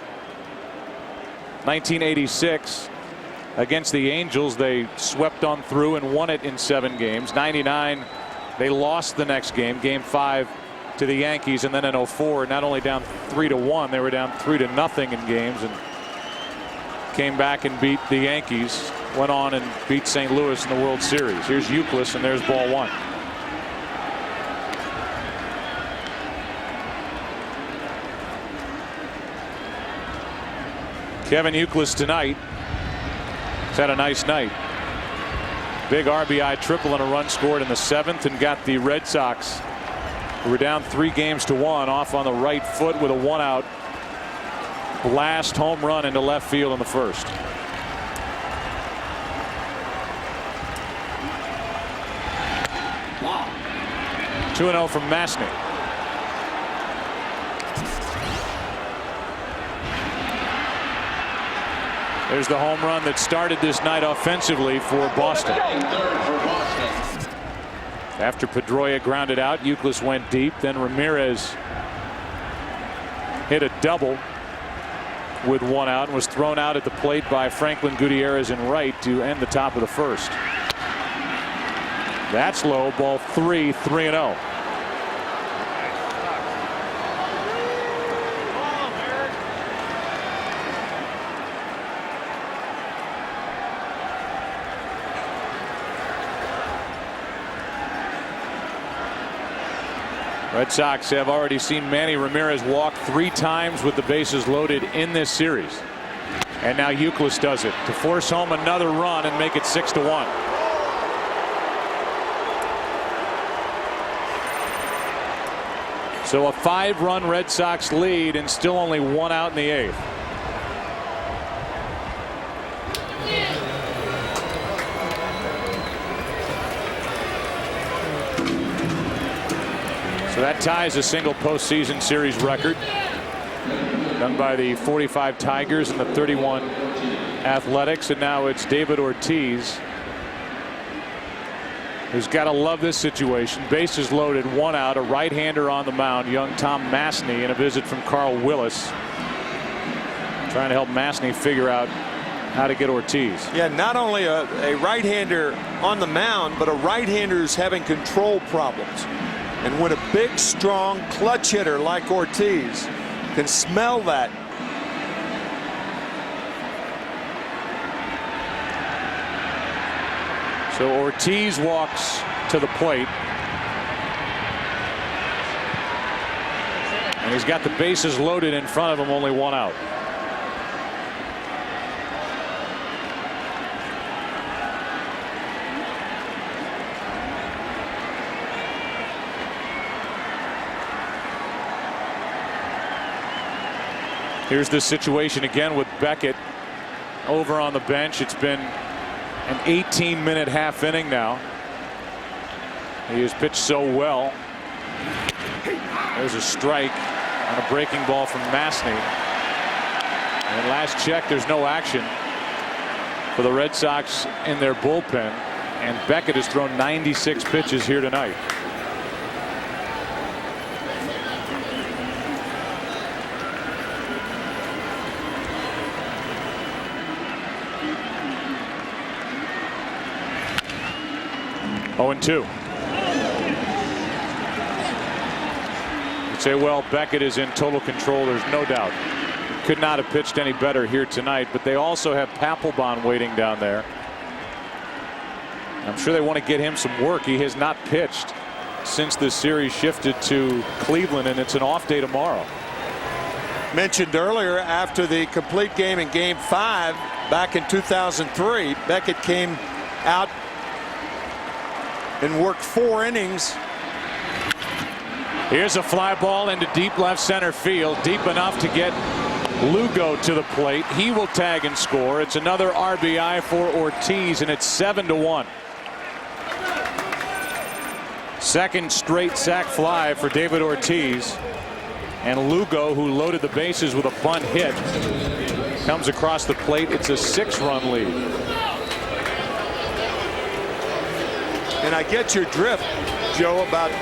A: 1986 against the Angels, they swept on through and won it in 7 games. 99, they lost the next game, game 5 to the Yankees, and then in 04, not only down 3-1, they were down 3-0 in games and came back and beat the Yankees, went on and beat St. Louis in the World Series. Here's Euclid, and there's ball 1. Kevin Euclid tonight has had a nice night. Big RBI triple and a run scored in the 7th, and got the Red Sox, who were down 3-1, off on the right foot with a 1-out blast home run into left field in the 1st.
J: Wow.
A: 2-0 from Masny. There's the home run that started this night offensively for Boston. After Pedroia grounded out, Euclid went deep. Then Ramirez hit a double with 1 out and was thrown out at the plate by Franklin Gutierrez in right to end the top of the 1st. That's low. Ball 3, 3-0. Red Sox have already seen Manny Ramirez walk 3 times with the bases loaded in this series. And now Euclid does it to force home another run and make it 6-1. So a 5-run Red Sox lead and still only 1 out in the 8th. So that ties a single postseason series record done by the 45 Tigers and the 31 Athletics, and now it's David Ortiz who's got to love this situation. Bases loaded, 1 out, a right-hander on the mound, young Tom Masny, and a visit from Carl Willis, trying to help Masny figure out how to get Ortiz.
B: Yeah, not only a right-hander on the mound, but a right-hander who's having control problems. And when a big, strong clutch hitter like Ortiz can smell that.
A: So Ortiz walks to the plate. And he's got the bases loaded in front of him, only 1 out. Here's the situation again with Beckett over on the bench. It's been an 18-minute half inning now. He has pitched so well. There's a strike on a breaking ball from Masny. And last check, there's no action for the Red Sox in their bullpen. And Beckett has thrown 96 pitches here tonight. Oh, 2. You'd say, well, Beckett is in total control. There's no doubt. Could not have pitched any better here tonight, but they also have Papelbon waiting down there. I'm sure they want to get him some work. He has not pitched since this series shifted to Cleveland, and it's an off day tomorrow.
B: Mentioned earlier, after the complete game in Game 5 back in 2003, Beckett came out and worked 4 innings.
A: Here's a fly ball into deep left center field, deep enough to get Lugo to the plate. He will tag and score. It's another RBI for Ortiz, and it's 7-1. Second straight sac fly for David Ortiz, and Lugo, who loaded the bases with a bunt hit, Comes across the plate. It's a 6-run lead.
B: And I get your drift, Joe, about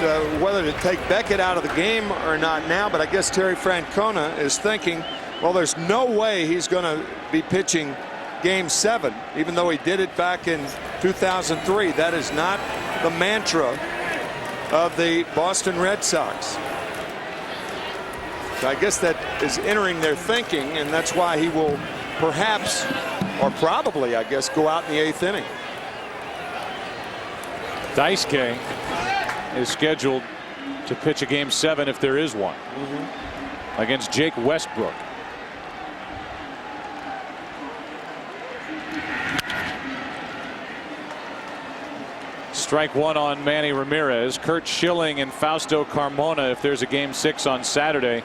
B: whether to take Beckett out of the game or not now, but I guess Terry Francona is thinking, well, there's no way he's going to be pitching Game 7, even though he did it back in 2003. That is not the mantra of the Boston Red Sox. So I guess that is entering their thinking, and that's why he will perhaps, or probably, I guess, go out in the 8th inning.
A: Daisuke is scheduled to pitch a Game 7 if there is one against Jake Westbrook. Strike one on Manny Ramirez. Curt Schilling and Fausto Carmona if there's a Game 6 on Saturday.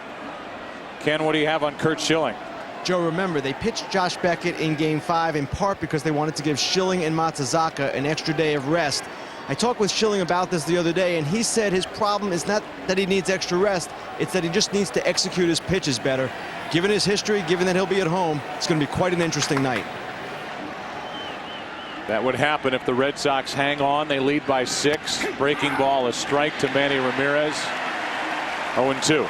A: Ken, what do you have on Curt Schilling?
F: Joe, remember, they pitched Josh Beckett in Game 5 in part because they wanted to give Schilling and Matsuzaka an extra day of rest. I talked with Schilling about this the other day, and he said his problem is not that he needs extra rest, it's that he just needs to execute his pitches better. Given his history, given that he'll be at home, it's going to be quite an interesting night.
A: That would happen if the Red Sox hang on. They lead by 6. Breaking ball, a strike to Manny Ramirez. 0-2.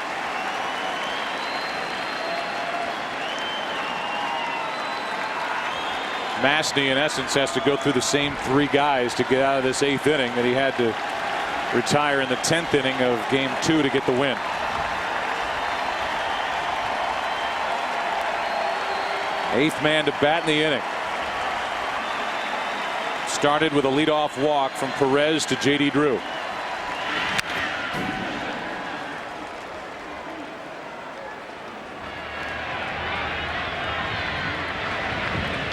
A: Mastny, in essence, has to go through the same 3 guys to get out of this 8th inning that he had to retire in the 10th inning of Game 2 to get the win. Eighth man to bat in the inning. Started with a leadoff walk from Perez to J.D. Drew.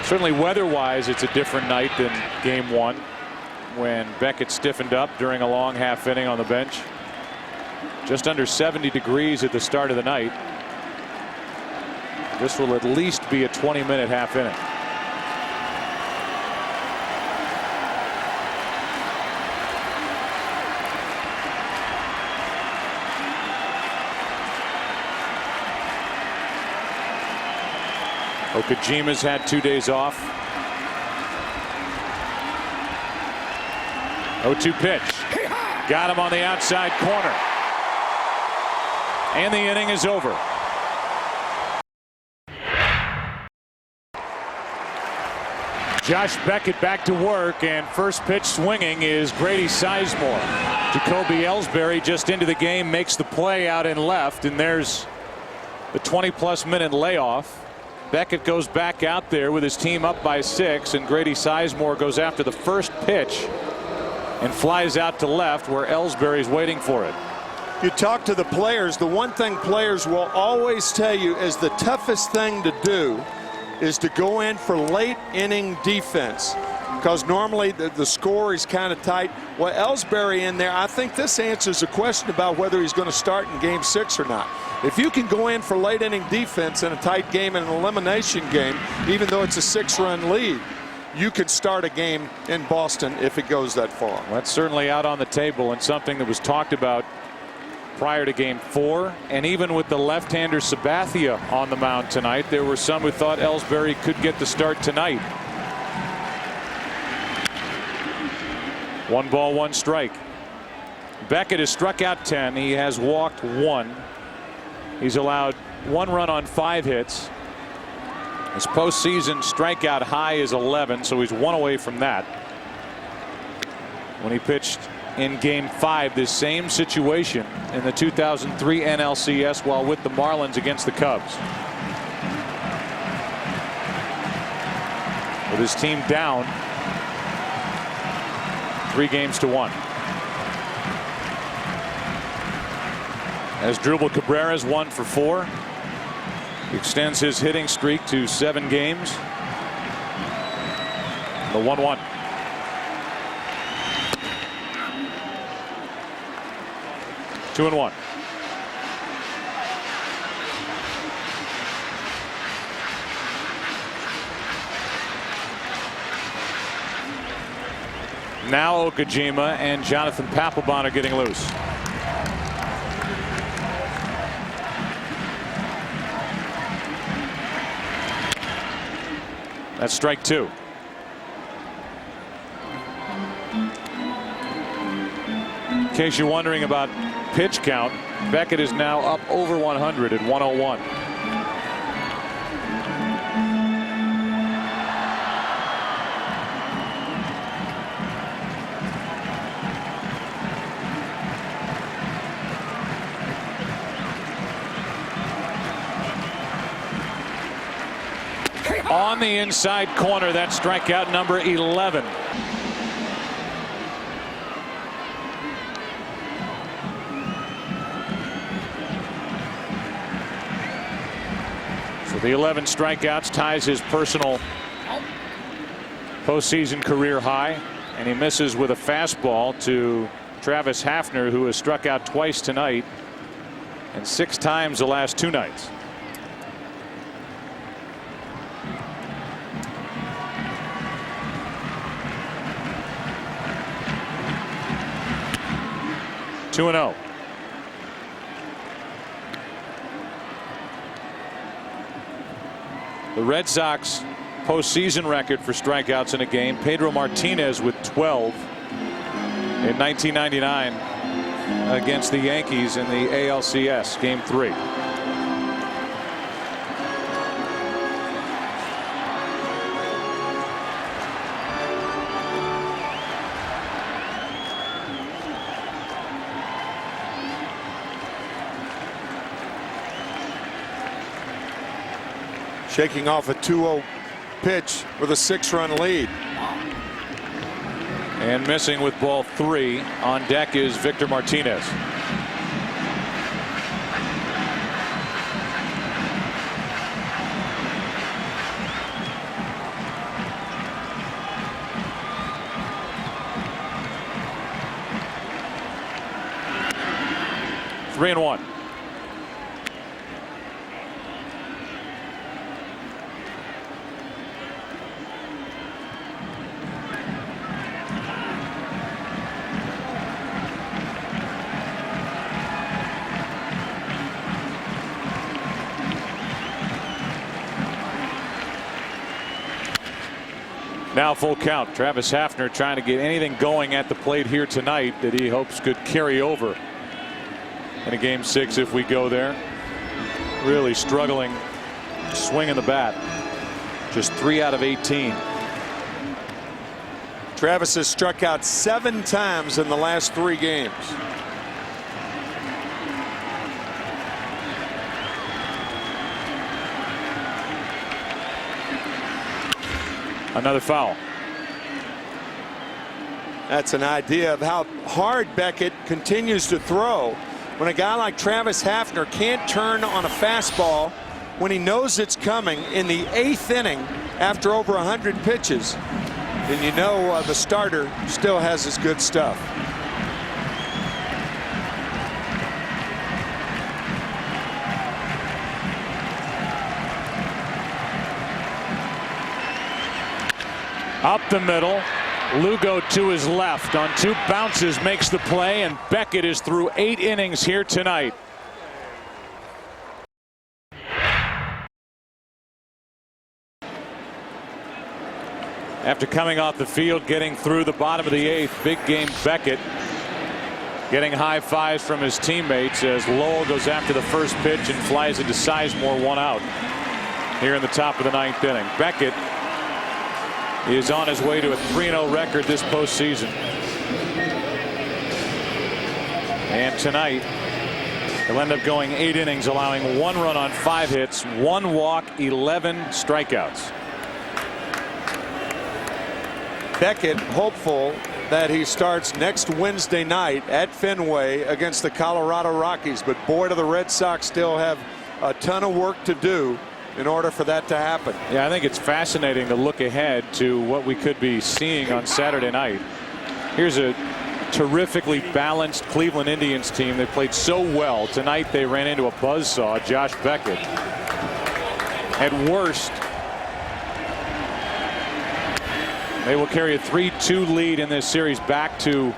A: Certainly weather-wise, it's a different night than Game 1 when Beckett stiffened up during a long half inning on the bench. Just under 70 degrees at the start of the night. This will at least be a 20-minute half inning. Okajima's had 2 days off. 0-2 pitch. Got him on the outside corner. And the inning is over. Josh Beckett back to work, and first pitch swinging is Grady Sizemore. Jacoby Ellsbury just into the game, makes the play out in left, and there's the 20-plus minute layoff. Beckett goes back out there with his team up by 6, and Grady Sizemore goes after the first pitch and flies out to left where Ellsbury's waiting for it.
B: You talk to the players, the one thing players will always tell you is the toughest thing to do is to go in for late inning defense, because normally the score is kind of tight. Well, Ellsbury in there, I think this answers a question about whether he's going to start in Game 6 or not. If you can go in for late inning defense in a tight game, in an elimination game, even though it's a 6-run lead, you could start a game in Boston if it goes that far.
A: Well, that's certainly out on the table, and something that was talked about prior to Game 4, and even with the left-hander Sabathia on the mound tonight, there were some who thought Ellsbury could get the start tonight. 1 ball, 1 strike. Beckett has struck out 10. He has walked 1. He's allowed 1 run on 5 hits. His postseason strikeout high is 11, so he's 1 away from that. When he pitched in Game 5, this same situation in the 2003 NLCS while with the Marlins against the Cubs. With his team down 3-1. As Drupal Cabrera's 1 for 4. He extends his hitting streak to 7 games. The 1-1. Two and 1. Now Okajima and Jonathan Papelbon are getting loose. That's strike 2. In case you're wondering about pitch count, Beckett is now up over 100 at 101. On the inside corner, that's strikeout number 11. So the 11 strikeouts ties his personal postseason career high, and he misses with a fastball to Travis Hafner, who has struck out twice tonight and 6 times the last 2 nights. Two and 0. The Red Sox postseason record for strikeouts in a game, Pedro Martinez with 12 in 1999 against the Yankees in the ALCS Game 3.
B: Shaking off a 2-0 pitch with a 6-run lead.
A: And missing with ball 3. On deck is Victor Martinez. Three and 1. Now full count. Travis Hafner trying to get anything going at the plate here tonight that he hopes could carry over in a Game 6 if we go there. Really struggling swinging the bat. Just 3 out of 18.
B: Travis has struck out 7 times in the last 3 games.
A: Another foul.
B: That's an idea of how hard Beckett continues to throw. When a guy like Travis Hafner can't turn on a fastball when he knows it's coming in the 8th inning after over 100 pitches, then you know the starter still has his good stuff.
A: Up the middle. Lugo to his left on 2 bounces makes the play, and Beckett is through 8 innings here tonight. After coming off the field, getting through the bottom of the 8th, big game Beckett getting high fives from his teammates as Lowell goes after the first pitch and flies into Sizemore 1 out here in the top of the 9th inning. Beckett is on his way to a 3-0 record this postseason. And tonight he'll end up going 8 innings, allowing 1 run on 5 hits, 1 walk, 11 strikeouts.
B: Beckett hopeful that he starts next Wednesday night at Fenway against the Colorado Rockies, but boy, do the Red Sox still have a ton of work to do in order for that to happen.
A: Yeah, I think it's fascinating to look ahead to what we could be seeing on Saturday night. Here's a terrifically balanced Cleveland Indians team. They played so well. Tonight they ran into a buzzsaw, Josh Beckett. At worst, they will carry a 3-2 lead in this series back to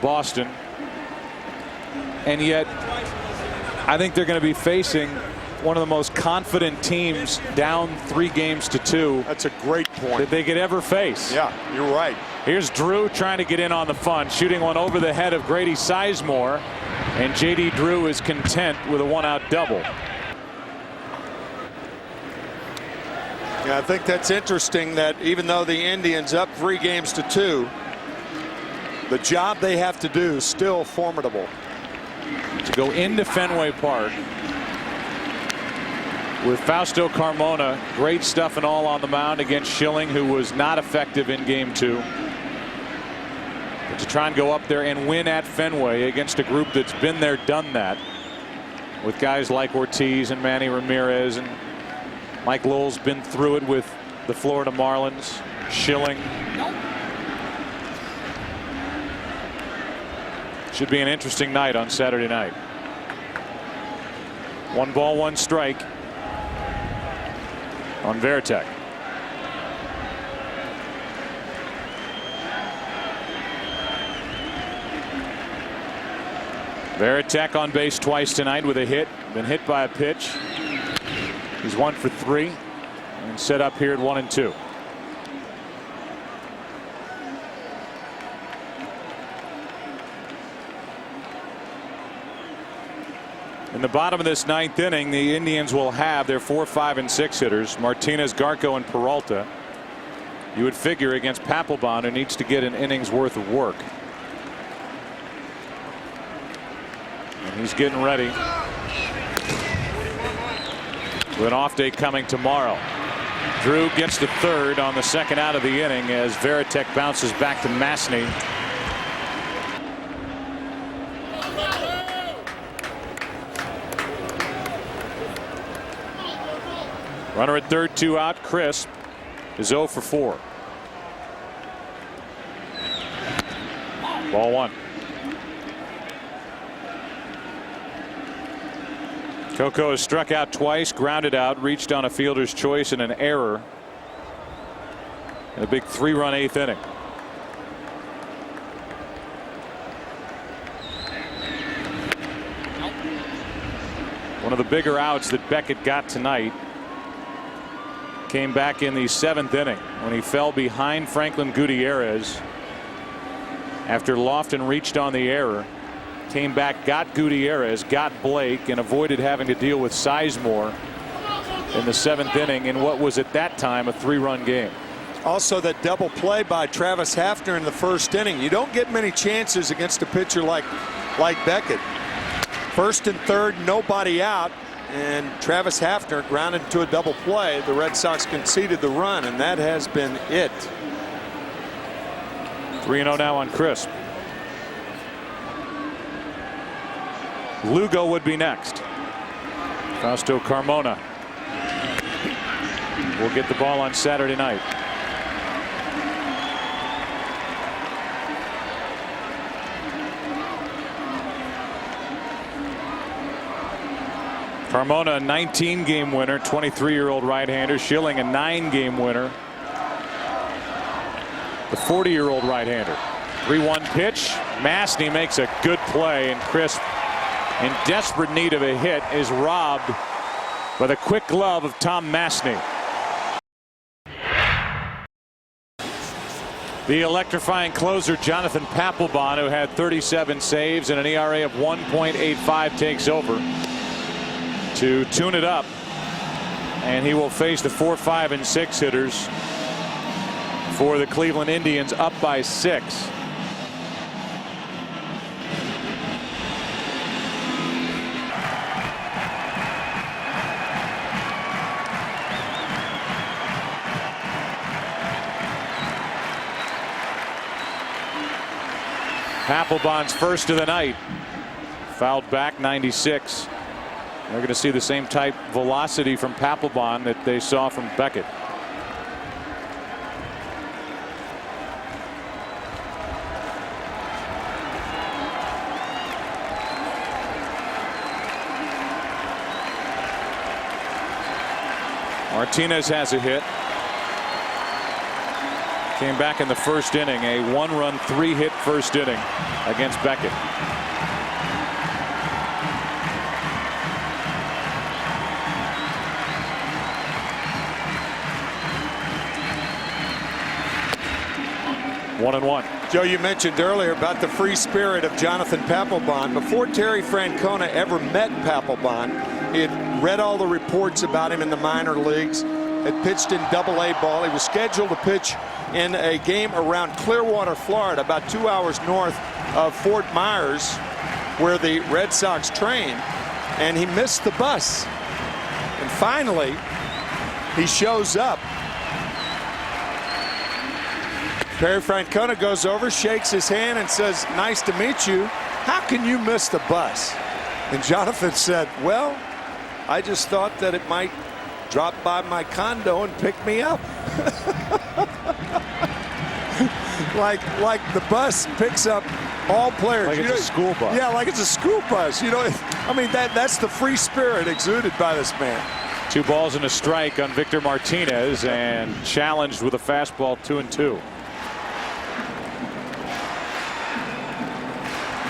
A: Boston. And yet, I think they're going to be facing one of the most confident teams down 3-2.
B: That's a great point.
A: That they could ever face.
B: Yeah, you're right.
A: Here's Drew trying to get in on the fun, shooting one over the head of Grady Sizemore, and J.D. Drew is content with a 1-out double.
B: Yeah, I think that's interesting that even though the Indians up 3-2, the job they have to do is still formidable.
A: To go into Fenway Park with Fausto Carmona, great stuff and all on the mound against Schilling, who was not effective in Game 2. But to try and go up there and win at Fenway against a group that's been there, done that, with guys like Ortiz and Manny Ramirez, and Mike Lowell's been through it with the Florida Marlins, Schilling. Should be an interesting night on Saturday night. 1 ball, 1 strike on Varitek. Varitek on base twice tonight with a hit. Been hit by a pitch. He's 1 for 3 and set up here at 1-2. In the bottom of this 9th inning, the Indians will have their 4, 5, and 6 hitters, Martinez, Garco, and Peralta. You would figure against Papelbon, who needs to get an inning's worth of work. And he's getting ready with an off day coming tomorrow. Drew gets the 3rd on the 2nd out of the inning as Varitek bounces back to Masney. Runner at 3rd, 2 out. Crisp is 0 for 4. Ball 1. Coco has struck out twice, grounded out, reached on a fielder's choice and an error in a big 3-run 8th inning. One of the bigger outs that Beckett got tonight came back in the 7th inning when he fell behind Franklin Gutierrez after Lofton reached on the error. Came back, got Gutierrez, got Blake, and avoided having to deal with Sizemore in the 7th inning in what was at that time a 3-run game.
B: Also, that double play by Travis Hafner in the 1st inning. You don't get many chances against a pitcher like Beckett. 1st and 3rd, nobody out, and Travis Hafner grounded into a double play. The Red Sox conceded the run, and that has been it.
A: 3-0 now on Crisp. Lugo would be next. Fausto Carmona will get the ball on Saturday night. Carmona, a 19-game winner, 23-year-old right-hander. Schilling, a 9-game winner, the 40-year-old right-hander. 3-1 pitch. Masney makes a good play, and Crisp, in desperate need of a hit, is robbed by the quick glove of Tom Masney. The electrifying closer Jonathan Papelbon, who had 37 saves and an ERA of 1.85, takes over to tune it up, and he will face the 4, 5, and 6 hitters for the Cleveland Indians, up by 6. Papelbon's first of the night, fouled back, 96. They're going to see the same type velocity from Papelbon that they saw from Beckett. Martinez has a hit. Came back in the 1st inning, a 1-run, 3-hit 1st inning against Beckett. 1-1.
B: Joe, you mentioned earlier about the free spirit of Jonathan Papelbon. Before Terry Francona ever met Papelbon, he had read all the reports about him in the minor leagues, had pitched in Double-A ball. He was scheduled to pitch in a game around Clearwater, Florida, about 2 hours north of Fort Myers, where the Red Sox train, and he missed the bus. And finally, he shows up. Terry Francona goes over, shakes his hand, and says, "Nice to meet you. How can you miss the bus?" And Jonathan said, "Well, I just thought that it might drop by my condo and pick me up." like the bus picks up all players.
A: Like it's a school bus.
B: Yeah, like it's a school bus. You know, I mean, that's the free spirit exuded by this man.
A: 2 balls and a strike on Victor Martinez, and challenged with a fastball, 2-2.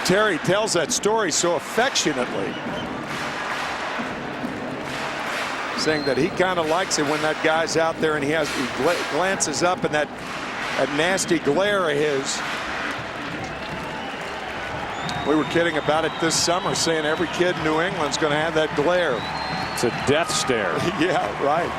B: Terry tells that story so affectionately, saying that he kind of likes it when that guy's out there and he glances up, and that nasty glare of his. We were kidding about it this summer, saying every kid in New England's going to have that glare.
A: It's a death stare.
B: Yeah, right.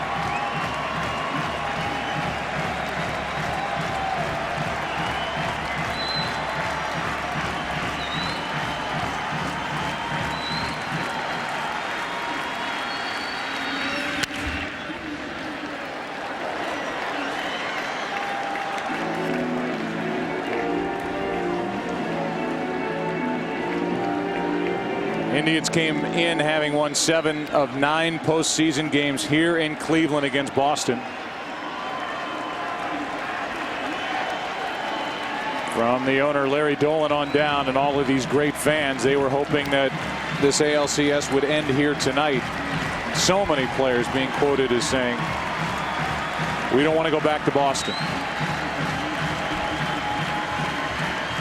A: Indians came in having won 7 of 9 postseason games here in Cleveland against Boston. From the owner Larry Dolan on down and all of these great fans, they were hoping that this ALCS would end here tonight. So many players being quoted as saying, "We don't want to go back to Boston."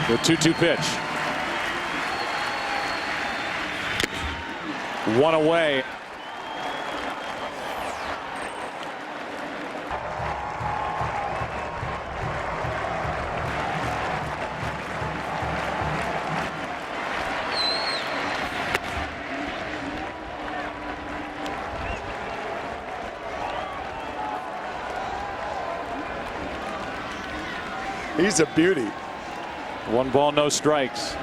A: The 2-2 pitch. 1 away.
B: He's a beauty.
A: 1 ball, no strikes.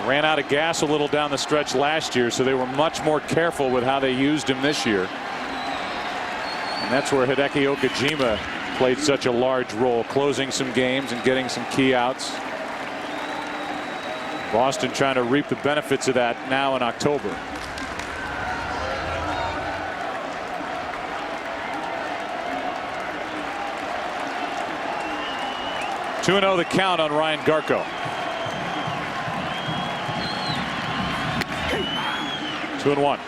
A: Ran out of gas a little down the stretch last year, so they were much more careful with how they used him this year. And that's where Hideki Okajima played such a large role, closing some games and getting some key outs. Boston trying to reap the benefits of that now in October. Two 2-0 the count on Ryan Garko. 2-1.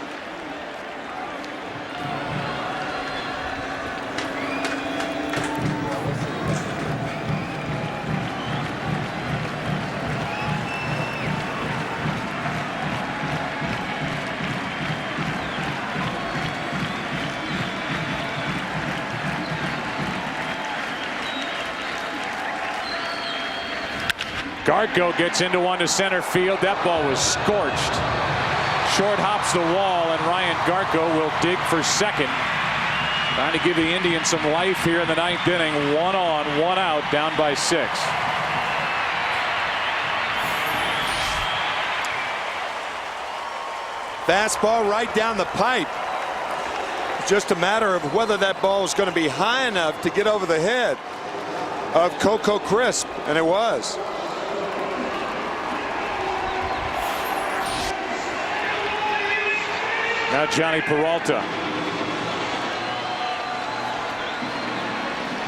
A: Garko gets into one to center field. That ball was scorched. Short hops the wall, and Ryan Garko will dig for second. Trying to give the Indians some life here in the 9th inning. 1 on, 1 out, down by 6.
B: Fastball right down the pipe. Just a matter of whether that ball is going to be high enough to get over the head of Coco Crisp, and it was.
A: Now Johnny Peralta.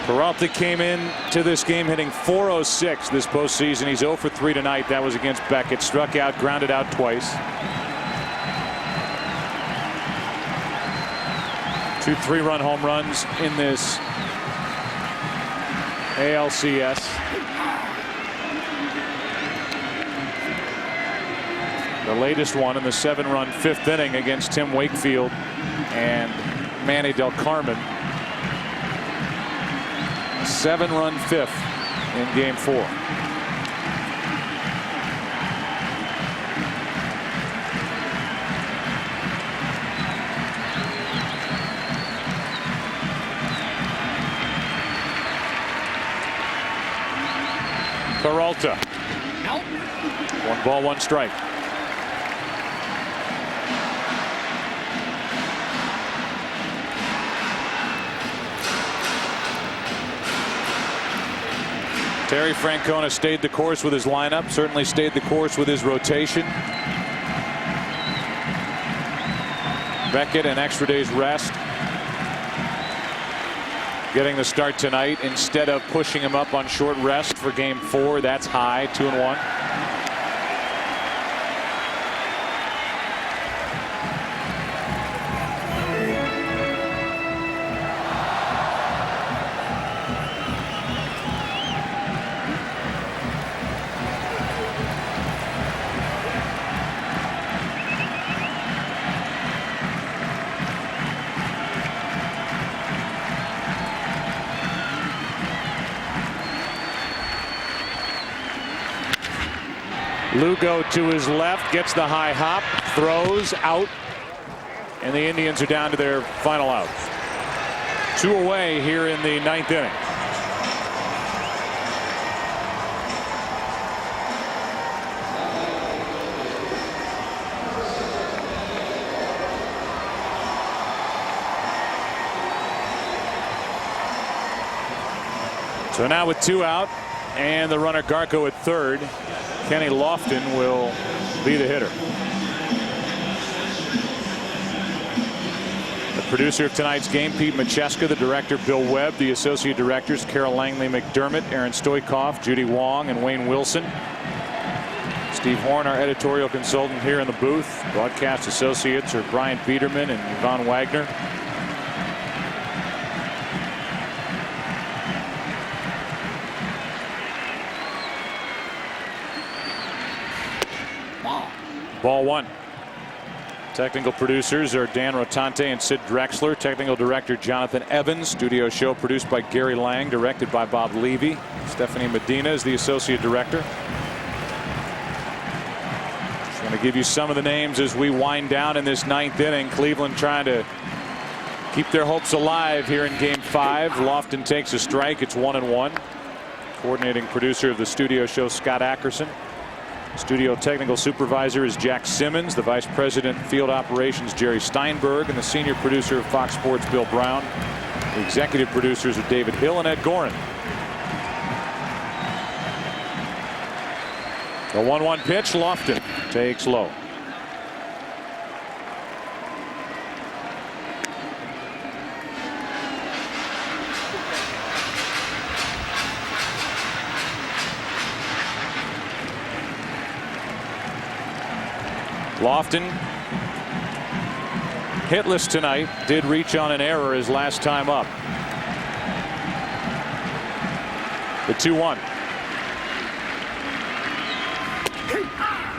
A: Peralta came in to this game hitting .406 this postseason. He's 0 for 3 tonight. That was against Beckett. Struck out, grounded out twice. 2 3-run home runs in this ALCS. The latest one in the 7-run 5th inning against Tim Wakefield and Manny Del Carmen. 7-run fifth in Game 4. Peralta. 1 ball, 1 strike. Terry Francona stayed the course with his lineup, certainly stayed the course with his rotation. Beckett an extra day's rest. Getting the start tonight instead of pushing him up on short rest for Game 4. That's high, 2-1. Lugo to his left, gets the high hop, throws out, and the Indians are down to their final out. 2 away here in the 9th inning. So now with 2 out and the runner Garco at third, Kenny Lofton will be the hitter. The producer of tonight's game, Pete Macheska, the director, Bill Webb, the associate directors, Carol Langley McDermott, Aaron Stoikoff, Judy Wong, and Wayne Wilson. Steve Horn, our editorial consultant here in the booth. Broadcast associates are Brian Biederman and Yvonne Wagner. Ball 1. Technical producers are Dan Rotante and Sid Drexler. Technical director Jonathan Evans. Studio show produced by Gary Lang, directed by Bob Levy. Stephanie Medina is the associate director. Just going to give you some of the names as we wind down in this 9th inning. Cleveland trying to keep their hopes alive here in Game 5. Lofton takes a strike. It's 1-1. Coordinating producer of the studio show, Scott Ackerson. Studio technical supervisor is Jack Simmons. The vice president field operations, Jerry Steinberg, and the senior producer of Fox Sports, Bill Brown. The executive producers are David Hill and Ed Gorin. The 1-1 pitch. Lofton takes low. Lofton hitless tonight. Did reach on an error his last time up. The 2-1.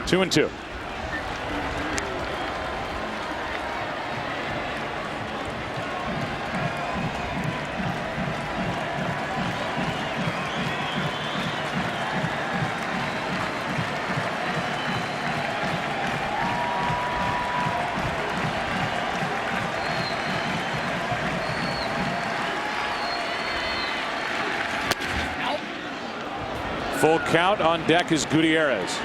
A: 2-2. Full count. On deck is Gutierrez.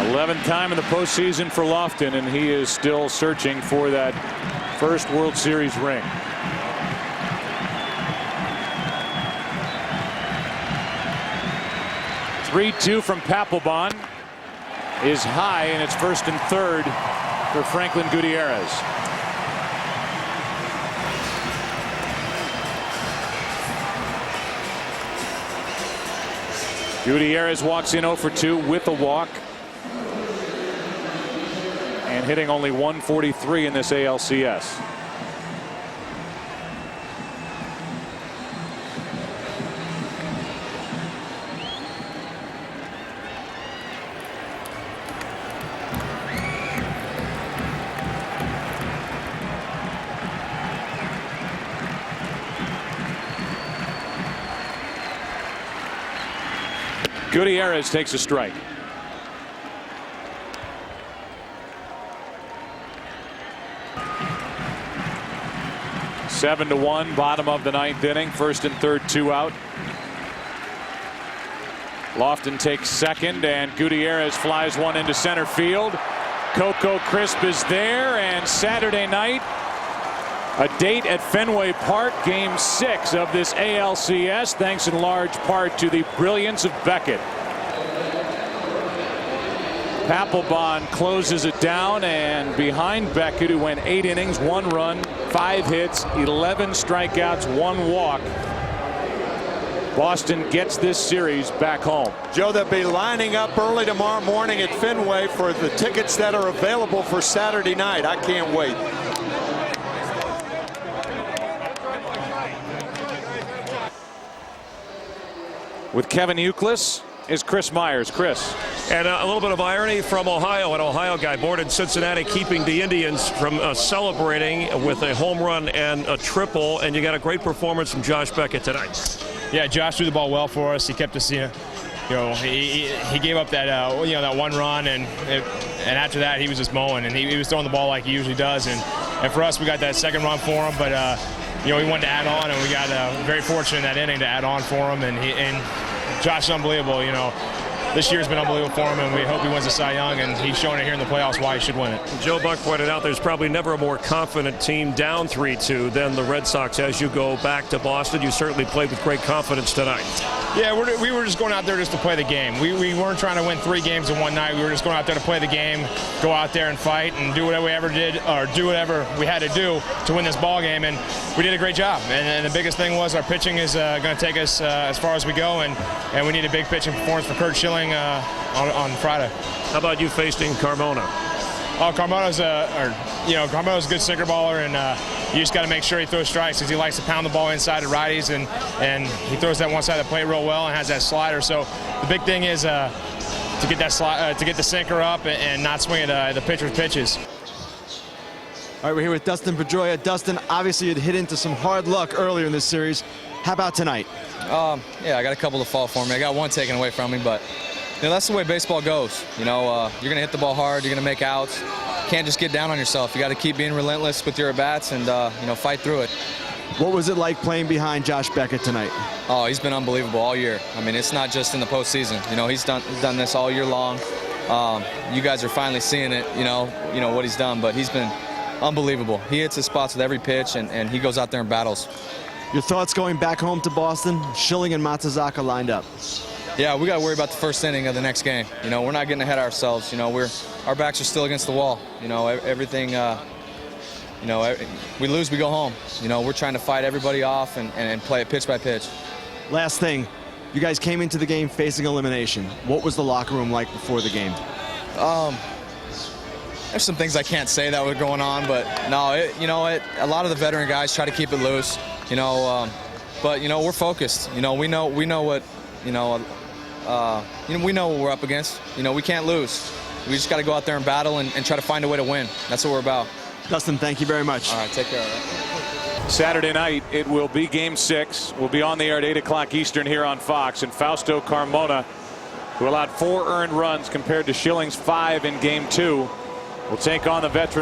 A: Eleventh time in the postseason for Lofton, and he is still searching for that first World Series ring. "3-2 from Papelbon is high, and it's 1st and 3rd for Franklin Gutierrez. Gutierrez walks in 0 for 2 with a walk and hitting only .143 in this ALCS. Gutierrez takes a strike. Seven to 1, bottom of the ninth inning. First and third, 2 out. Lofton takes second, and Gutierrez flies one into center field. Coco Crisp is there, and Saturday night, a date at Fenway Park, Game 6 of this ALCS, thanks in large part to the brilliance of Beckett. Papelbon closes it down, and behind Beckett, who went 8 innings, 1 run, 5 hits, 11 strikeouts, 1 walk. Boston gets this series back home.
B: Joe, they'll be lining up early tomorrow morning at Fenway for the tickets that are available for Saturday night. I can't wait.
A: With Kevin Youkilis is Chris Myers. Chris.
I: And a little bit of irony from Ohio, an Ohio guy born in Cincinnati, keeping the Indians from celebrating with a home run and a triple. And you got a great performance from Josh Beckett tonight.
K: Yeah, Josh threw the ball well for us. He kept us, he gave up that, that 1 run, and after that he was just mowing, and he was throwing the ball like he usually does. And for us, we got that 2nd run for him, but we wanted to add on, and we got very fortunate in that inning to add on for him. And Josh is unbelievable. This year's been unbelievable for him, and we hope he wins the Cy Young, and he's showing it here in the playoffs why he should win it.
I: Joe Buck pointed out there's probably never a more confident team down 3-2 than the Red Sox. As you go back to Boston, you certainly played with great confidence tonight.
K: Yeah, we were just going out there just to play the game. We weren't trying to win 3 games in one night. We were just going out there to play the game, go out there and fight, and do whatever we ever did, or do whatever we had to do to win this ball game, and we did a great job. And the biggest thing was our pitching is going to take us as far as we go, and we need a big pitching performance for Kurt Schilling on Friday.
I: How about you facing Carmona?
K: Oh, Carmona's Carmona's a good sinker baller, and you just got to make sure he throws strikes because he likes to pound the ball inside of righties, and he throws that one side of the plate real well and has that slider. So the big thing is to get that to get the sinker up and not swing at the pitcher's pitches.
F: All right, we're here with Dustin Pedroia. Dustin, obviously you'd hit into some hard luck earlier in this series. How about tonight?
L: Yeah, I got a couple to fall for me. I got one taken away from me, but that's the way baseball goes. You're going to hit the ball hard. You're going to make outs. Can't just get down on yourself. You got to keep being relentless with your at-bats and fight through it.
F: What was it like playing behind Josh Beckett tonight?
L: Oh, he's been unbelievable all year. I mean, it's not just in the postseason. He's done this all year long. You guys are finally seeing it. What he's done, but he's been unbelievable. He hits his spots with every pitch, and he goes out there and battles.
F: Your thoughts going back home to Boston? Schilling and Matsuzaka lined up.
L: Yeah, we got to worry about the first inning of the next game. We're not getting ahead of ourselves. Our backs are still against the wall. Everything. We lose, we go home. We're trying to fight everybody off and play it pitch by pitch.
F: Last thing, you guys came into the game facing elimination. What was the locker room like before the game?
L: There's some things I can't say that were going on, but no, a lot of the veteran guys try to keep it loose. But we're focused. We know what we know what we're up against. We can't lose. We just got to go out there and battle and try to find a way to win. That's what we're about.
F: Dustin, thank you very much.
L: All right, take care. All right.
A: Saturday night, it will be Game 6. We'll be on the air at 8 o'clock Eastern here on Fox. And Fausto Carmona, who allowed 4 earned runs compared to Schilling's 5 in Game 2, will take on the veteran